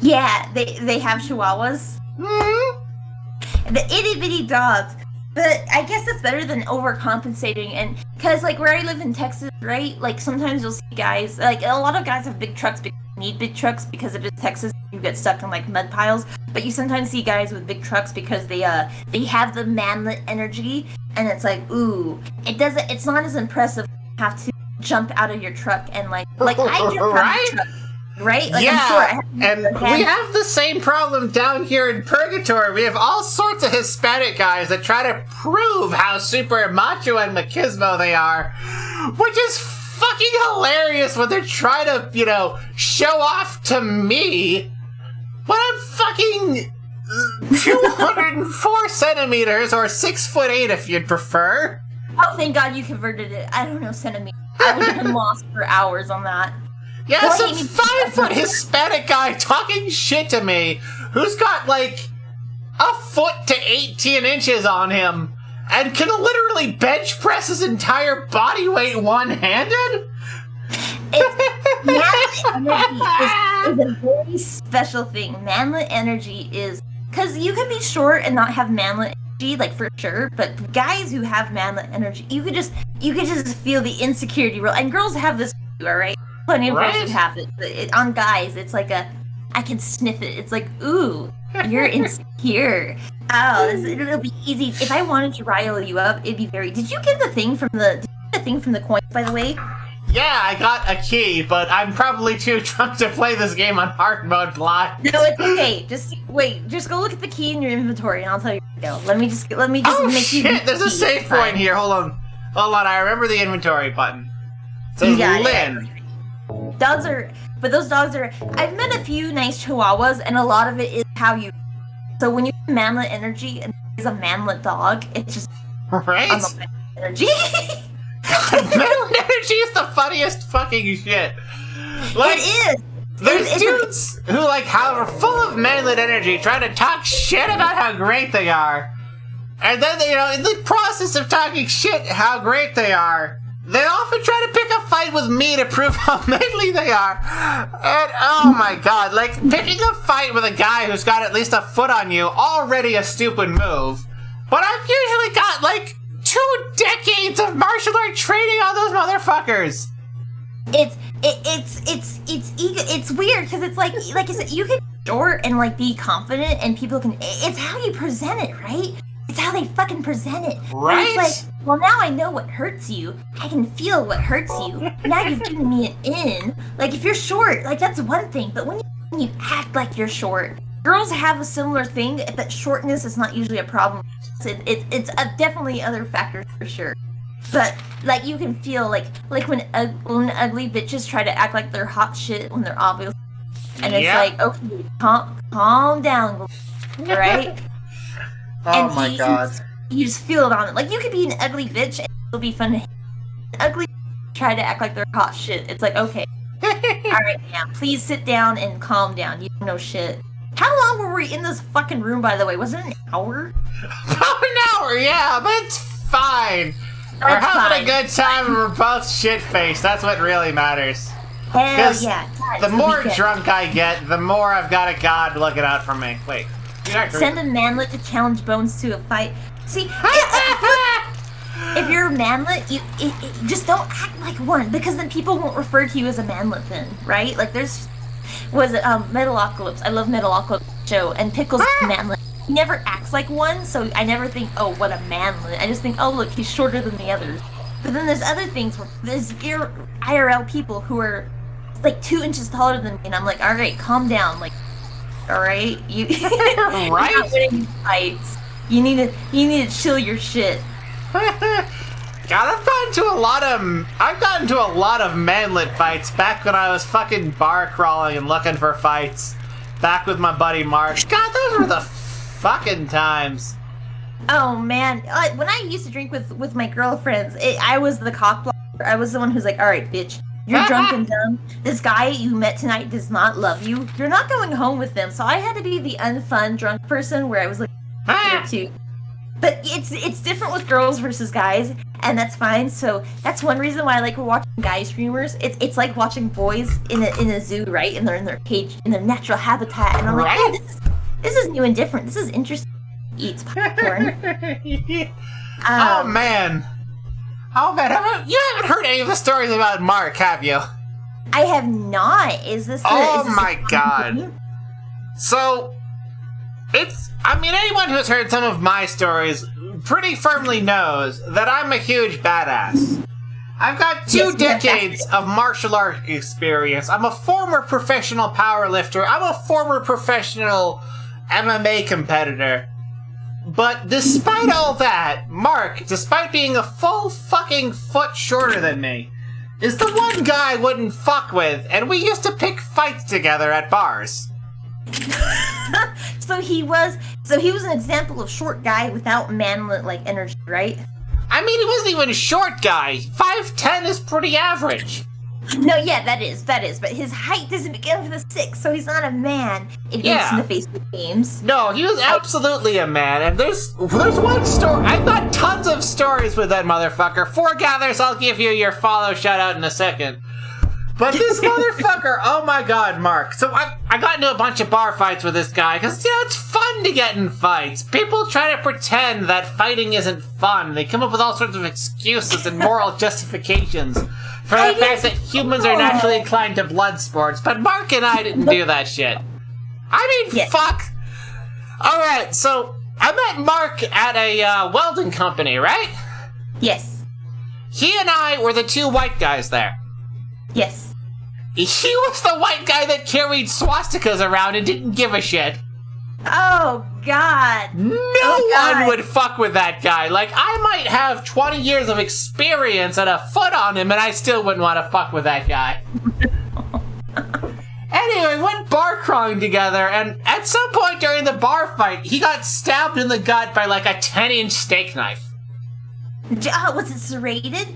Yeah, they have chihuahuas. Hmm? The itty bitty dogs. But I guess that's better than overcompensating, and because like where I live in Texas, right? Like sometimes you'll see guys, like a lot of guys have big trucks because you need big trucks because if it's Texas, you get stuck in like mud piles. But you sometimes see guys with big trucks because they have the manlet energy, and it's like it's not as impressive to have to jump out of your truck and like I jump out of your truck. Right? Like, yeah, I'm sure I have and we have the same problem down here in Purgatory. We have all sorts of Hispanic guys that try to prove how super macho and machismo they are, which is fucking hilarious when they're trying to, show off to me. But I'm fucking 204 centimeters, or 6'8" if you'd prefer. Oh, thank God you converted it. I don't know centimeters. I would have been lost for hours on that. Yeah, Well, some he- 5 foot Hispanic guy talking shit to me who's got like a foot to 18 inches on him and can literally bench press his entire body weight one-handed? Manlet energy is a very special thing. Manlet energy is because you can be short and not have manlet energy, like for sure. But guys who have manlet energy, you could just feel the insecurity. And girls have this too, all right? Plenty of girls Right. who have it. On guys, it's like I can sniff it. It's like, ooh, you're insecure. Oh, it'll be easy. If I wanted to rile you up, it'd be very. Did you get the thing from the coins, by the way? Yeah, I got a key, but I'm probably too drunk to play this game on hard mode blind. No, it's okay. Just wait. Just go look at the key in your inventory, and I'll tell you where to go. Let me just Oh make you. shit, there's a key. save It's point fine. here. Hold on, I remember the inventory button. It says You got it. Lynn. But those dogs are. I've met a few nice chihuahuas, and a lot of it is how you. So when you have manlet energy and there's a manlet dog, it's just Right? on the energy. Manlet energy is the funniest fucking shit. Like, It is. there's It's- dudes who are full of manlet energy, trying to talk shit about how great they are, and then in the process of talking shit how great they are, they often try to pick a fight with me to prove how manly they are. And oh my god, like picking a fight with a guy who's got at least a foot on you, already a stupid move. But I've usually got like 2 decades of martial art training on those motherfuckers. It's weird because it's like I said, you can be short and like be confident, and people can. It's how you present it, right? It's how they fucking present it. And Right? it's like, well, now I know what hurts you. I can feel what hurts you. Now you've given me an in. Like if you're short, like that's one thing. But when you act like you're short, girls have a similar thing. But shortness is not usually a problem. It's definitely other factors for sure. But like you can feel like when ugly bitches try to act like they're hot shit when they're obvious, and it's Yeah. like, okay, calm down, right? Oh And my you- god. You just feel it on it. Like you could be an ugly bitch and it'll be fun to hate. Ugly try to act like they're hot shit. It's like, okay, all right, yeah, please sit down and calm down. You don't know shit. How long were we in this fucking room, by the way? Was it an hour? About an hour, yeah, but it's fine. We're That's having fine. a good time and we're both shit-faced. That's what really matters. Hell 'Cause yeah. God, The it's more weekend. drunk I get, the more I've got a god looking out for me. Wait, you're not Send a manlet to challenge Bones to a fight. See, if you're a manlet, you just don't act like one, because then people won't refer to you as a manlet then, right? Like there's, was it Metalocalypse? I love Metalocalypse show, and Pickles is a manlet. He never acts like one, so I never think, oh, what a manlet. I just think, oh, look, he's shorter than the others. But then there's other things where there's IRL people who are like 2 inches taller than me, and I'm like, all right, calm down, like, all right, you you're not winning these fights. You need to chill your shit. God, I've gotten to a lot of manlet fights back when I was fucking bar crawling and looking for fights. Back with my buddy Mark. God, those were the fucking times. Oh man, when I used to drink with my girlfriends, I was the cock blocker. I was the one who's like, all right, bitch, you're drunk and dumb. This guy you met tonight does not love you. You're not going home with them. So I had to be the unfun drunk person where I was like, here too. But it's different with girls versus guys, and that's fine. So that's one reason why I like watching guy streamers. It's like watching boys in a zoo, right? And they're in their cage, in their natural habitat, and I'm like, Right? oh, this is new and different. This is interesting. Eats popcorn. Oh man. Oh man, you haven't heard any of the stories about Mark, have you? I have not. Is this? Oh my god. So, anyone who's heard some of my stories pretty firmly knows that I'm a huge badass. I've got 2 decades of martial art experience. I'm a former professional powerlifter. I'm a former professional MMA competitor. But despite all that, Mark, despite being a full fucking foot shorter than me, is the one guy I wouldn't fuck with, and we used to pick fights together at bars. So he was an example of short guy without manlet like energy, right? I mean, he wasn't even a short guy. 5'10" is pretty average. No, yeah, that is. But his height doesn't begin with a 6, so he's not a man. If you listen to Facebook games. No, he was absolutely a man, and there's one story. I've got tons of stories with that motherfucker. Foregathers, I'll give you your follow shout out in a second. But this motherfucker, oh my god, Mark. So I got into a bunch of bar fights with this guy, because, it's fun to get in fights. People try to pretend that fighting isn't fun. They come up with all sorts of excuses and moral justifications for the fact that humans are naturally inclined to blood sports. But Mark and I didn't do that shit. I mean, fuck. Alright, so I met Mark at a welding company, right? Yes. He and I were the 2 white guys there. Yes. He was the white guy that carried swastikas around and didn't give a shit. Oh, God. No one would fuck with that guy. Like, I might have 20 years of experience and a foot on him, and I still wouldn't want to fuck with that guy. Anyway, we went bar crawling together, and at some point during the bar fight, he got stabbed in the gut by like a 10-inch steak knife. Was it serrated?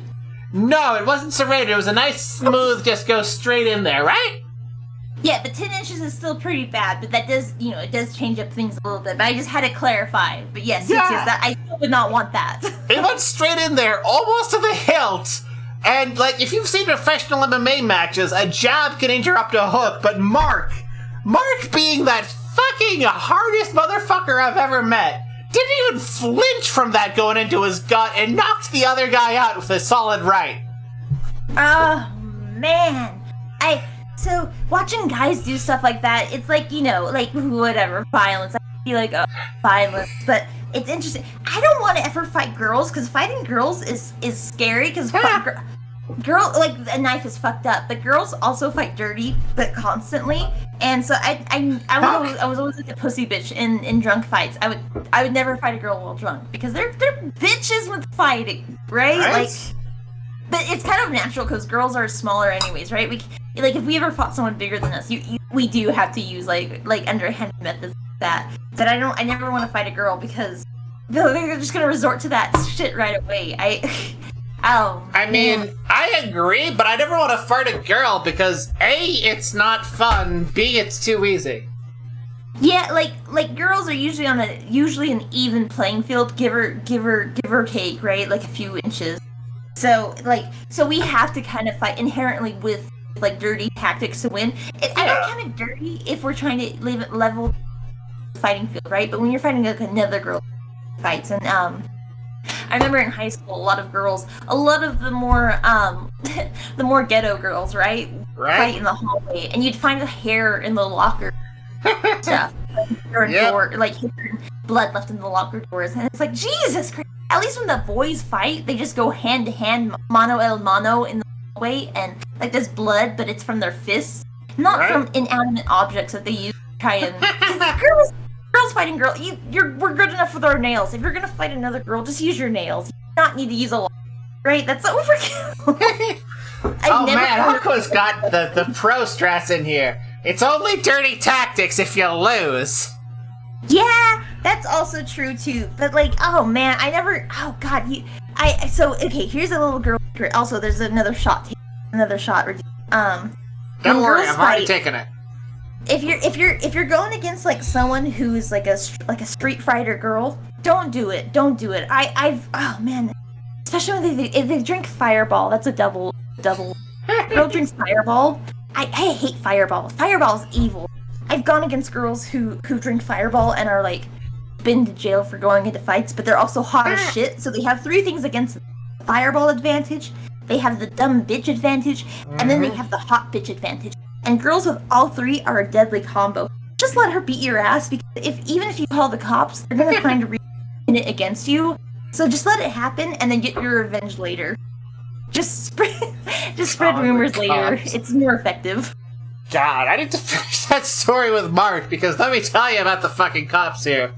No, it wasn't serrated. It was a nice, smooth, just go straight in there, right? Yeah, but 10 inches is still pretty bad, but that does, it does change up things a little bit. But I just had to clarify. But yes, that I still would not want that. It went straight in there, almost to the hilt. And, like, if you've seen professional MMA matches, a jab can interrupt a hook, but Mark being that fucking hardest motherfucker I've ever met, didn't even flinch from that going into his gut and knocked the other guy out with a solid right. Oh, man. So, watching guys do stuff like that, it's like, like, whatever, violence. I feel like, violence, but it's interesting. I don't want to ever fight girls, because fighting girls is scary, because like, a knife is fucked up, but girls also fight dirty, but constantly, and so I was always like a pussy bitch in drunk fights. I would never fight a girl while drunk, because they're bitches with fighting, right? Like, but it's kind of natural, because girls are smaller anyways, right? Like, if we ever fought someone bigger than us, we do have to use, like underhand methods like that. But I never want to fight a girl, because they're just gonna resort to that shit right away. I mean, I agree, but I never want to fight a girl, because A, it's not fun, B, it's too easy. Yeah, like girls are usually on an even playing field, give or take, right? Like a few inches. So we have to kind of fight inherently with like dirty tactics to win. I don't kind of dirty if we're trying to leave it level fighting field, right? But when you're fighting like another girl fights, and I remember in high school, a lot of the more ghetto girls, right? Fight in the hallway, and you'd find the hair in the locker stuff, like blood left in the locker doors, and it's like, Jesus Christ. At least when the boys fight, they just go hand to hand, mano a mano in the hallway, and like there's blood, but it's from their fists, not from inanimate objects that they use to try and. Girls fighting girls, we're good enough with our nails. If you're gonna fight another girl, just use your nails. You do not need to use a lot, right? That's overkill. Aqua's got the pro stress in here. It's only dirty tactics if you lose. Yeah, That's also true too. But like, oh man, I never. Oh god, So okay, here's a little girl secret. Also, there's another shot. Don't when worry, girls I've already fight, taken it. if you're going against like someone who's like a street fighter girl, don't do it. Don't do it. Oh man, especially when if they drink Fireball. That's a double. Girl drinks Fireball. I hate Fireball. Fireball's evil. I've gone against girls who drink Fireball and are like been to jail for going into fights, but they're also hot as shit. So they have 3 things against them. Fireball advantage. They have the dumb bitch advantage, and then they have the hot bitch advantage. And girls with all 3 are a deadly combo. Just let her beat your ass, because even if you call the cops, they're gonna find a reason it against you. So just let it happen, and then get your revenge later. Just spread rumors later. cops. It's more effective. God, I need to finish that story with Mark, because let me tell you about the fucking cops here.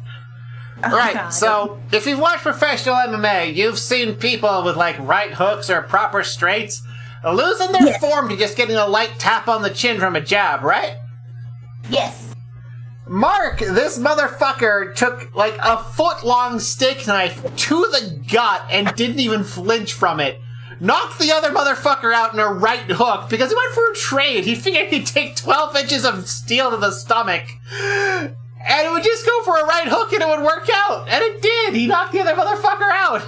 Oh, Right, God. so if you've watched professional MMA, you've seen people with like right hooks or proper straights losing their Yes. form to just getting a light tap on the chin from a jab, right? Yes. Mark, this motherfucker took like a foot-long steak knife to the gut and didn't even flinch from it. Knocked the other motherfucker out in a right hook because he went for a trade. He figured he'd take 12 inches of steel to the stomach. And it would just go for a right hook and it would work out. And it did. He knocked the other motherfucker out.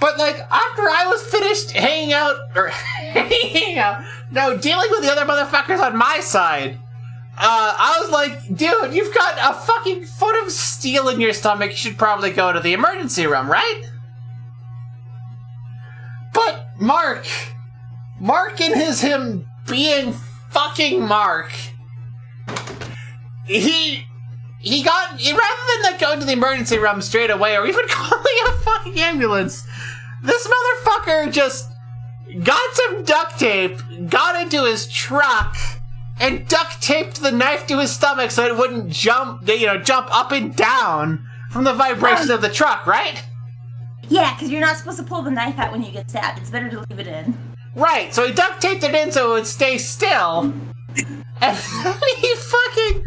But, like, after I was finished dealing with the other motherfuckers on my side, I was like, dude, you've got a fucking foot of steel in your stomach. You should probably go to the emergency room, right? But Mark in him being fucking Mark, he got, rather than like going to the emergency room straight away or even calling a fucking ambulance, this motherfucker just got some duct tape, got into his truck, and duct taped the knife to his stomach so it wouldn't jump up and down from the vibration of the truck, right? Yeah, because you're not supposed to pull the knife out when you get stabbed. It's better to leave it in. Right, so he duct taped it in so it would stay still. And he fucking...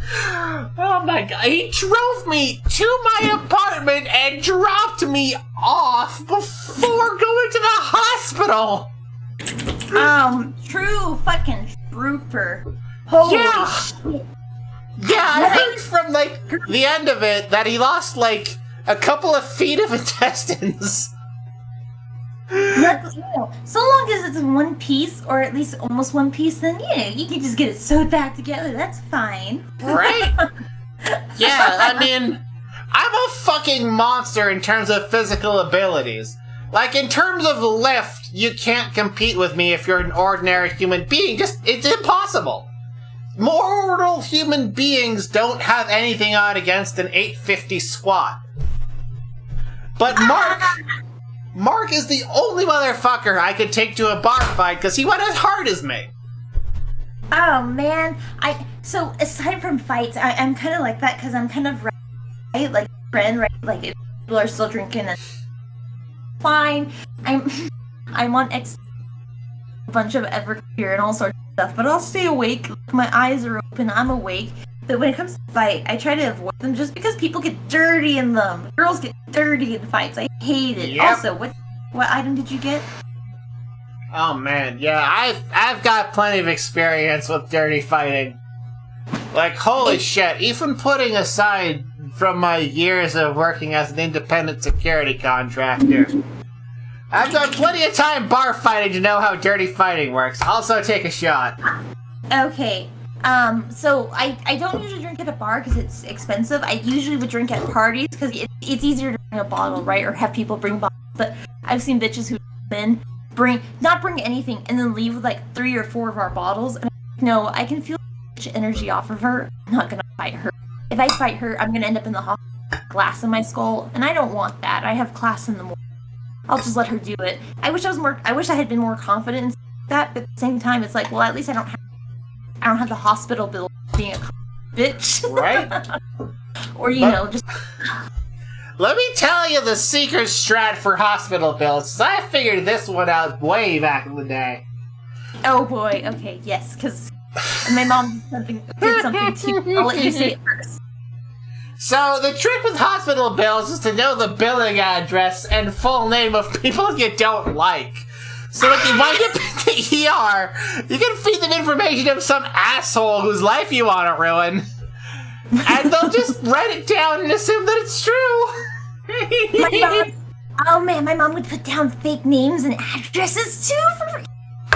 Oh my god. He drove me to my apartment and dropped me off before going to the hospital. True fucking trooper. Holy Yeah. shit. Yeah, I heard from, like, the end of it that he lost, like, a couple of feet of intestines. So long as it's in one piece, or at least almost one piece, then you can just get it sewed back together. That's fine. Right? Yeah, I mean, I'm a fucking monster in terms of physical abilities. Like, in terms of lift, you can't compete with me if you're an ordinary human being. It's impossible. Mortal human beings don't have anything on against an 850 squat. But Mark is the only motherfucker I could take to a bar fight because he went as hard as me. Oh man, so aside from fights, I'm kind of like that because I'm kind of right, like friend, right? Like if people are still drinking, and fine. I'm on a bunch of Everclear and all sorts of stuff, but I'll stay awake. My eyes are open. I'm awake. But when it comes to fight, I try to avoid them just because people get dirty in them. Girls get dirty in fights. I hate it. Yep. Also, what item did you get? Oh man, yeah, I've got plenty of experience with dirty fighting. Like, holy shit, even putting aside from my years of working as an independent security contractor, I've done plenty of time bar fighting to know how dirty fighting works. Also, take a shot. Okay. So I don't usually drink at a bar because it's expensive. I usually would drink at parties because it's easier to bring a bottle, right? Or have people bring bottles. But I've seen bitches who not bring anything and then leave with like 3 or 4 of our bottles. And no, I can feel much energy off of her. I'm not gonna fight her. If I fight her, I'm gonna end up in the hospital with glass in my skull, and I don't want that. I have class in the morning. I'll just let her do it. I wish I had been more confident in that, but at the same time, it's like, well, at least I don't have the hospital bill being a bitch. Right? Or, just... Let me tell you the secret strat for hospital bills. I figured this one out way back in the day. Oh boy, okay, yes, because my mom did something to you. I'll let you say it first. So the trick with hospital bills is to know the billing address and full name of people you don't like. So if you wind up in the ER, you can feed them information of some asshole whose life you want to ruin. And they'll just write it down and assume that it's true. My mom would put down fake names and addresses too for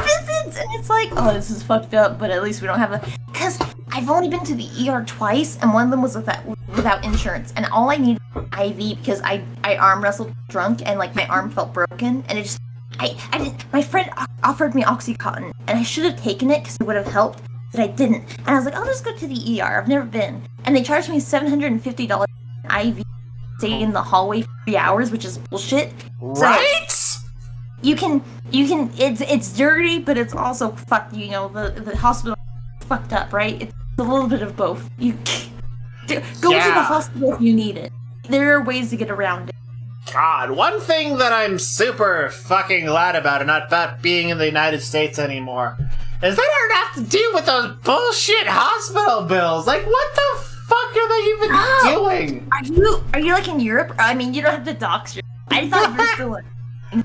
visits, and it's like, oh, this is fucked up, but at least we don't have a... Because I've only been to the ER twice, and one of them was without insurance, and all I needed was IV because I arm wrestled drunk, and like my arm felt broken, and it just... I didn't... My friend offered me Oxycontin, and I should have taken it because it would have helped, but I didn't. And I was like, I'll just go to the ER. I've never been. And they charged me $750 IV, stay in the hallway for 3 hours, which is bullshit. Right? So you can. It's dirty, but it's also fucked. You know, the hospital is fucked up, right? It's a little bit of both. You go to the hospital if you need it. There are ways to get around it. God, one thing that I'm super fucking glad about and not about being in the United States anymore is that I don't have to deal with those bullshit hospital bills. Like, what the fuck are they even doing? Are you like in Europe? I mean, you don't have to dox your... I thought you were still in...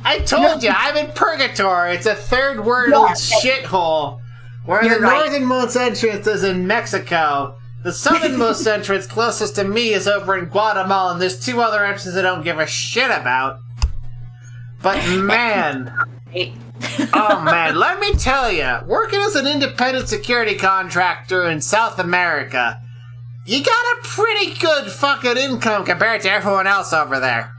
I told you, I'm in purgatory. It's a third world shithole where the northernmost entrance is in Mexico. The southernmost entrance closest to me is over in Guatemala, and there's 2 other entrances I don't give a shit about. But man, oh man, let me tell you, working as an independent security contractor in South America, you got a pretty good fucking income compared to everyone else over there.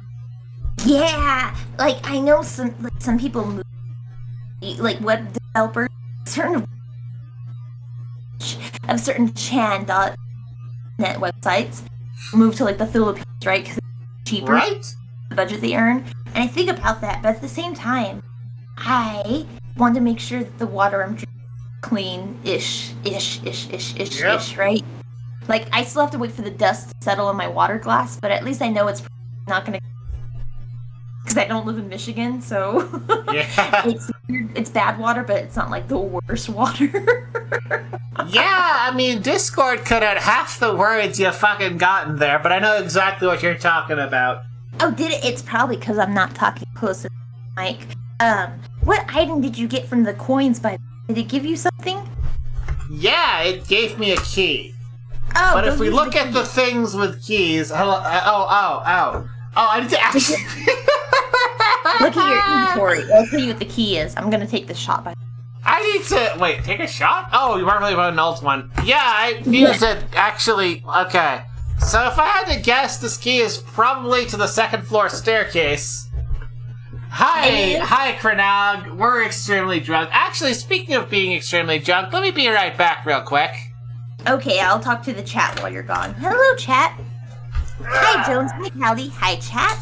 Yeah, like I know some people move, like web developers, certain Chan.net websites move to like the Philippines, right? Because it's cheaper, right? The budget they earn, and I think about that, but at the same time, I want to make sure that the water I'm drinking is clean-ish, right? Like I still have to wait for the dust to settle in my water glass, but at least I know it's not gonna. Because I don't live in Michigan, so Yeah. it's bad water, but it's not like the worst water. Yeah, I mean, Discord could have half the words you fucking gotten there, but I know exactly what you're talking about. Oh, did it? It's probably because I'm not talking close to the mic. What item did you get from the coins, by the way? Did it give you something? Yeah, it gave me a key. Oh, But if we look at the things with keys... Oh, I need to actually... Look at your inventory. I'll tell you what the key is. I'm gonna take the shot by. I need to... Wait, take a shot? Oh, you weren't really about an alt one. Yeah, I used it, actually. Okay. So if I had to guess, this key is probably to the 2nd floor staircase. Hi, Krenog. We're extremely drunk. Actually, speaking of being extremely drunk, let me be right back real quick. Okay, I'll talk to the chat while you're gone. Hello, chat. Hi, Jones. Hi, Callie. Hi, chat.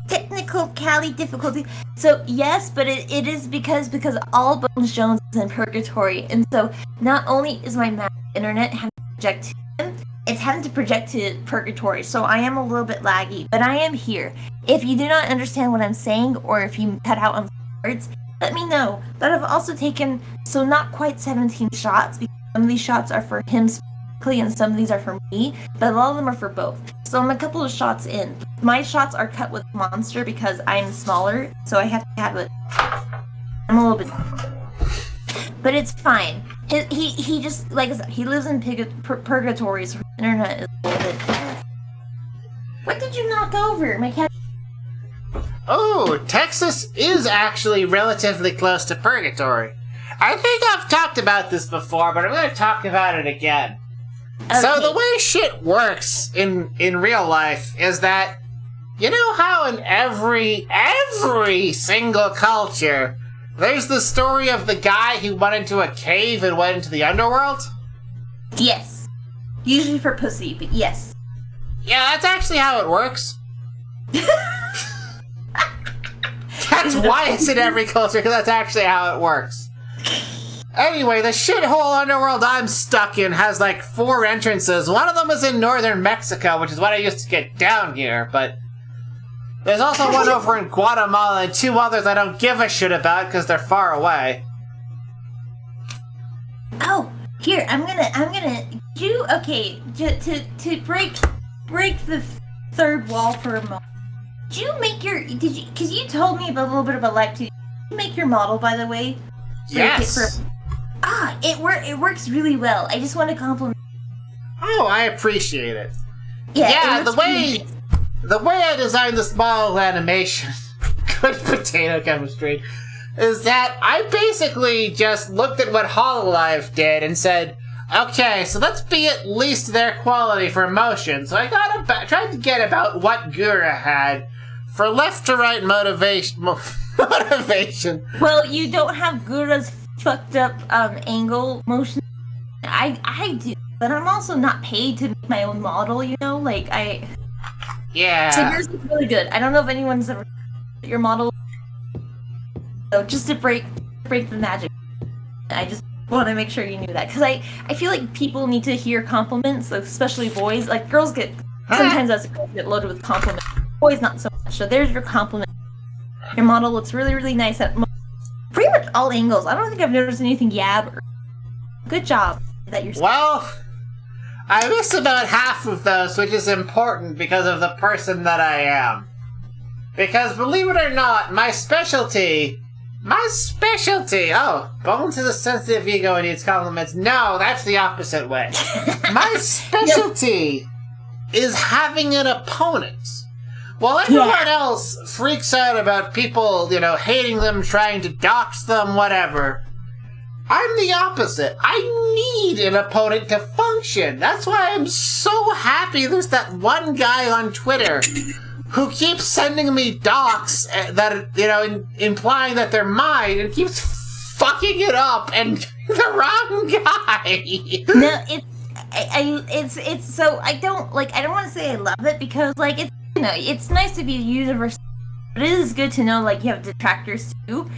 Technical Callie difficulty. So yes, but it is because all Bones Jones is in purgatory, and so not only is my Mac internet having to project to him, it's having to project to purgatory. So I am a little bit laggy, but I am here. If you do not understand what I'm saying, or if you cut out on words, let me know. But I've also taken not quite 17 shots, because some of these shots are for him specifically, and some of these are for me, but a lot of them are for both. So I'm a couple of shots in. My shots are cut with Monster because I'm smaller, so I have to have it. I'm a little bit... But it's fine. He just, like I said, he lives in purgatory, so his internet is a little bit... What did you knock over? My cat... Oh, Texas is actually relatively close to purgatory. I think I've talked about this before, but I'm going to talk about it again. Okay. So the way shit works in real life is that, you know how in every single culture, there's the story of the guy who went into a cave and went into the underworld? Yes. Usually for pussy, but yes. Yeah, that's actually how it works. That's why it's in every culture, because that's actually how it works. Anyway, the shithole underworld I'm stuck in has like 4 entrances. One of them is in northern Mexico, which is what I used to get down here, but there's also one over in Guatemala and 2 others I don't give a shit about because they're far away. Oh, here, I'm gonna do, okay, to break break the third wall for a moment. Did you make your? Did you? Because you told me about a little bit about life too. Did you make your model, by the way? Yes. It works really well. I just want to compliment. Oh, I appreciate it. Yeah, the way I designed this model animation, good potato chemistry, is that I basically just looked at what Hololive did and said, okay, so let's be at least their quality for motion. So I tried to get about what Gura had for left to right motivation. Motivation. Well, you don't have Gura's fucked up angle motion. I do, but I'm also not paid to make my own model. You know, like I. Yeah. So yours is really good. I don't know if anyone's ever your model. So just to break the magic, I just want to make sure you knew that because I feel like people need to hear compliments, especially boys. Like girls get sometimes us girls get loaded with compliments. Boys not so much. So there's your compliment. Your model looks really, really nice at pretty much all angles. I don't think I've noticed anything yab. Good job that you're. Well, I missed about half of those, which is important because of the person that I am. Because believe it or not, my specialty, oh, Bones is a sensitive ego and needs compliments. No, that's the opposite way. My specialty is having an opponent. While everyone else freaks out about people, hating them, trying to dox them, whatever, I'm the opposite. I need an opponent to function. That's why I'm so happy there's that one guy on Twitter who keeps sending me docs that, implying that they're mine and keeps fucking it up and the wrong guy. No, it's so I don't want to say I love it because it's. It's nice to be universal, but it is good to know, you have detractors too.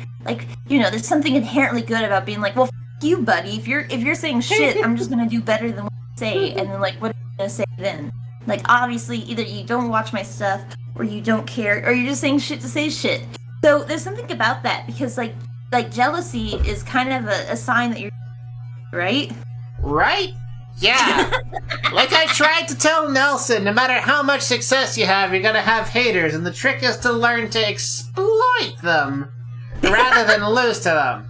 There's something inherently good about being like, well, f*** you, buddy. If you're saying shit, I'm just gonna do better than what you say, and then, what are you gonna say then? Obviously, either you don't watch my stuff, or you don't care, or you're just saying shit to say shit. So, there's something about that, because, jealousy is kind of a sign that you're... Right? Right? Yeah. Like I tried to tell Nelson, no matter how much success you have, you're gonna have haters, and the trick is to learn to exploit them rather than lose to them.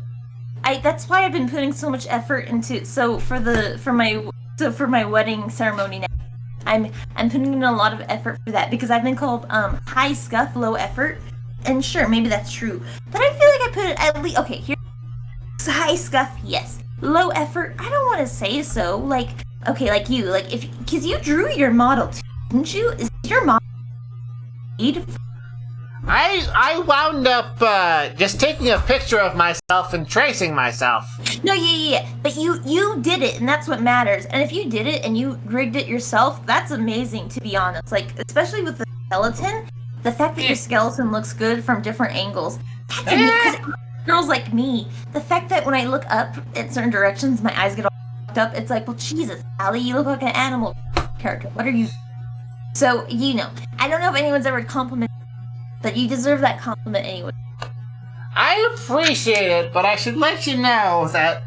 That's why I've been putting so much effort into for my wedding ceremony now. I'm putting in a lot of effort for that because I've been called high scuff, low effort, and sure, maybe that's true, but I feel like I put it at least here. High scuff, yes. Low effort, I don't want to say so. Because you drew your model too, didn't you? Is your model made? I wound up just taking a picture of myself and tracing myself. No, yeah. But you did it, and that's what matters. And if you did it and you rigged it yourself, that's amazing, to be honest. Especially with the skeleton, the fact that your skeleton looks good from different angles. That's amazing. Girls like me, the fact that when I look up in certain directions, my eyes get all fucked up, it's well, Jesus, Allie, you look like an animal character. What are you? So, I don't know if anyone's ever complimented, but you deserve that compliment anyway. I appreciate it, but I should let you know that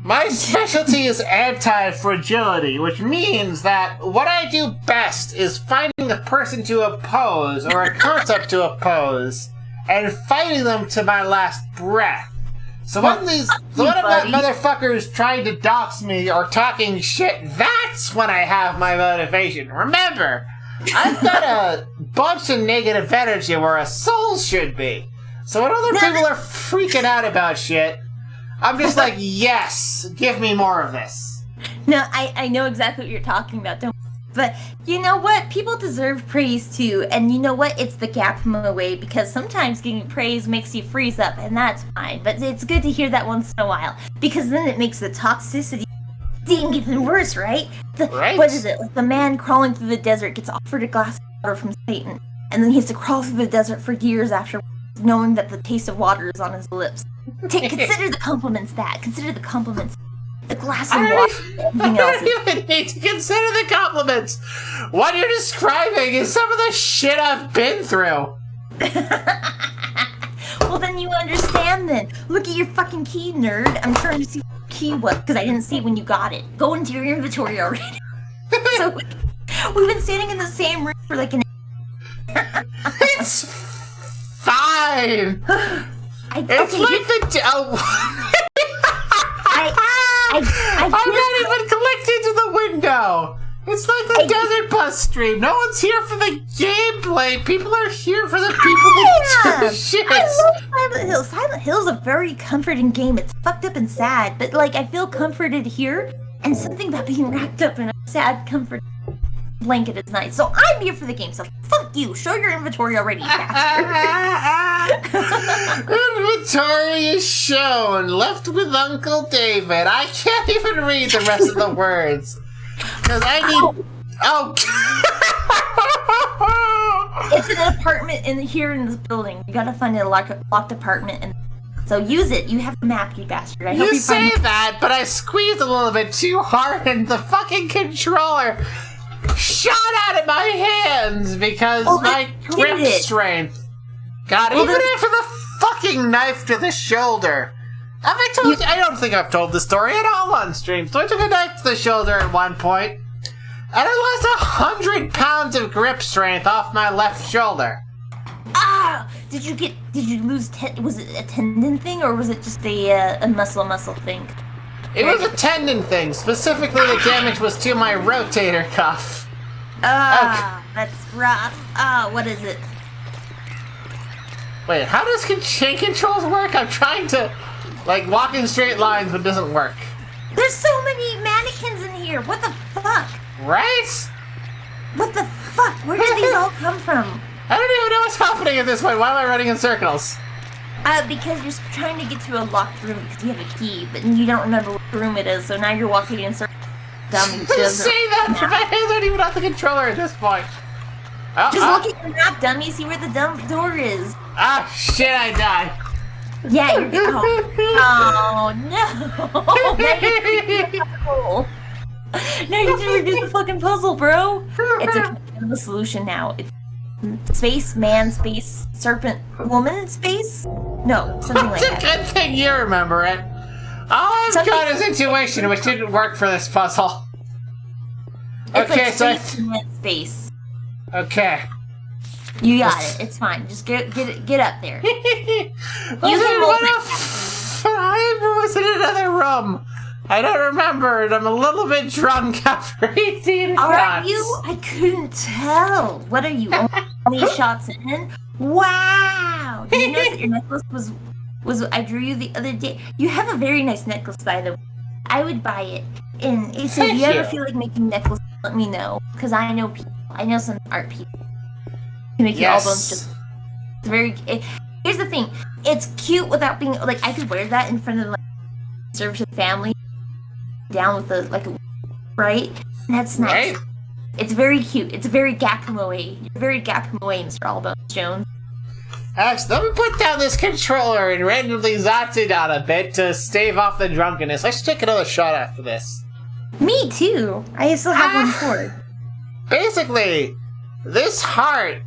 my specialty is anti-fragility, which means that what I do best is finding a person to oppose or a concept to oppose and fighting them to my last breath. So when one of that motherfuckers trying to dox me or talking shit, that's when I have my motivation. Remember, I've got a bunch of negative energy where a soul should be. So when other people are freaking out about shit, I'm just like, yes, give me more of this. No, I know exactly what you're talking about, don't. But you know what? People deserve praise too, and you know what? It's the gap away because sometimes getting praise makes you freeze up, and that's fine. But it's good to hear that once in a while because then it makes the toxicity even worse, right? Right. What is it? The man crawling through the desert gets offered a glass of water from Satan, and then he has to crawl through the desert for years after, knowing that the taste of water is on his lips. Consider the compliments that. Consider the compliments. The glass of water. I don't even need to consider the compliments. What you're describing is some of the shit I've been through. Well, then you understand then. Look at your fucking key, nerd. I'm trying to see what key was, because I didn't see it when you got it. Go into your inventory already. So, We've been standing in the same room for like an. It's fine. It's okay, like the I'm not even clicked into the window. It's like the desert bus stream. No one's here for the gameplay. People are here for the people that do shit. I love Silent Hill. Silent Hill's a very comforting game. It's fucked up and sad, but like I feel comforted here, and something about being wrapped up in a sad comfort blanket is nice. So I'm here for the game. So fuck you. Show your inventory already, you bastard. Inventory is shown. Left with Uncle David. I can't even read the rest of the words. Because I need... Oh! It's an apartment here in this building. You gotta find a locked apartment, and so use it. You have a map, you bastard. I hope You you say find that, but I squeezed a little bit too hard and the fucking controller shot out of my hands because my grip strength got even after the fucking knife to the shoulder. Have I told you? I don't think I've told the story at all on stream. So I took a knife to the shoulder at one point, and I lost 100 pounds of grip strength off my left shoulder. Ah! Did you lose? Was it a tendon thing, or was it just a muscle thing? It was a tendon thing. Specifically, the damage was to my rotator cuff. That's rough. What is it? Wait, how does chain controls work? I'm trying to, walk in straight lines, but it doesn't work. There's so many mannequins in here. What the fuck? Right? What the fuck? Where did these all come from? I don't even know what's happening at this point. Why am I running in circles? Because you're trying to get to a locked room because you have a key, but you don't remember what room it is, so now you're walking in circles. Dummy. Just say that! My hands aren't even on the controller at this point. Just look at the map, dummy. See where the door is. Ah, shit, I died. Yeah, you're good. Oh, no. Now you didn't redo the fucking puzzle, bro. It's the solution now. It's space, man, space, serpent, woman, space? No, something like that. It's a good thing you remember it. All I've got is intuition, which didn't work for this puzzle. It's okay, like so space, man, space. Okay. You got it. It's fine. Just get up there. Was it another room? I don't remember, and I'm a little bit drunk after 18 shots. Are you? I couldn't tell. What are you? Only shots in? Wow! Did you notice that your necklace was I drew you the other day? You have a very nice necklace, by the way. I would buy it. And so if you ever feel like making necklaces, let me know, because I know people. I know some art people who make your albums just. It's very. Here's the thing. It's cute without being like I could wear that in front of service of family. Down with the right? And that's nice. Right? It's very cute. It's very Gakumoe. You're very Gakumoe, Mr. Allbones Jones. Actually, let me put down this controller and randomly zot it out a bit to stave off the drunkenness. I should take another shot after this. Me too. I still have one for. Basically, this heart.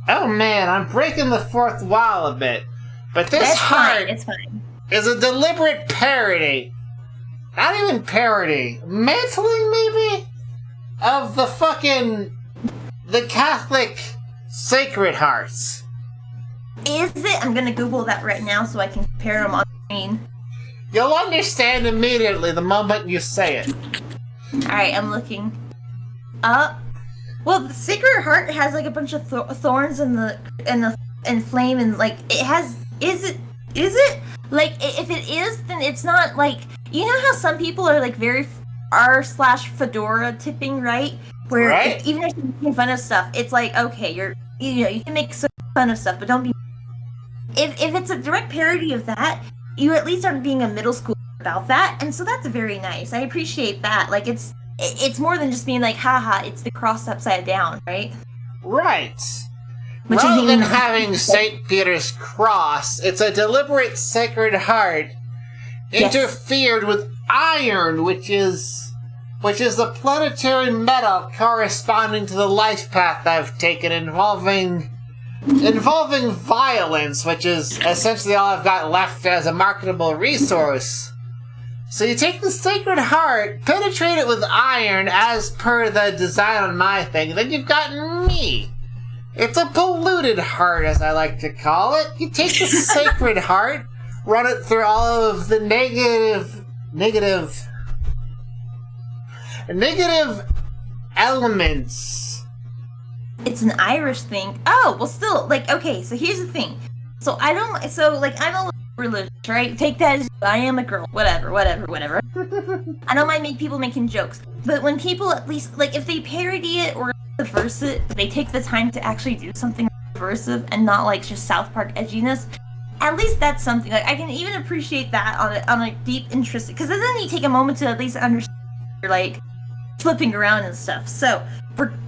Oh man, I'm breaking the fourth wall a bit. But this heart It's fine. is a deliberate parody. Not even parody. Mantling, maybe? Of the Catholic Sacred Hearts. Is it? I'm gonna Google that right now so I can compare them on screen. You'll understand immediately the moment you say it. Alright, I'm looking. Well, the Sacred Heart has like a bunch of thorns and flame and it has. Is it? Like, if it is, then it's not like. You know how some people are like very r/fedora tipping, right? Where even if you're making fun of stuff, it's like, okay, you can make fun of stuff, but don't be. If it's a direct parody of that, you at least aren't being a middle schooler about that, and so that's very nice. I appreciate that. Like, it's more than just being like, haha, it's the cross upside down, right? Right. Which Rather is than having St. Peter's Cross, it's a deliberate Sacred Heart interfered with iron, which is the planetary metal corresponding to the life path I've taken, involving violence, which is essentially all I've got left as a marketable resource. So you take the Sacred Heart, penetrate it with iron as per the design on my thing, then you've got me. It's a polluted heart, as I like to call it. You take the Sacred Heart, run it through all of the negative elements. It's an Irish thing. Oh, well, still, like, okay, so here's the thing. So I'm a religious, right? Take that as I am a girl, whatever. I don't mind people making jokes, but when people at least, like, if they parody it or subverse it, they take the time to actually do something subversive and not, like, just South Park edginess, at least that's something. Like, I can even appreciate that on a deep interest, because then you take a moment to at least understand you're, like, flipping around and stuff. So,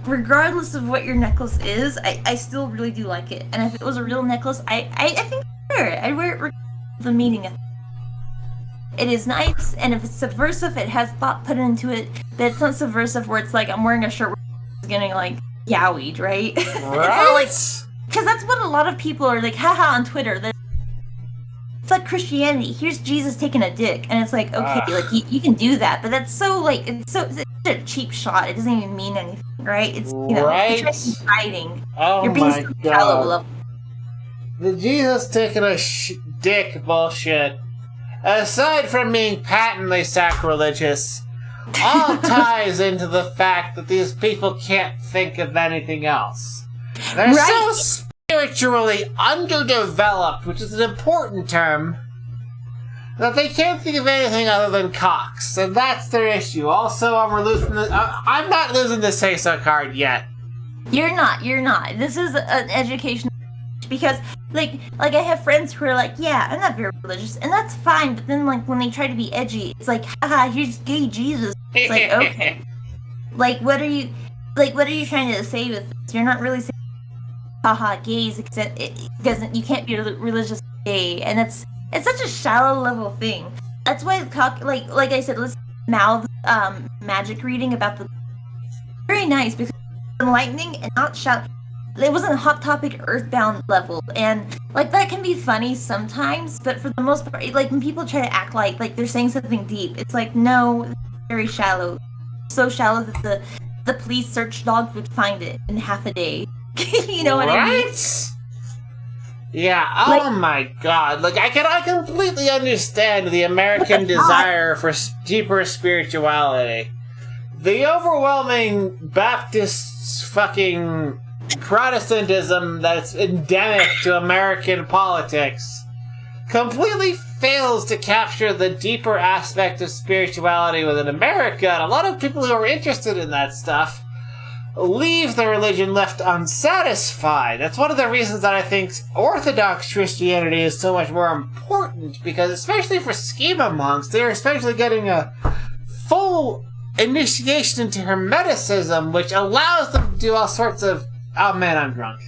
regardless of what your necklace is, I still really do like it. And if it was a real necklace, I think I'd wear it. I'd wear it regardless of the meaning of it. It is nice, and if it's subversive, it has thought put into it, that it's not subversive where it's like, I'm wearing a shirt where it's getting, like, yowied, right? It's not like, because that's what a lot of people are like, haha, on Twitter. It's like Christianity. Here's Jesus taking a dick, and it's like, okay, like, you can do that, but that's so, like, it's a cheap shot. It doesn't even mean anything, right? It's, you know, Right. you're trying to be hiding. Oh You're being my so shallow god. level. The Jesus taking a dick bullshit, aside from being patently sacrilegious, all ties into the fact that these people can't think of anything else. They're Right. so spiritually underdeveloped, which is an important term, that they can't think of anything other than cocks, and that's their issue. Also, I'm not losing the say-so card yet. You're not. This is an educational, because like I have friends who are like, yeah, I'm not very religious, and that's fine, but then, like, when they try to be edgy, it's like, haha, here's gay Jesus. It's like, okay. What are you trying to say with this? You're not really saying, haha, gays, except you can't be religious gay, and it's such a shallow level thing. That's why like I said, let's mouth magic reading about the very nice, because it's enlightening and not shallow. It wasn't Hot Topic Earthbound level, and, like, that can be funny sometimes, but for the most part, like, when people try to act like they're saying something deep, it's like, no, it's very shallow. So shallow that the police search dog would find it in half a day. You know what I mean? Right? Yeah, oh my god. Like, I completely understand the American desire for deeper spirituality. The overwhelming Baptist fucking Protestantism that's endemic to American politics completely fails to capture the deeper aspect of spirituality within America, and a lot of people who are interested in that stuff leave the religion left unsatisfied. That's one of the reasons that I think Orthodox Christianity is so much more important, because especially for schema monks, they're especially getting a full initiation into Hermeticism, which allows them to do all sorts of... Oh man, I'm drunk.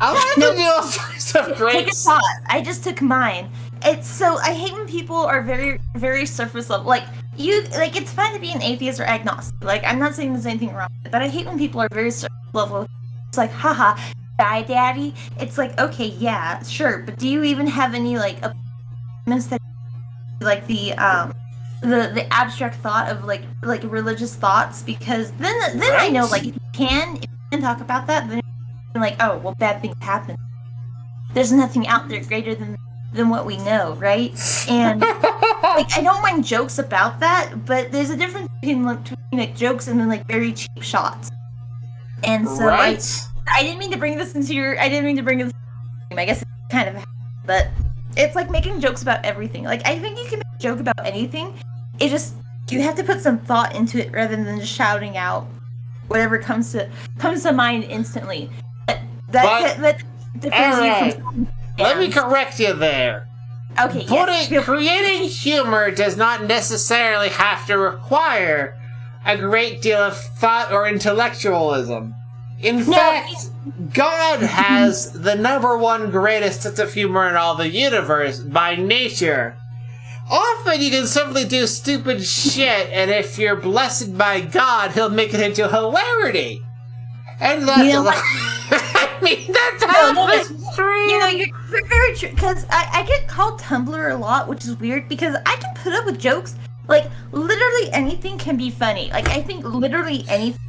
Allows them to do all sorts of great... Take a shot. I just took mine. It's so... I hate when people are very, very surface level. Like, it's fine to be an atheist or agnostic. Like, I'm not saying there's anything wrong with it, but I hate when people are very surface level. It's like, haha, die daddy. It's like, okay, yeah, sure, but do you even have any, like, opinions that, like, the abstract thought of, like religious thoughts? Because then I know, like, if you can talk about that, then you're like, oh, well, bad things happen. There's nothing out there greater than what we know, right? And like, I don't mind jokes about that, but there's a difference between like jokes and then, like, very cheap shots. And so, Right. I didn't mean to bring this I guess it's kind of, but it's like making jokes about everything. Like, I think you can make a joke about anything. It just, you have to put some thought into it rather than just shouting out whatever comes to mind instantly. That differs you from... Let me correct you there. Okay, yes. Creating humor does not necessarily have to require a great deal of thought or intellectualism. In fact, God has the #1 greatest sense of humor in all the universe by nature. Often you can simply do stupid shit, and if you're blessed by God, he'll make it into hilarity. And that's I mean, that's how it's true. You know, you're very true, because I get called Tumblr a lot, which is weird, because I can put up with jokes, Like, literally anything can be funny. Like, I think literally anything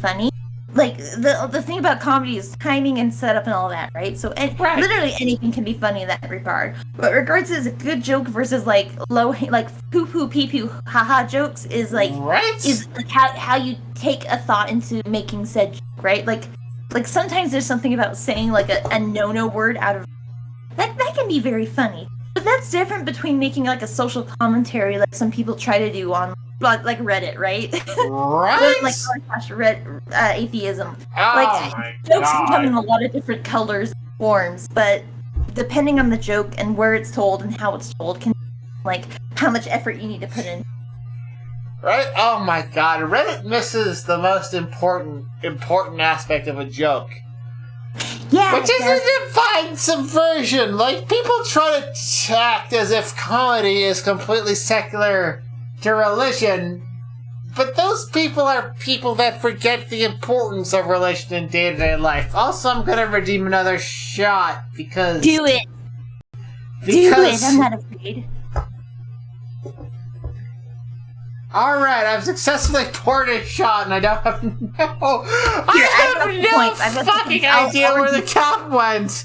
funny. Like, the thing about comedy is timing and setup and all that, right? So, Right. literally anything can be funny in that regard. But regards to a good joke versus, like, like, poo-poo, pee-poo, haha jokes is, like, Right? is like how you take a thought into making said joke, right? Like sometimes there's something about saying, like, a no-no word out of... That can be very funny. But that's different between making, like, a social commentary like some people try to do on, like Reddit, right? Right? Like, atheism. Oh Like, my jokes can come in god. a lot of different colors and forms, but depending on the joke and where it's told and how it's told can, like, how much effort you need to put in. Right? Oh my god. Reddit misses the most important aspect of a joke. Yeah, Which it is does. a divine subversion. Like, people try to act as if comedy is completely secular to religion, but those people are people that forget the importance of religion in day-to-day life. Also, I'm gonna redeem another shot because... Do it! Do Because... it! I'm not afraid. Alright, I've successfully poured a shot and I don't have no... Here, I've got the points, I've got the fucking points. I'll idea where the redeem- cap went!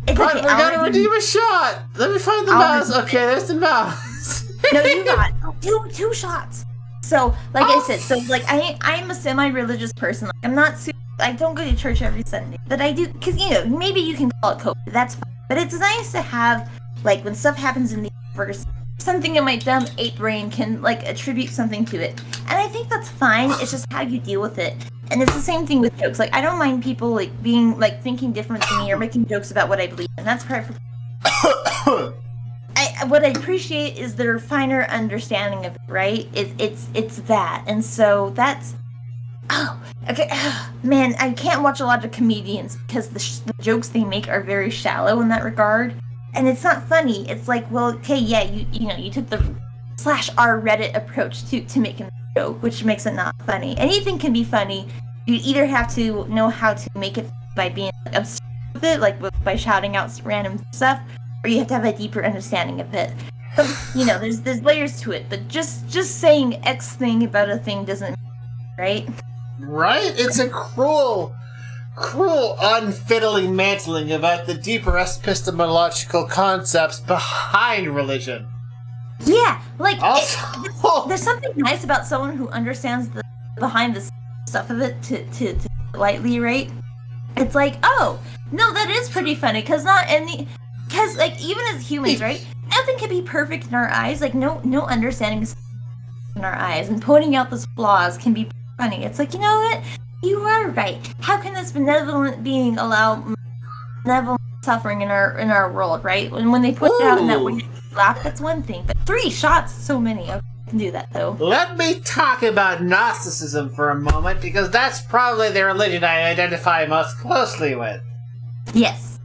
It's But okay. we're I'll gonna redeem- redeem a shot! Let me find the I'll mouse. redeem Okay, there's the mouse. No, you got two shots. So, like Oh. I said, so like I'm a semi-religious person. Like, I'm not super, I don't go to church every Sunday, but I do because maybe you can call it COVID. That's fine. But it's nice to have, like, when stuff happens in the universe, something in my dumb ape brain can, like, attribute something to it, and I think that's fine. It's just how you deal with it. And it's the same thing with jokes. Like, I don't mind people, like, being, like, thinking different than me or making jokes about what I believe in. That's perfect. What I appreciate is their finer understanding of it, right? It's that, and so that's... Oh, okay, man, I can't watch a lot of comedians because the jokes they make are very shallow in that regard, and it's not funny. It's like, well, okay, yeah, you took the /r Reddit approach to making a joke, which makes it not funny. Anything can be funny. You either have to know how to make it by being absurd with it, like by shouting out random stuff, or you have to have a deeper understanding of it. But, there's layers to it, but just saying X thing about a thing doesn't, right? Right? It's a cruel, unfiddling mantling about the deeper epistemological concepts behind religion. Yeah, like, Also, there's something nice about someone who understands the behind the stuff of it to lightly, right? It's like, oh, no, that is pretty funny, because like, even as humans, right, nothing can be perfect in our eyes. Like, no understanding is in our eyes, and pointing out those flaws can be funny. It's like, you know what? You are right. How can this benevolent being allow benevolent suffering in our world, right? When they put it out in that way, laugh, that's one thing. But 3 shots, so many. I can do that, though. let me talk about Gnosticism for a moment, because that's probably the religion I identify most closely with. Yes.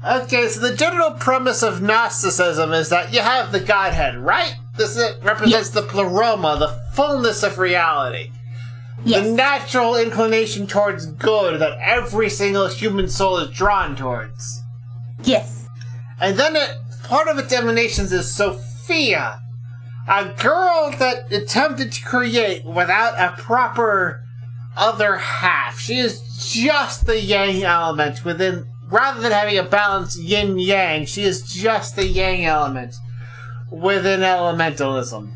Okay, so the general premise of Gnosticism is that you have the Godhead, right? This represents the pleroma, the fullness of reality. Yes. The natural inclination towards good that every single human soul is drawn towards. Yes. And then part of its emanations is Sophia, a girl that attempted to create without a proper other half. She is just the yang element within... Rather than having a balanced yin-yang, she is just the yang element within elementalism.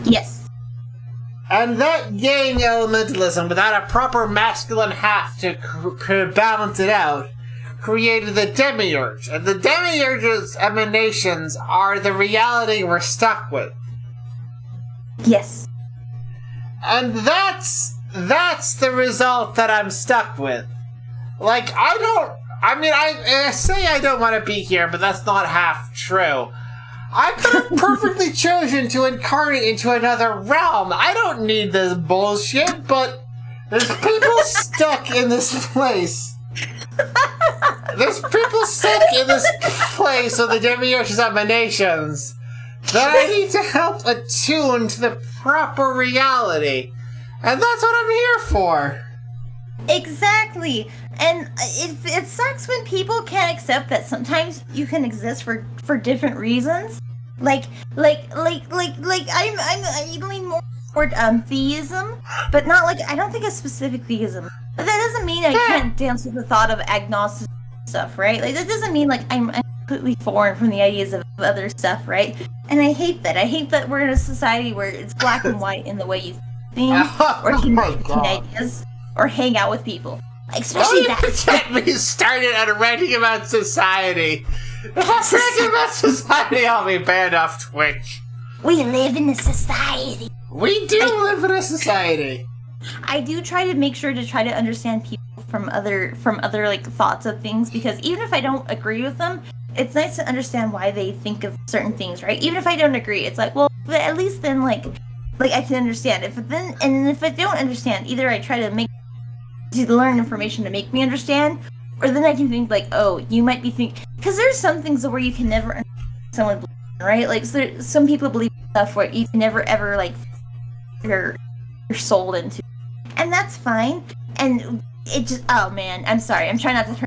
Yes. And that yang elementalism, without a proper masculine half to balance it out, created the demiurge. And the demiurge's emanations are the reality we're stuck with. Yes. And that's the result that I'm stuck with. Like, I say I don't want to be here, but that's not half true. I could have perfectly chosen to incarnate into another realm. I don't need this bullshit, but there's people stuck in this place. There's people stuck in this place of the demiurge's emanations that I need to help attune to the proper reality. And that's what I'm here for. Exactly. And it sucks when people can't accept that sometimes you can exist for different reasons. I lean more toward theism, but not like I don't think a specific theism. But that doesn't mean I can't dance with the thought of agnostic stuff, right? Like that doesn't mean like I'm completely foreign from the ideas of other stuff, right? And I hate that. I hate that we're in a society where it's black and white in the way you think, or can ideas, or hang out with people. Like, especially Don't that. get me started on ranting about society. If I'm ranting about society, I'll be banned off Twitch. We live in a society. We do live in a society. I do try to make sure to try to understand people from other like thoughts of things, because even if I don't agree with them, it's nice to understand why they think of certain things, right? Even if I don't agree, it's like, well, but at least then like I can understand. If I don't understand, either I try to learn information to make me understand, or then I can think like, oh, you might be thinking, because there's some things where you can never understand someone believe in, right? Like some people believe in stuff where you can never ever like you're sold into. And that's fine. And it just, oh man, I'm sorry. I'm trying not to turn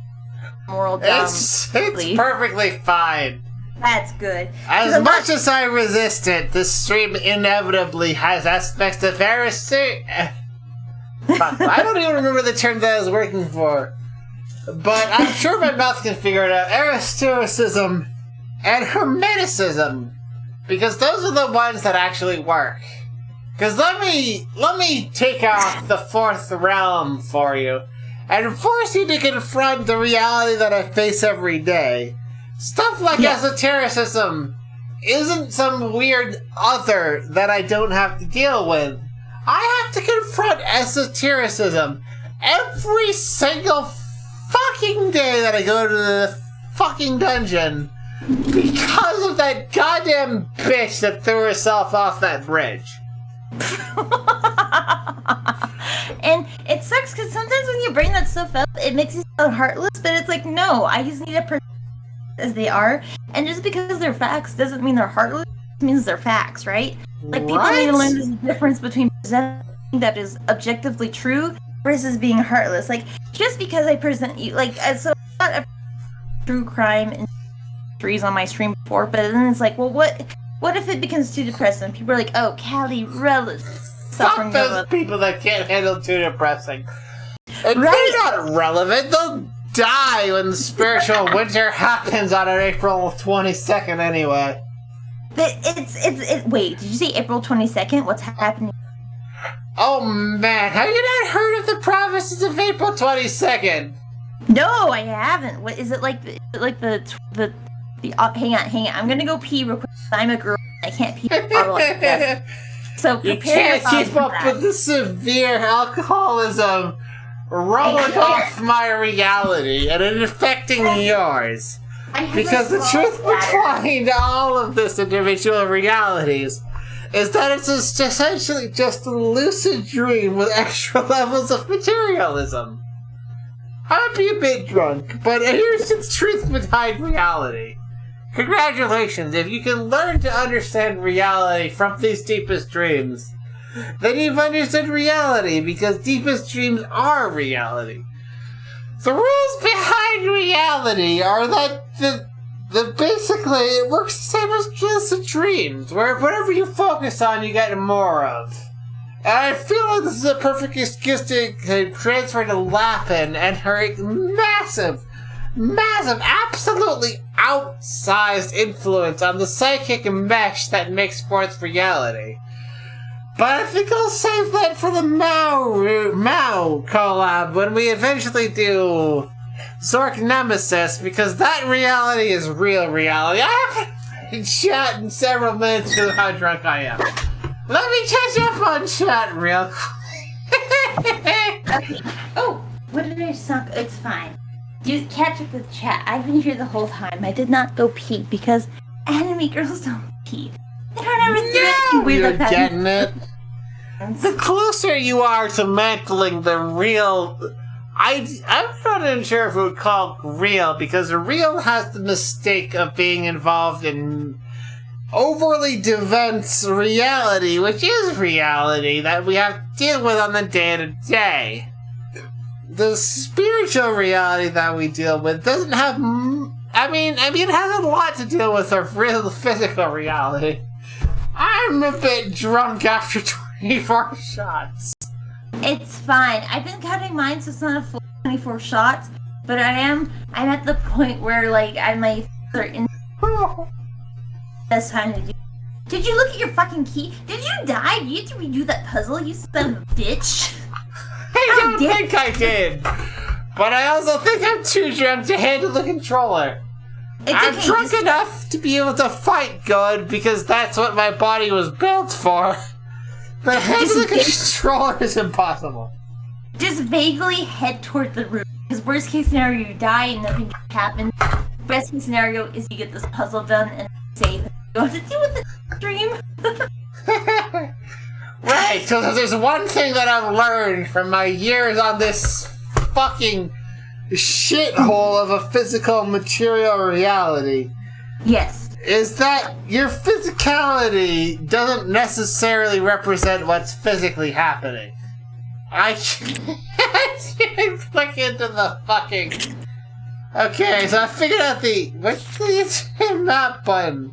moral dumb. It's perfectly fine. That's good. As much as I resist it, this stream inevitably has aspects of heresy. I don't even remember the term that I was working for. But I'm sure my mouth can figure it out. Aristoicism and Hermeticism. Because those are the ones that actually work. Because let me take off the fourth realm for you and force you to confront the reality that I face every day. Stuff like esotericism isn't some weird other that I don't have to deal with. I have to confront esotericism every single fucking day that I go to the fucking dungeon because of that goddamn bitch that threw herself off that bridge. And it sucks because sometimes when you bring that stuff up, it makes you sound heartless, but it's like, no, I just need to present as they are, and just because they're facts doesn't mean they're heartless, it means they're facts, right? Like, people need to learn the difference between presenting that is objectively true versus being heartless. Like, just because I present you, like, so I got a true crime and mysteries on my stream before, but then it's like, well, what if it becomes too depressing? People are like, oh, Callie relish suffering. Fuck those people that can't handle too depressing. And Right. they're not relevant. They'll die when the spiritual winter happens on April 22nd anyway. But wait, did you say April 22nd? What's happening? Oh man, have you not heard of the prophecies of April 22nd? No, I haven't. What is it like? Hang on. I'm gonna go pee real quick. I'm a girl. I can't pee in a bottle like this. So You prepare can't yourself keep for up that. with the severe alcoholism rolling off my reality and it affecting yours. I have Because a the small truth bladder. behind all of this individual realities is that it's essentially just a lucid dream with extra levels of materialism. I might be a bit drunk, but here's the truth behind reality. Congratulations, if you can learn to understand reality from these deepest dreams, then you've understood reality, because deepest dreams are reality. The rules behind reality are that basically it works the same as lucid dreams, where whatever you focus on, you get more of. And I feel like this is a perfect excuse to transfer to Lapin and her massive, absolutely outsized influence on the psychic mesh that makes sports reality. But I think I'll save that for the Mao collab when we eventually do Zork Nemesis, because that reality is real reality. I haven't chat in several minutes because of how drunk I am. Let me catch up on chat real quick. Okay. Oh, what did I suck? It's fine. You catch up with chat. I've been here the whole time. I did not go pee because anime girls don't pee. They don't ever do anything weird You're like that. getting it? The closer you are to mantling the real... I'm not even sure if it would call it real, because real has the mistake of being involved in overly dense reality, which is reality that we have to deal with on the day-to-day. The spiritual reality that we deal with doesn't have it has a lot to do with our real physical reality. I'm a bit drunk after 24 shots. It's fine. I've been counting mine, so it's not a full 24 shots. But I'm at the point where, like, my are in. That's time to do. Did you look at your fucking key? Did you die? Did you have to redo that puzzle, you son of a bitch? I don't think I did. But I also think I'm too drunk to handle the controller. I'm okay, drunk enough to be able to fight good because that's what my body was built for. But handling the controller is impossible. Just vaguely head toward the room. Because worst case scenario, you die and nothing happens. Best case scenario is you get this puzzle done and save. You don't have to deal with the dream. Right, so there's one thing that I've learned from my years on this fucking shithole of a physical material reality. Yes. Is that your physicality doesn't necessarily represent what's physically happening. I can't click into the fucking... Okay, so I figured out what's the map button?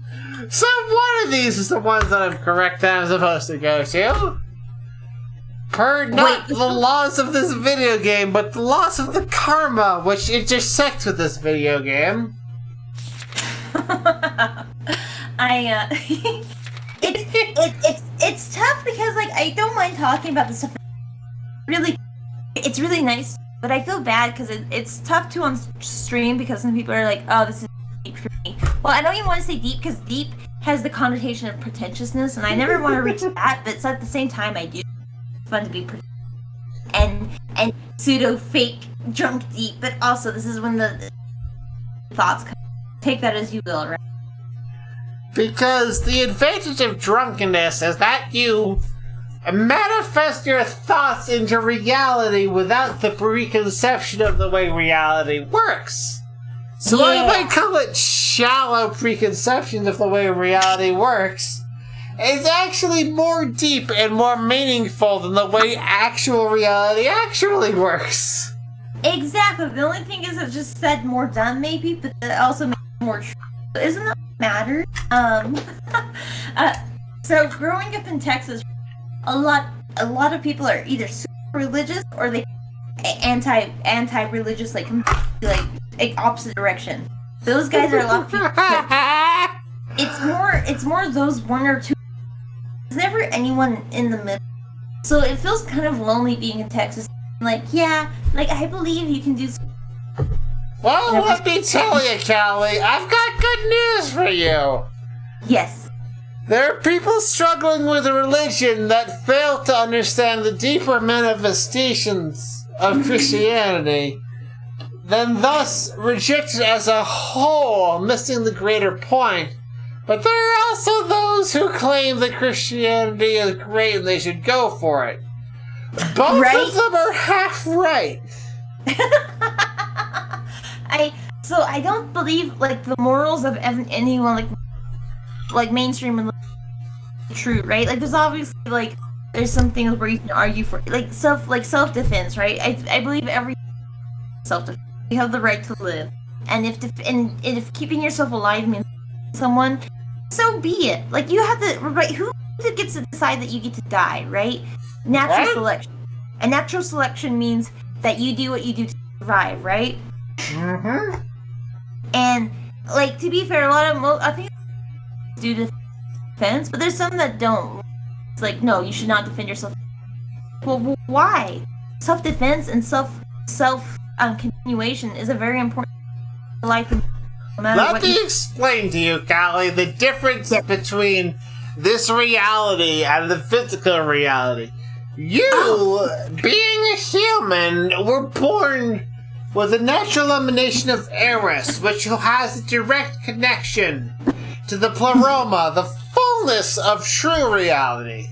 So one of these is the ones that I'm correct that I'm supposed to go to. Per not the laws of this video game, but the laws of the karma which intersect with this video game. It's tough because, like, I don't mind talking about this stuff. Really, it's really nice, but I feel bad because it's tough to on stream because some people are like, oh, this is deep for me. Well, I don't even want to say deep because deep has the connotation of pretentiousness, and I never want to reach that, but at the same time I do. It's fun to be and pseudo fake drunk deep, but also this is when the thoughts come. Take that as you will, right? Because the advantage of drunkenness is that you manifest your thoughts into reality without the preconception of the way reality works. So while you might call it shallow preconceptions of the way reality works, it's actually more deep and more meaningful than the way actual reality actually works. Exactly. The only thing is it's just said more done, maybe, but it also makes it more true. Isn't that what matters? So growing up in Texas, a lot of people are either super religious or they anti-religious, like opposite direction. Those guys are a lot of people. It's more those one or two. There's never anyone in the middle. So it feels kind of lonely being in Texas. Like, yeah, like I believe you can do. Well, let me tell you, Callie, I've got good news for you. Yes. There are people struggling with a religion that fail to understand the deeper manifestations of Christianity, then thus reject it as a whole, missing the greater point. But there are also those who claim that Christianity is great and they should go for it. Both of them are half right. I don't believe like the morals of anyone like mainstream and true, right? Like there's obviously like there's some things where you can argue for like self-defense, right? I believe every self-defense. You have the right to live, and if keeping yourself alive means someone, so be it. Like you have to, right? Who gets to decide that you get to die, right? Natural selection. And natural selection means that you do what you do to survive, right? Mm-hmm. And like to be fair, I think do defense, but there's some that don't. It's like no, you should not defend yourself. Well, why? Self-defense and self continuation is a very important life. No matter Let what me explain to you, Callie, the difference between this reality and the physical reality. You, being a human, were born with a natural emanation of Eris, which has a direct connection to the pleroma, the fullness of true reality.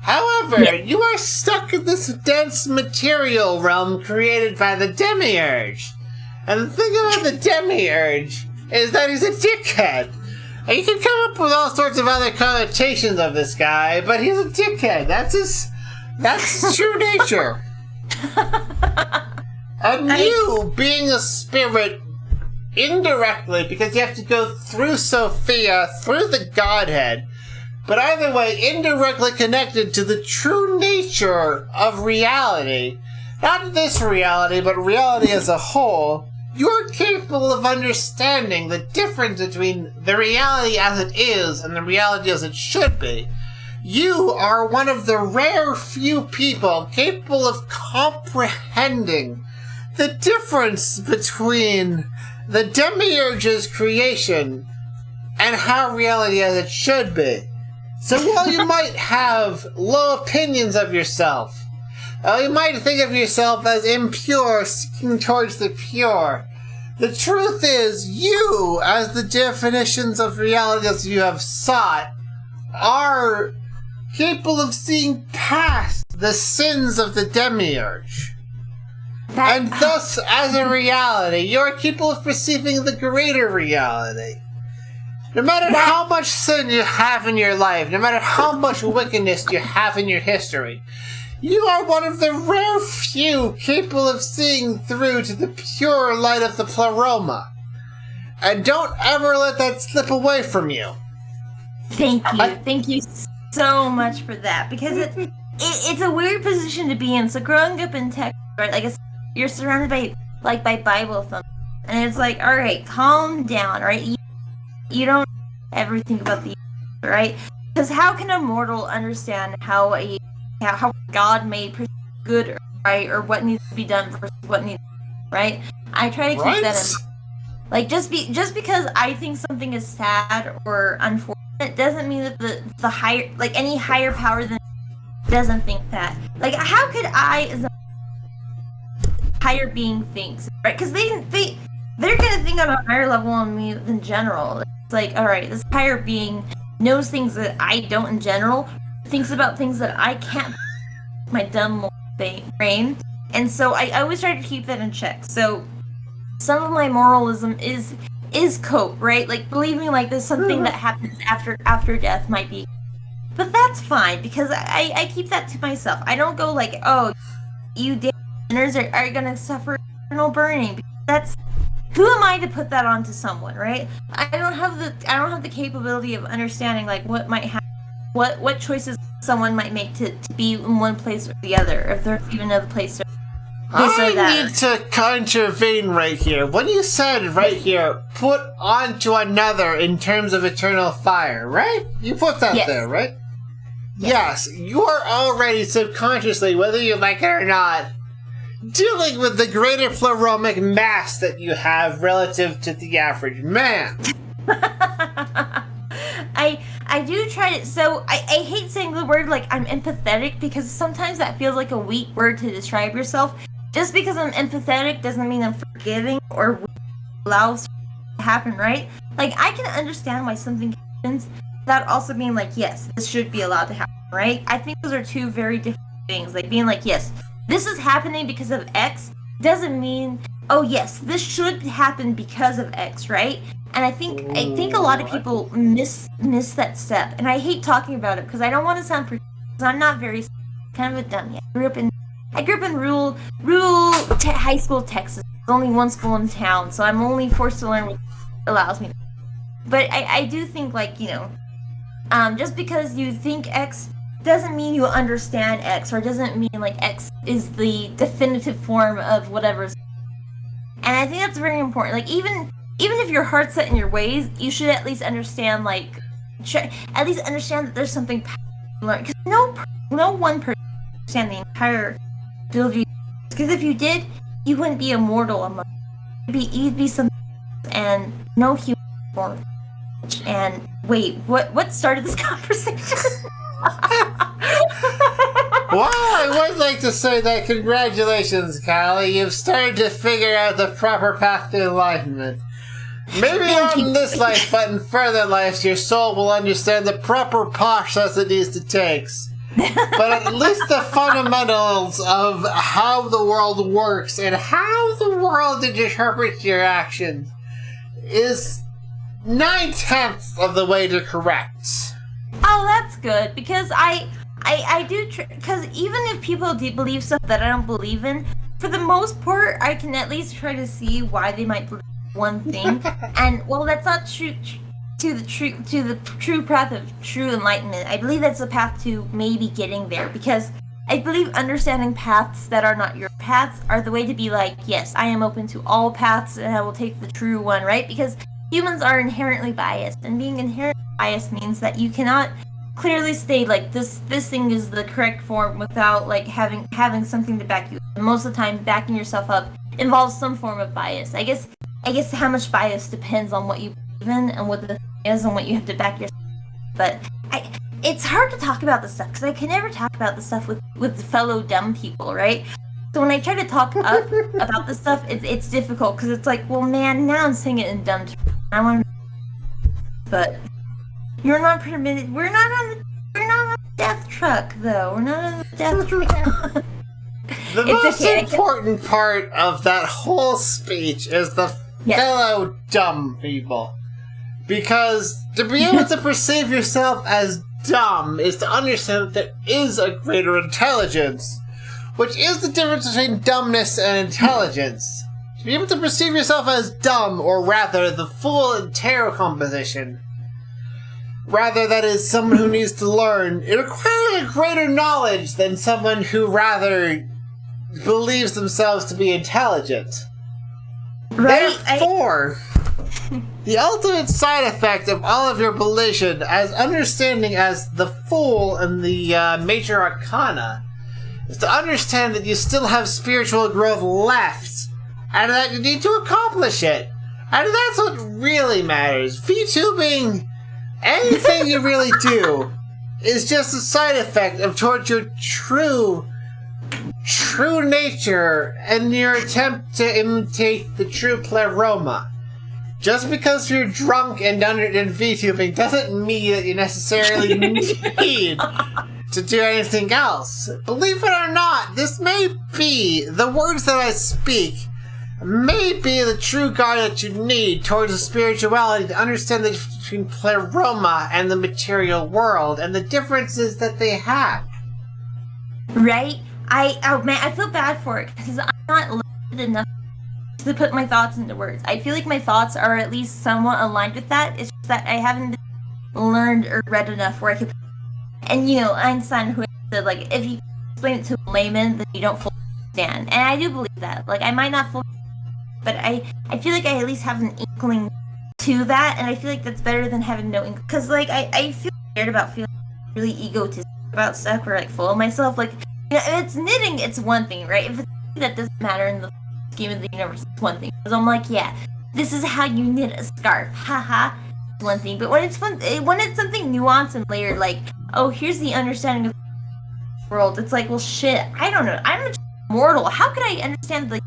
However, you are stuck in this dense material realm created by the Demiurge. And the thing about the Demiurge is that he's a dickhead. And you can come up with all sorts of other connotations of this guy, but he's a dickhead. That's his true nature. And you, being a spirit indirectly because you have to go through Sophia, through the Godhead, but either way, indirectly connected to the true nature of reality. Not this reality, but reality as a whole. You're capable of understanding the difference between the reality as it is and the reality as it should be. You are one of the rare few people capable of comprehending the difference between the Demiurge's creation and how reality as it should be. So while you might have low opinions of yourself, you might think of yourself as impure, seeking towards the pure, the truth is, you, as the definitions of reality as you have sought, are capable of seeing past the sins of the Demiurge. And thus, as a reality, you are capable of perceiving the greater reality. No matter how much sin you have in your life, no matter how much wickedness you have in your history, you are one of the rare few capable of seeing through to the pure light of the Pleroma. And don't ever let that slip away from you. Thank you. Thank you so much for that. Because it's a weird position to be in. So growing up in Texas, right, like you're surrounded by Bible thumpers. And it's like, alright, calm down, right? You don't ever think about the right? Because how can a mortal understand how God made good or right, or what needs to be done versus what needs, right? I try to keep that in mind. Like just because I think something is sad or unfortunate doesn't mean that the higher, like any higher power than doesn't think that. Like how could I as a higher being thinks, right? Because they're gonna think on a higher level on me than general. It's like, all right, this higher being knows things that I don't in general, thinks about things that I can't, my dumb brain, and so I always try to keep that in check. So some of my moralism is cope, right? Like believing like there's something that happens after death might be, but that's fine because I keep that to myself. I don't go like, oh, you sinners are gonna suffer eternal burning. That's, who am I to put that onto someone, right? I don't have the capability of understanding like what might happen, what choices someone might make to be in one place or the other, if there's even another place or this or that. I need to contravene right here. What you said right here, put onto another in terms of eternal fire, right? You put that there, right? Yes, you're already subconsciously, whether you like it or not, dealing with the greater pleromic mass that you have relative to the average man. I do try to, so I hate saying the word like I'm empathetic because sometimes that feels like a weak word to describe yourself. Just because I'm empathetic doesn't mean I'm forgiving or allows to happen, right? Like I can understand why something happens without also being like, yes, this should be allowed to happen, right? I think those are two very different things. Like being like, yes, this is happening because of X doesn't mean, oh yes, this should happen because of X, right? And I think a lot of people miss that step. And I hate talking about it because I don't want to sound pretentious. I'm not very kind of a dummy. I grew up in rural high school Texas. There's only one school in town, so I'm only forced to learn what allows me. But I do think like, you know, just because you think X doesn't mean you understand X, or doesn't mean like X is the definitive form of whatever's. And I think that's very important. Like even if your heart's set in your ways, you should at least understand at least understand that there's something to learn. Because no one person understand the entire field of you. Because if you did, you wouldn't be immortal among. You'd be something else, and no human form. And wait, what started this conversation? Well, I would like to say that congratulations, Callie. You've started to figure out the proper path to enlightenment. Maybe not in this life, but in further lives, your soul will understand the proper process it needs to take. But at least the fundamentals of how the world works and how the world interprets your actions is 9/10 of the way to correct. Oh, that's good, because I do, because even if people believe stuff that I don't believe in, for the most part, I can at least try to see why they might believe one thing, and well, that's not true to the true path of true enlightenment. I believe that's the path to maybe getting there, because I believe understanding paths that are not your paths are the way to be like, yes, I am open to all paths and I will take the true one, right? Because humans are inherently biased, and being inherently biased means that you cannot clearly state like this thing is the correct form without like having something to back you up. And most of the time, backing yourself up involves some form of bias. I guess how much bias depends on what you believe in and what the thing is and what you have to back yourself. But it's hard to talk about this stuff because I can never talk about this stuff with fellow dumb people, right? So when I try to talk up about this stuff, it's difficult because it's like, well, man, now I'm saying it in dumb terms. I want to, but you're not permitted. We're not on the death truck, though. We're not on the death truck. The It's most okay, I important part of that whole speech is the Yes. fellow dumb people. Because to be able to perceive yourself as dumb is to understand that there is a greater intelligence, which is the difference between dumbness and intelligence. To be able to perceive yourself as dumb, or rather the full entire composition, rather that is someone who needs to learn, it requires a greater knowledge than someone who rather believes themselves to be intelligent. Right? Therefore, the ultimate side effect of all of your volition, as understanding as the Fool and the Major Arcana, is to understand that you still have spiritual growth left, and that you need to accomplish it. And that's what really matters. VTubing, anything you really do, is just a side effect of towards your true nature and your attempt to imitate the true pleroma. Just because you're drunk and done it in VTubing doesn't mean that you necessarily need to do anything else. Believe it or not, this may be, the words that I speak, may be the true guide that you need towards the spirituality to understand the difference between pleroma and the material world and the differences that they have. Right? I feel bad for it because I'm not limited enough to put my thoughts into words. I feel like my thoughts are at least somewhat aligned with that. It's just that I haven't learned or read enough where I could. And you know, Einstein, who said like, if you explain it to a layman, then you don't fully understand. And I do believe that. Like, I might not fully, but I feel like I at least have an inkling to that, and I feel like that's better than having no inkling. Because like I feel scared about feeling really egotistic about stuff or like full of myself. Like, you know, if it's knitting, it's one thing, right? If it's something that doesn't matter in the scheme of the universe, it's one thing. Because I'm like, yeah, this is how you knit a scarf, haha. It's one thing. But when it's something nuanced and layered, like, oh, here's the understanding of the world, it's like, well, shit, I don't know. I'm just mortal. How could I understand like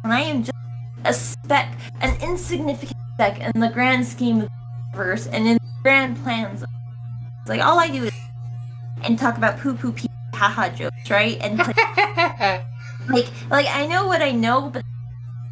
when I am just a speck, an insignificant speck in the grand scheme of the universe and in the grand plans? It's like all I do is and talk about poo pee haha jokes, right? And like I know what I know, but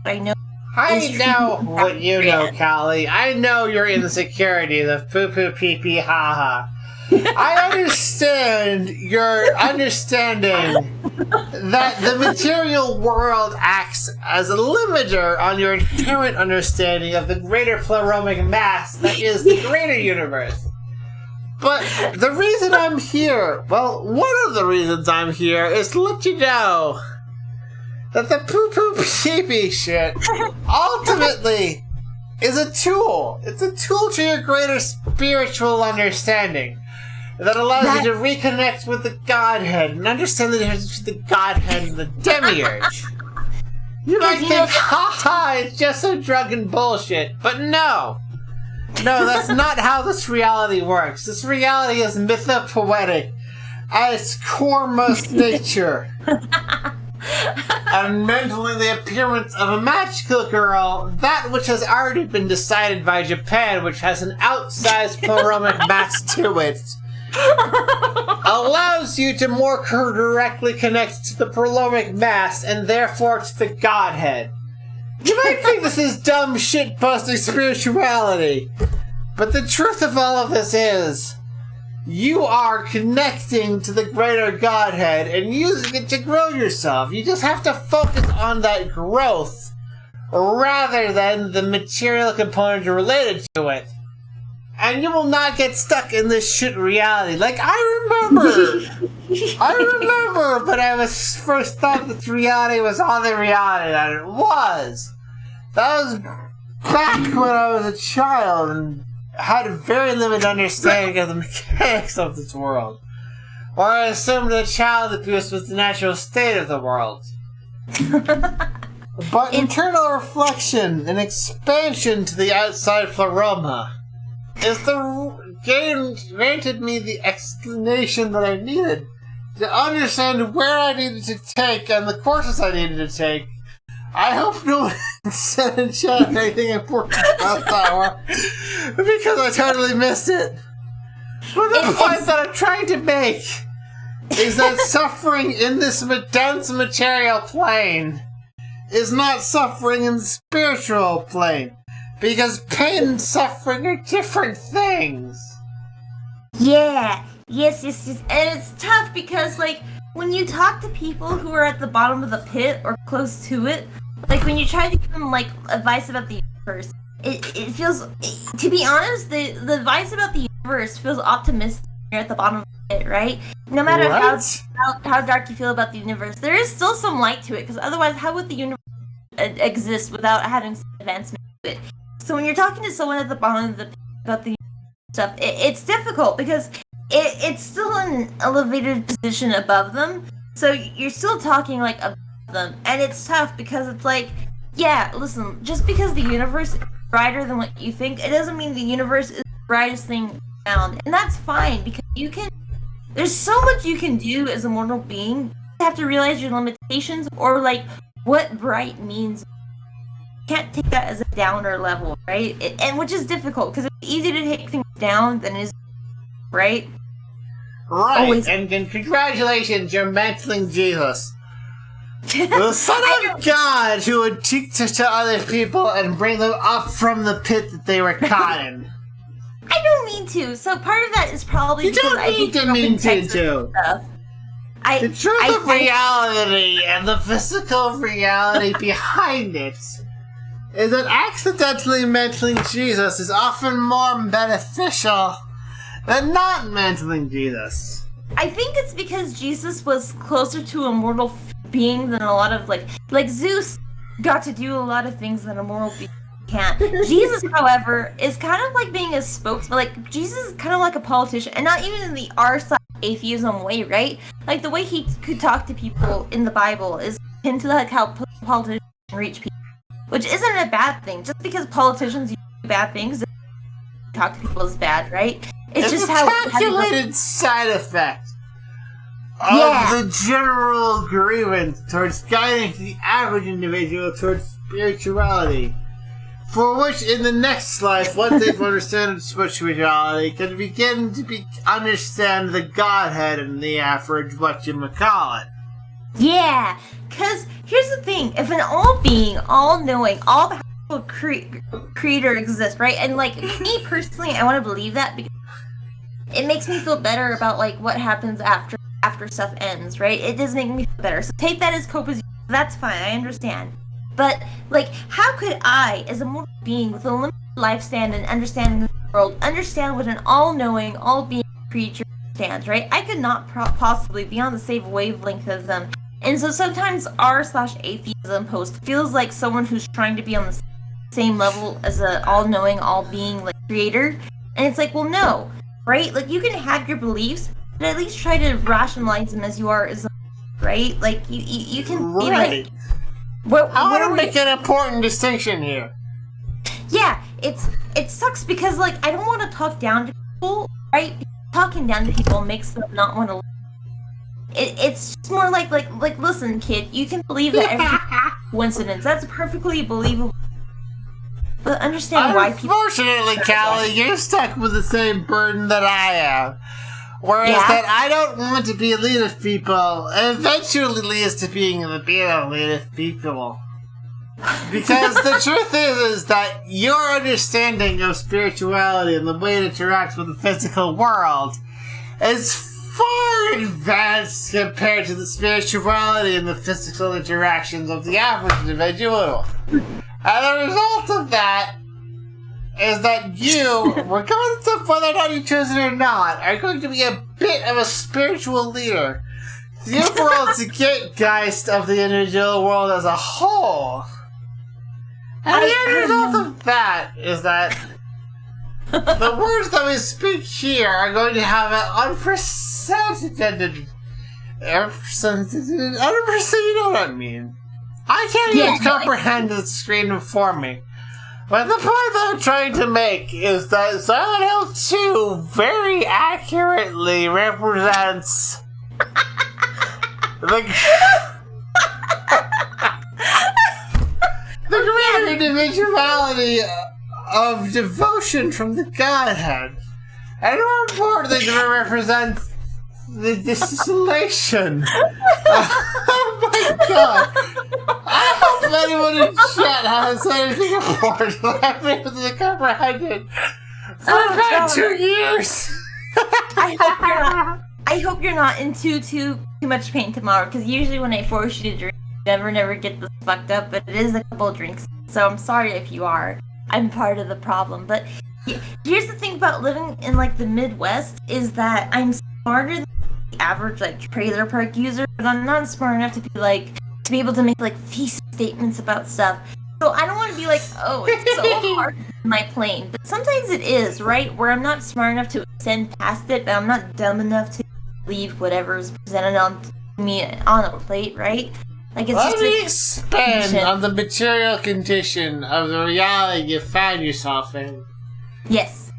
what I know. I know what you know, Callie. I know your insecurities of poo pee pee ha ha. I understand your understanding that the material world acts as a limiter on your inherent understanding of the greater pleromic mass that is the greater universe. But the reason I'm here, well, one of the reasons I'm here is to let you know that the poo-poo-pee-pee shit ultimately is a tool. It's a tool to your greater spiritual understanding that allows you to reconnect with the Godhead and understand the difference between the Godhead and the Demiurge. You might think, haha, it's just some drunken bullshit, but no. No, that's not how this reality works. This reality is mythopoetic at its core most nature. And mentally the appearance of a magical girl, that which has already been decided by Japan, which has an outsized pleromic mass to it, allows you to more directly connect to the pleromic mass and therefore to the Godhead. You might think this is dumb shit-posting spirituality, but the truth of all of this is, you are connecting to the greater Godhead and using it to grow yourself. You just have to focus on that growth rather than the material component related to it. And you will not get stuck in this shit reality. Like, I remember when I was first thought that reality was all the reality that it was. That was back when I was a child and had a very limited understanding of the mechanics of this world. Or I assumed that child abuse was the natural state of the world. But internal reflection and expansion to the outside pleroma is granted me the explanation that I needed to understand where I needed to take and the courses I needed to take. I hope no one said in chat anything important about that one, because I totally missed it. But the point that I'm trying to make is that suffering in this dense material plane is not suffering in the spiritual plane. Because pain and suffering are different things. Yeah. Yes. And it's tough because, like, when you talk to people who are at the bottom of the pit or close to it, like, when you try to give them, like, advice about the universe, it feels, to be honest, the advice about the universe feels optimistic when you're at the bottom of the pit, right? No matter how dark you feel about the universe, there is still some light to it, because otherwise, how would the universe exist without having some advancement to it? So when you're talking to someone at the bottom of the pit about the stuff, it's difficult because it's still in an elevated position above them. So you're still talking like above them, and it's tough because it's like, yeah, listen, just because the universe is brighter than what you think, it doesn't mean the universe is the brightest thing around, and that's fine because there's so much you can do as a mortal being. You have to realize your limitations or like what bright means. Can't take that as a downer level, right? And which is difficult because it's easy to take things down than it is, right? Right, Always. and congratulations, you're mantling Jesus. The Son of God who would teach to other people and bring them up from the pit that they were caught in. I don't mean to. So part of that is probably You because don't I need do to mean to. stuff. The truth of reality and the physical reality behind it is that accidentally mantling Jesus is often more beneficial than not mantling Jesus. I think it's because Jesus was closer to a mortal being than a lot of like Zeus got to do a lot of things that a mortal being can't. Jesus, however, is kind of like being a spokesman. Like Jesus is kind of like a politician, and not even in the r/atheism way, right? Like the way he could talk to people in the Bible is akin to like how politicians reach people, which isn't a bad thing. Just because politicians do bad things, talk to people is bad, right? It's just a how calculated side effect of the general agreement towards guiding the average individual towards spirituality, for which in the next life, once they've understood spirituality, can begin to understand the Godhead and the average whatchamacallit. Yeah, because here's the thing: if an all-being, all-knowing, all-powerful creator exists, right? And like me personally, I want to believe that because it makes me feel better about like what happens after stuff ends, right? It does make me feel better. So take that as cope as you. That's fine. I understand. But like, how could I, as a mortal being with a limited lifespan and understanding of the world, understand what an all-knowing, all-being creature understands, right? I could not possibly be on the same wavelength as them. And so sometimes r/atheism post feels like someone who's trying to be on the same level as an all-knowing, all-being like creator. And it's like, well, no, right? Like you can have your beliefs, but at least try to rationalize them as you are as a, right? Like you can be like, I want to make an important distinction here. Yeah, it sucks because like I don't want to talk down to people, right? Talking down to people makes them not want to. It's just more like listen, kid, you can believe that everything's coincidence. That's perfectly believable. But understand why people. Unfortunately, Callie, you're stuck with the same burden that I am. Whereas that I don't want to be a lead of people eventually leads to being the lead of people. Because the truth is that your understanding of spirituality and the way it interacts with the physical world is far advanced compared to the spirituality and the physical interactions of the average individual. And the result of that is that you, regardless of whether or not you choose it or not, are going to be a bit of a spiritual leader. The overall zeitgeist of the individual world as a whole. And the end result of that is that the words that we speak here are going to have an unprecedented... Unprecedented, you know what I mean. I can't even comprehend the screen before me. But the point that I'm trying to make is that Silent Hill 2 very accurately represents the greater individuality of devotion from the Godhead. And more importantly, it represents the desolation. Oh my god. I hope anyone in chat hasn't said anything important that I've been able to comprehend it for about 2 years. I hope you're not in too much pain tomorrow, because usually when I force you to drink, you never get this fucked up, but it is a couple of drinks, so I'm sorry if you are. I'm part of the problem. But here's the thing about living in like the Midwest is that I'm smarter than the average like trailer park user, but I'm not smart enough to be able to make like thesis statements about stuff. So I don't want to be like, oh, it's so hard in my plane. But sometimes it is, right? Where I'm not smart enough to ascend past it, but I'm not dumb enough to leave whatever's presented on me on a plate, right? Like it's Let me expand on the material condition of the reality you find yourself in. Yes.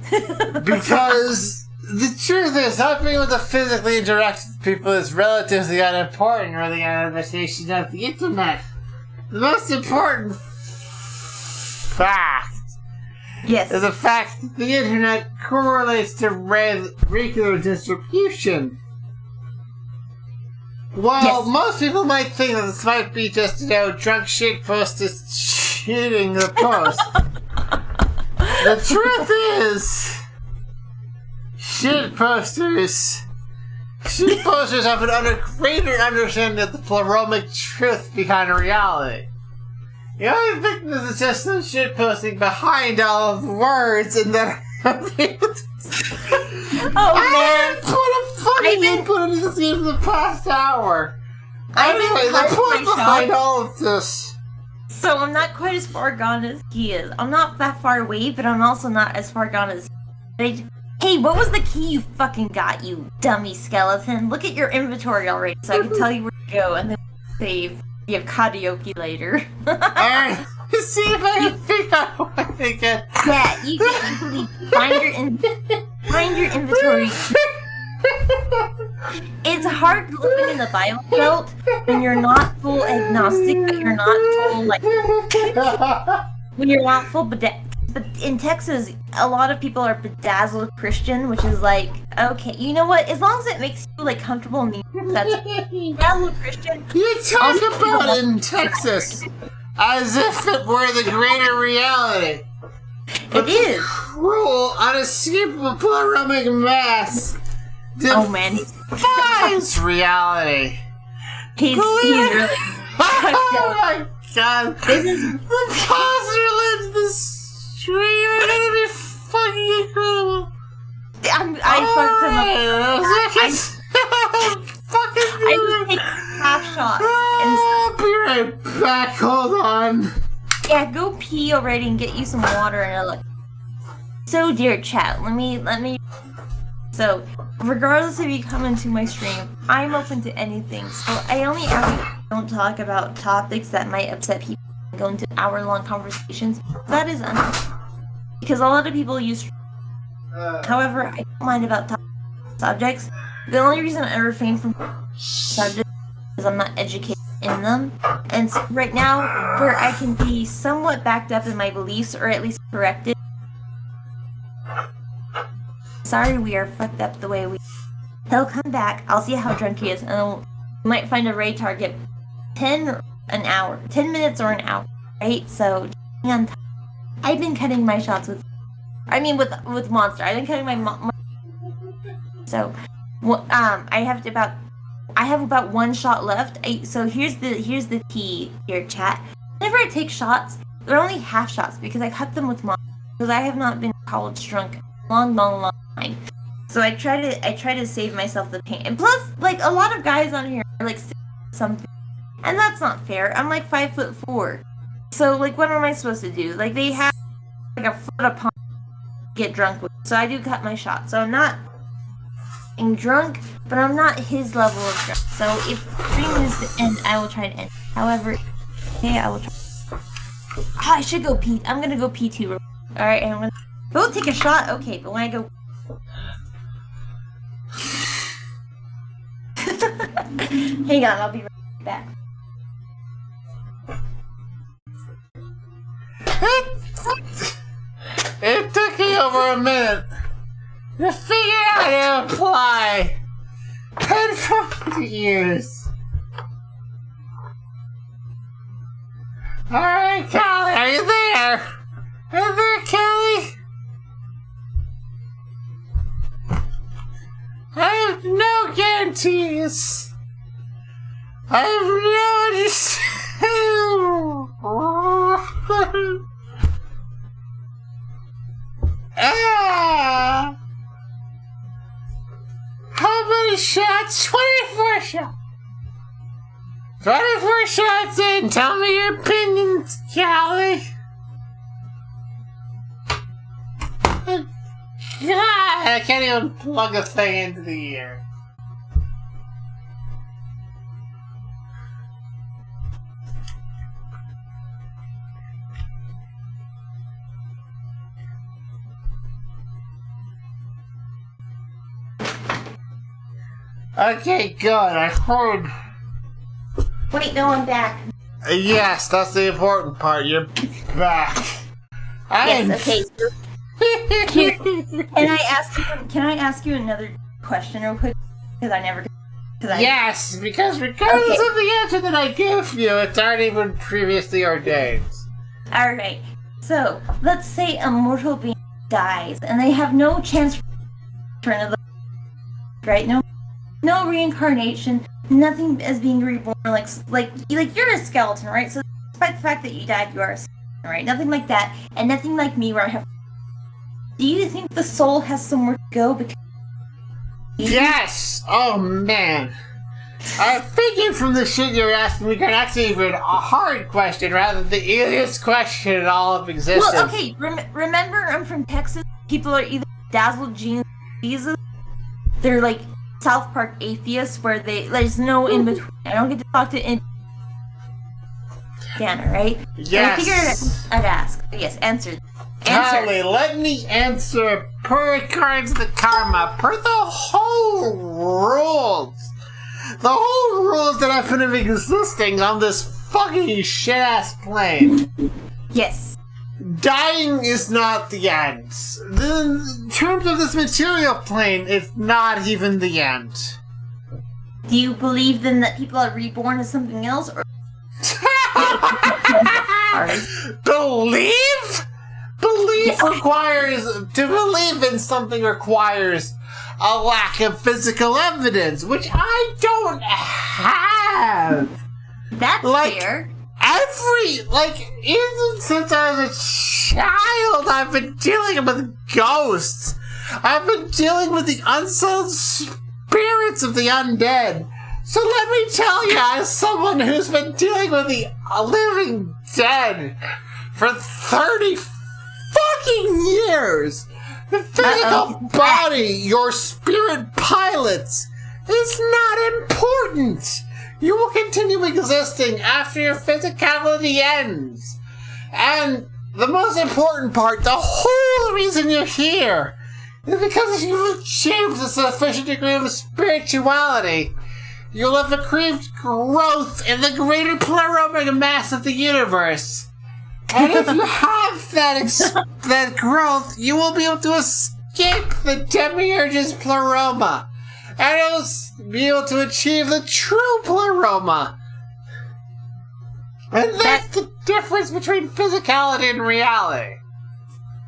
Because the truth is, not being able to physically interact with people is relatively unimportant, really, on the invitation of the internet. The most important fact Yes. is the fact that the internet correlates to regular distribution. While most people might think that this might be just, drunk shit posters cheating the post, the truth is, shit posters have an greater understanding of the pleroma truth behind reality. You always think this is just some shit posting behind all of the words, and then I put a fucking input into this game for the past hour. Anyway, the point behind all of this. So I'm not quite as far gone as he is. I'm not that far away, but I'm also not as far gone as Hey, what was the key you fucking got, you dummy skeleton? Look at your inventory already, so I can tell you where to go, and then save. You have karaoke later. Alright, see if I can figure out what I think. Yeah, you can find your inventory. It's hard living in the Bible Belt when you're not full agnostic, but you're not full when you're not full but in Texas, a lot of people are bedazzled Christian, which is like, okay, you know what? As long as it makes you like comfortable in the that's bedazzled Christian. You talk about it in Texas as if it were the greater reality. It is cruel, unescapable pleroma mass. Oh man, defies reality. He's really. Oh my god! The poster lives the stream are gonna be fucking incredible. I fucked him up. I just take half shots. I'll be right back. Hold on. Yeah, go pee already and get you some water and look. So, dear chat, let me. So, regardless if you come into my stream, I'm open to anything. So, I only ask you don't talk about topics that might upset people and go into hour-long conversations. That is because a lot of people use. However, I don't mind about subjects. The only reason I refrain from subjects is I'm not educated in them. And so right now, where I can be somewhat backed up in my beliefs, or at least corrected. Sorry, we are fucked up the way we. He'll come back. I'll see how drunk he is, and we might find a raid target. 10 minutes or an hour, right? So, hang on. I've been cutting my shots with Monster. I've been cutting my so, I have about one shot left. So here's the key here, chat. Whenever I take shots, they're only half shots because I cut them with mom. Because I have not been college drunk in a long, long, long time. So I try to save myself the pain. And plus, like, a lot of guys on here are like 6 something, and that's not fair. I'm like 5'4". So like, what am I supposed to do? Like, they have like a foot upon get drunk with. So I do cut my shot. So I'm not getting drunk, but I'm not his level of drunk. So if stream is to end, I will try to end. However, okay, I will try. Oh, I should go pee. I'm gonna go pee too. Alright, and I'm gonna go take a shot. Okay, but when I go. Hang on, I'll be right back. It took me over a minute to figure out how to apply headphones to use. Alright, Callie, are you there? Are you there, Callie? I have no guarantees. I have no understanding. How many shots? 24 shots. 24 shots in. Tell me your opinions, Callie. God, I can't even plug a thing into the ear. Okay, good. I heard. Wait, no, I'm back. Yes, that's the important part. You're back. Yes. Okay. So, can I ask you another question real quick? Because I never. Yes, because regardless of the answer that I give you, it's already been previously ordained. All right. So let's say a mortal being dies, and they have no chance for return of the right? No reincarnation, nothing as being reborn. Like you're a skeleton, right? So despite the fact that you died, you are a skeleton, right? Nothing like that, and nothing like me where I have. Do you think the soul has somewhere to go? Because yes! Oh man. I figured from the shit you're asking, we can actually even a hard question rather than the easiest question in all of existence. Well, okay, remember I'm from Texas. People are either dazzled Jesus. They're like South Park atheists where there's no in between. I don't get to talk to Indiana, right? Yes. So I figured I'd ask. Yes, answer. Callie, let me answer per regards the karma, per the whole rules. The whole rules that have been existing on this fucking shit-ass plane. Yes. Dying is not the end. In terms of this material plane, it's not even the end. Do you believe then that people are reborn as something else, or Believe? Belief requires... To believe in something requires a lack of physical evidence, which I don't have. That's fair. Even since I was a child, I've been dealing with ghosts. I've been dealing with the unsettled spirits of the undead. So let me tell you, as someone who's been dealing with the living dead for 30 fucking years, the physical body your spirit pilots is not important. You will continue existing after your physicality ends. And the most important part, the whole reason you're here, is because you've achieved a sufficient degree of spirituality. You'll have achieved growth in the greater pleroma mass of the universe. And if you have that growth, you will be able to escape the Demiurge's pleroma. And you'll be able to achieve the true pleroma. And that's the difference between physicality and reality.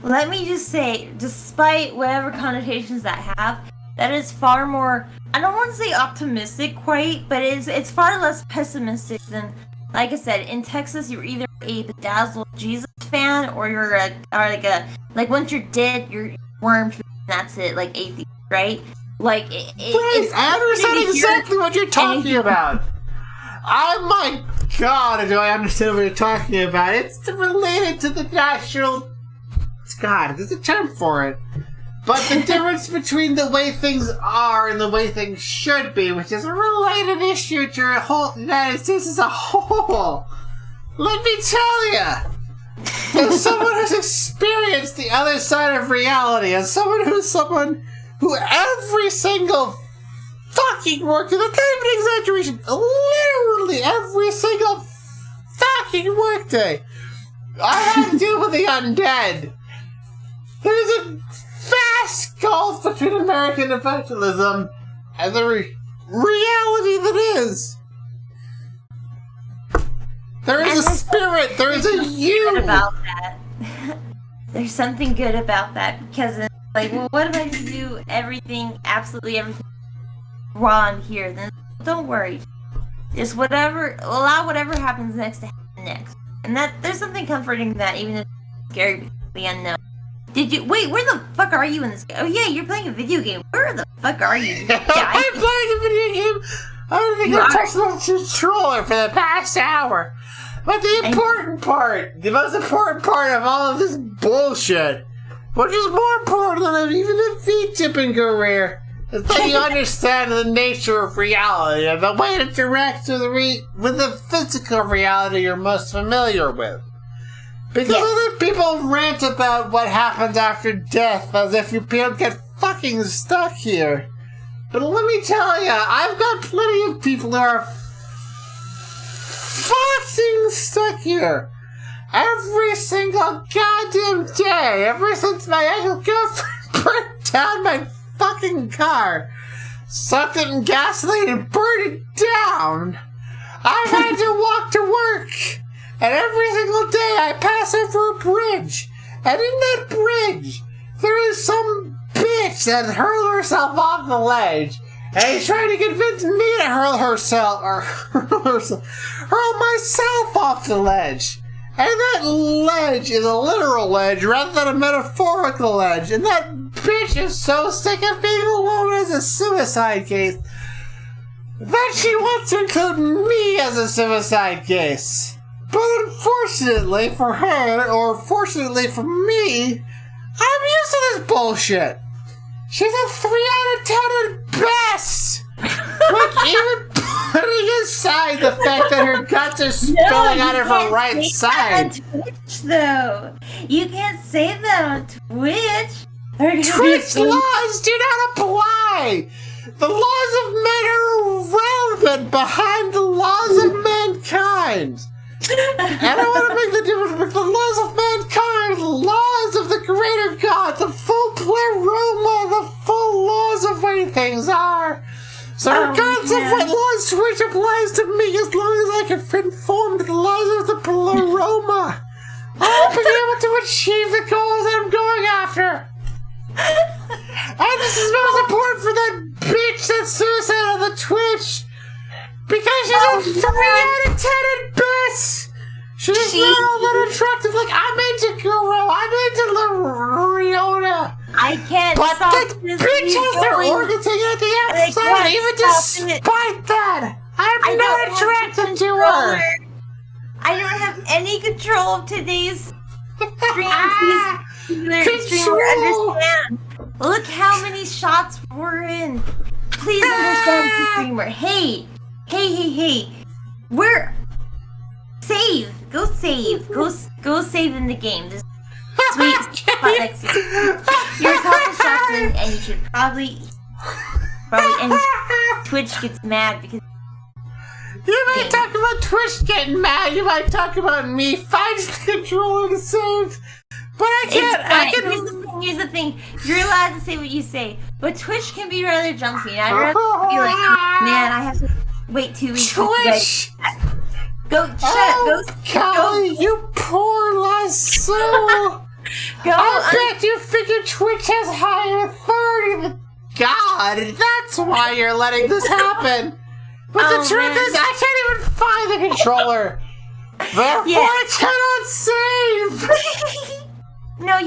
Let me just say, despite whatever connotations that have, that is far more, I don't want to say optimistic quite, but it's far less pessimistic than, like I said, in Texas you're either a Bedazzled Jesus fan, or you're like once you're dead, you're worm food, and that's it, like atheist, right? Like, it's I understand exactly what you're talking about. Oh my god, do I understand what you're talking about? It's related to the natural... God, there's a term for it. But the difference between the way things are and the way things should be, which is a related issue to the whole United States as a whole. Let me tell you, as someone who's experienced the other side of reality, as someone who every single fucking work, that's not even an exaggeration, literally every single fucking workday, I had to deal with the undead. There's a vast gulf between American evangelism and the reality that is. There is a spirit, there is a you. About that. There's something good about that, because it's like, well, what if I just do everything, absolutely everything wrong here? Then don't worry. Just allow whatever happens next to happen next. And that there's something comforting in that, even if it's scary because of the unknown. Wait, where the fuck are you in this game? Oh yeah, you're playing a video game. Where the fuck are you? I'm playing a video game. I don't think I've touched the controller for the past hour. But the important part, the most important part of all of this bullshit, which is more important than even a feet-tipping career, is that you understand the nature of reality and the way it interacts with the physical reality you're most familiar with. Because other people rant about what happens after death as if you don't get fucking stuck here. But let me tell ya, I've got plenty of people who are fucking stuck here. Every single goddamn day, ever since my ex-girlfriend burnt down my fucking car, sucked it in gasoline and burned it down, I've had to walk to work. And every single day I pass over a bridge. And in that bridge, there is some bitch that hurled herself off the ledge. And he's trying to convince me to hurl myself off the ledge. And that ledge is a literal ledge rather than a metaphorical ledge. And that bitch is so sick of being alone as a suicide case that she wants to include me as a suicide case. But unfortunately for her, or fortunately for me, I'm used to this bullshit. She's a 3 out of 10 at best. Like, even putting aside the fact that her guts are spilling out of her right side. On Twitch, though. You can't say that on Twitch. Twitch laws do not apply. The laws of men are irrelevant behind the laws of mankind. And I want to make the difference between the laws of mankind, the laws of the greater God, the full pleroma, the full laws of way things are. So regardless of what laws Twitch applies to me, as long as I can conform to the laws of the pleroma, I'll be able to achieve the goals that I'm going after. And this is most important for that bitch that's suicide on the Twitch. Because she's a 3 out of 10 at best! She's not all that attractive, like, I'm into Guru, I'm into Leona! I can't but stop that this bitch has their going. organs taken at the outside, even despite that! I'm not attracted to her! I don't have any control of today's streamer, understand. Look how many shots we're in. Please understand, streamer. Hey! We're save. Go save. Go save in the game. Just sweet spot next to you. You're a couple shots in, and you should probably and Twitch gets mad because you might talk about Twitch getting mad. You might talk about me finding the controller to save. But I can't. Here's the thing. You're allowed to say what you say, but Twitch can be rather jumpy. I'd rather be like, man, I have to wait 2 weeks. Twitch! Go, shut up, Callie, you poor lost soul! I bet you figure Twitch has higher authority than God, and that's why you're letting this happen! But the truth is, I can't even find the controller! Therefore, Yeah. I cannot save! No,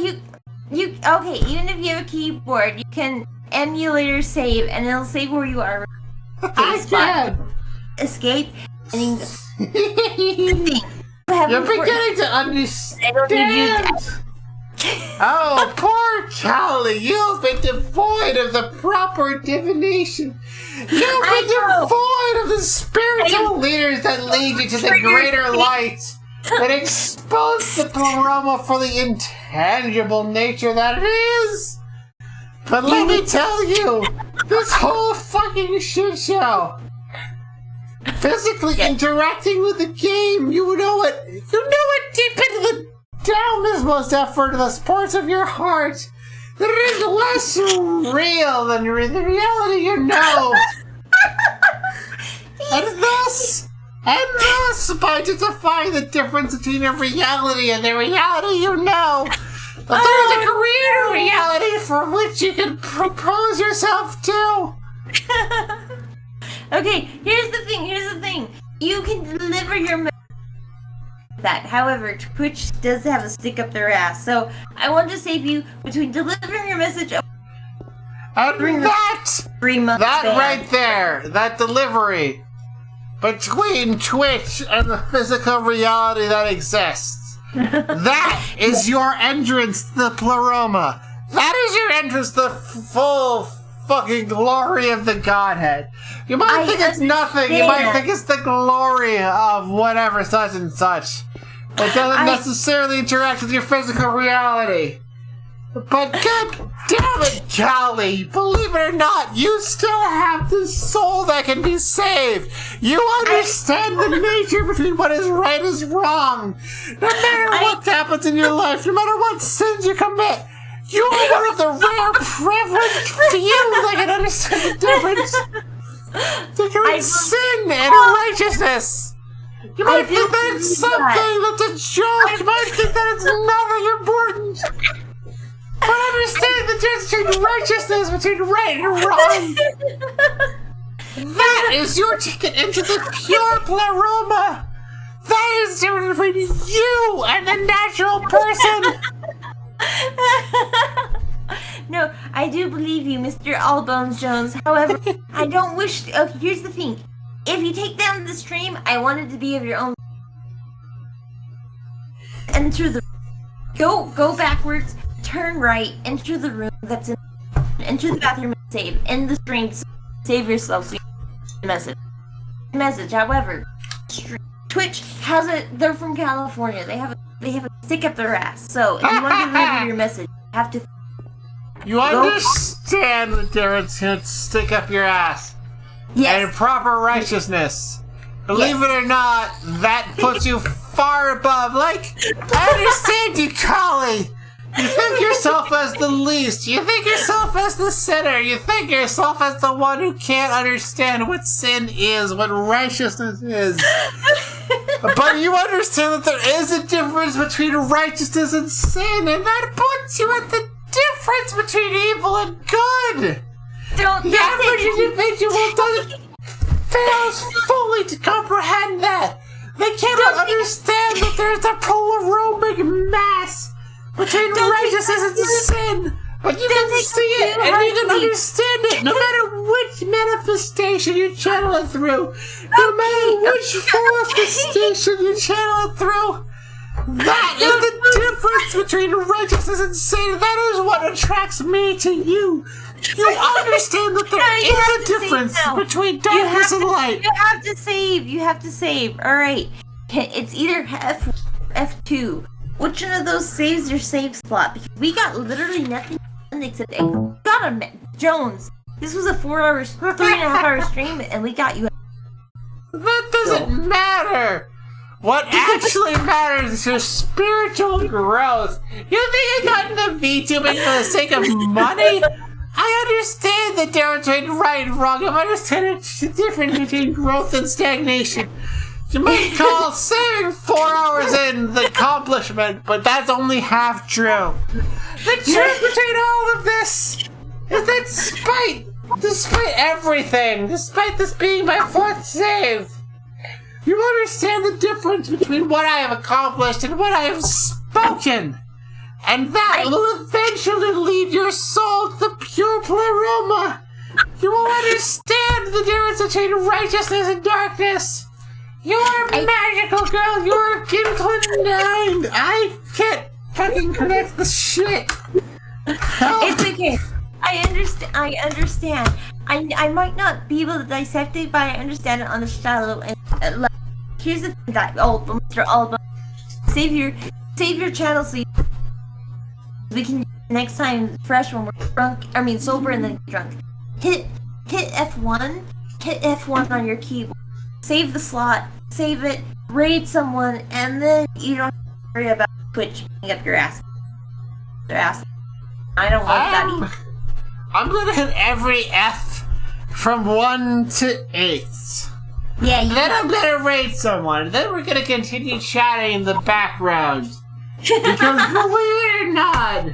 okay, even if you have a keyboard, you can emulator save, and it'll save where you are. I spot. can! Escape, and then you have You're important- beginning to I don't need you understand! to- Oh, poor Callie, you've been devoid of the proper divination. You've been I know. devoid of the spiritual leaders that lead you to the greater light, that expose the pleroma for the intangible nature that it is. But let me tell you, this whole fucking shit show, physically interacting with the game, you know it deep into the downest effort of the sports of your heart, that it is less real than the reality you know. And thus, by identifying the difference between your reality and the reality you know, that there is a greater reality for which you can propose yourself to. Okay, here's the thing. You can deliver your message that. However, Twitch does have a stick up their ass. So I want to save you between delivering your message And that 3 months. That right there, that delivery between Twitch and the physical reality that exists, that is your entrance to the pleroma. That is your entrance to the full fucking glory of the Godhead. You might think it's nothing, you might think it's the glory of whatever such and such. It doesn't necessarily interact with your physical reality. But god damn it, Callie, believe it or not, you still have the soul that can be saved. You understand the nature between what is right and is wrong. No matter what happens in your life, no matter what sins you commit, you are one of the rare privileged few that can understand the difference between sin and righteousness. You might think that it's something that's a joke, you might think that it's nothing important. But understand the difference between righteousness, between right and wrong. That is your ticket into the pure pleroma. That is the difference between you and the natural person. No, I do believe you, Mr. Allbones Jones. However, I don't wish. Okay, here's the thing. If you take down the stream, I want it to be of your own. Enter the. Go backwards. Turn right. Enter the room that's in. Enter the bathroom and save. End the stream. Save yourself. So you message. However, Twitch has a. They're from California. They have a stick up their ass. So if you want to deliver your message, you have to. You understand the difference between stick up your ass and proper righteousness. Believe it or not, that puts you far above. Like, I understand you, Callie. You think yourself as the least. You think yourself as the sinner. You think yourself as the one who can't understand what sin is, what righteousness is. But you understand that there is a difference between righteousness and sin, and that puts you at the difference between evil and good. The average individual fails fully to comprehend that. They cannot understand that there's a pleromaic mass between righteousness and sin. But you can see it and you can understand it no matter which manifestation you channel it through. No matter which manifestation you channel it through. That is the difference between righteousness and sin. That is what attracts me to you. You understand that there is a difference between darkness and light. You have to save. Alright. It's either F2. Which one of those saves your save slot? Because we got literally nothing except Jones. This was a 3.5 hour stream, and we got you. That doesn't matter. What actually matters is your spiritual growth. You think I got into VTubing for the sake of money? I understand the difference between right and wrong. I understand the difference between growth and stagnation. You might call saving 4 hours in the accomplishment, but that's only half true. The truth between all of this is that despite everything, despite this being my 4th save, You understand the difference between what I have accomplished and what I have spoken. And that will eventually lead your soul to the pure pleroma. You will understand the difference between righteousness and darkness. You are a magical girl. You are a Ginkling 9. I can't fucking connect the shit. Help. It's okay. I understand. I might not be able to dissect it, but I understand it on the shallow and level. Here's the thing, Mr. Alba. Save your channel so we can next time fresh when we're drunk. I mean sober and then drunk. Hit F1. Hit F1 on your keyboard. Save the slot. Save it. Raid someone, and then you don't have to worry about Twitch picking up your ass. Their ass. I don't like that either. I'm gonna hit every F from 1 to 8. Yeah, you Then know. I'm gonna raid someone. Then we're gonna continue chatting in the background. Because believe it or not,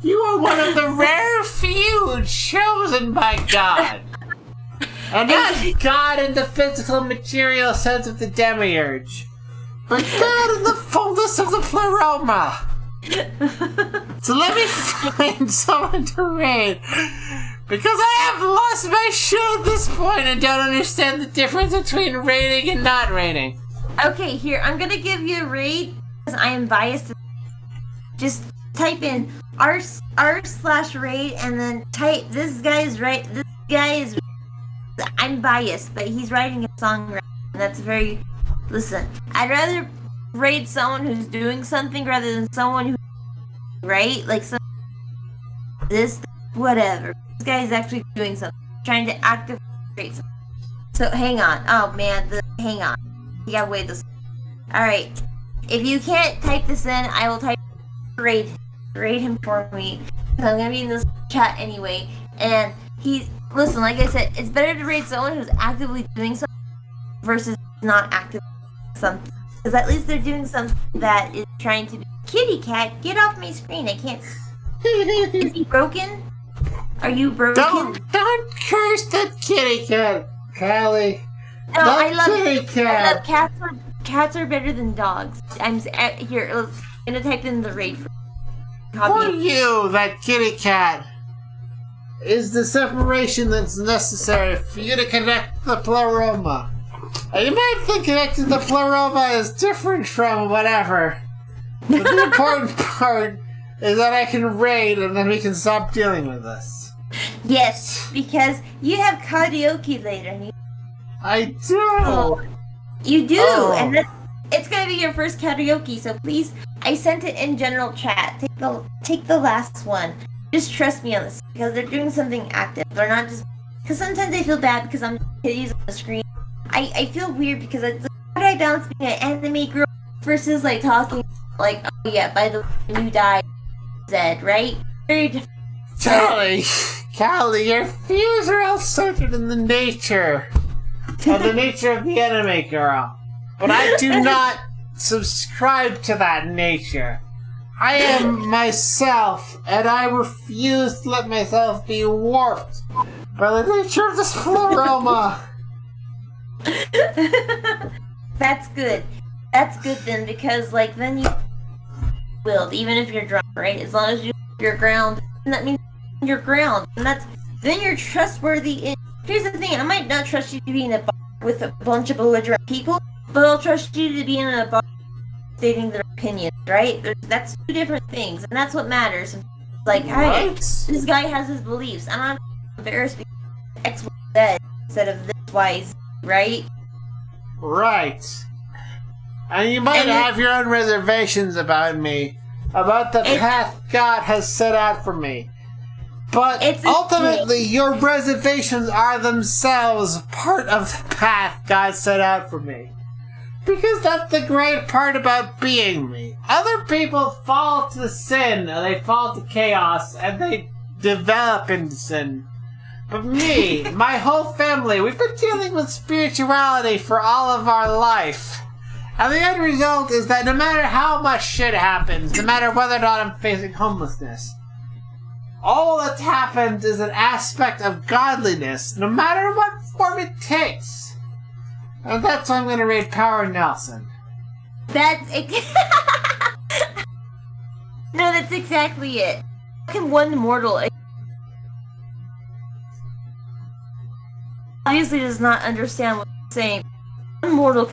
you are one of the rare few chosen by God. And not God in the physical material sense of the demiurge, but God in the fullness of the pleroma. So let me find someone to raid. Because I have lost my shit at this point and don't understand the difference between raiding and not raiding. Okay, here, I'm gonna give you a raid because I am biased. Just type in r/raid and then type this guy is I'm biased, but he's writing a song right now, and that's very listen. I'd rather raid someone who's doing something rather than someone who right? Like some this whatever. This guy is actually doing something. Trying to activate something. So hang on. Oh man, hang on. You gotta wait this. Alright. If you can't type this in, I will type raid him for me. I'm gonna be in this chat anyway. And listen, like I said, it's better to raid someone who's actively doing something versus not actively doing something. Because at least they're doing something that is trying to be. Kitty cat, get off my screen. I can't. Is he broken? Are you broken? Don't curse the kitty cat, Callie. No, I love kitty cat. I love cats. Cats are better than dogs. Here. I'm gonna type in the raid for For you, that kitty cat is the separation that's necessary for you to connect the pleroma. And you might think connecting the pleroma is different from whatever. But the important part is that I can raid and then we can stop dealing with this. Yes, because you have karaoke later. And I do! You do! Oh. And it's gonna be your first karaoke, so please, I sent it in general chat. Take the last one. Just trust me on this, because they're doing something active. They're not just... Because sometimes I feel bad because I'm titties on the screen. I feel weird because it's like, how do I balance being an anime girl versus like talking like, oh yeah, by the way, you died, Zed, right? Very different. Callie, your views are all centered in the nature of the anime girl. But I do not subscribe to that nature. I am myself, and I refuse to let myself be warped by the nature of this pleroma. That's good. That's good then, because like then you will, even if you're drunk, right? As long as you're grounded, and that means you're grounded, and then you're trustworthy. Here's the thing: I might not trust you to be in a bar with a bunch of belligerent people, but I'll trust you to be in a bar stating their opinions, right? That's two different things, and that's what matters. Like, hey, this guy has his beliefs. I'm not embarrassed because X was said instead of this Y, right? Right. And you might have your own reservations about me, about the path God has set out for me. But ultimately, your reservations are themselves part of the path God set out for me. Because that's the great part about being me. Other people fall to sin, or they fall to chaos, and they develop into sin. But me, my whole family, we've been dealing with spirituality for all of our life. And the end result is that no matter how much shit happens, no matter whether or not I'm facing homelessness, all that happens is an aspect of godliness, no matter what form it takes. And that's why I'm gonna raid Power Nelson. That's no, that's exactly it. How can one mortal obviously does not understand what I'm saying? One mortal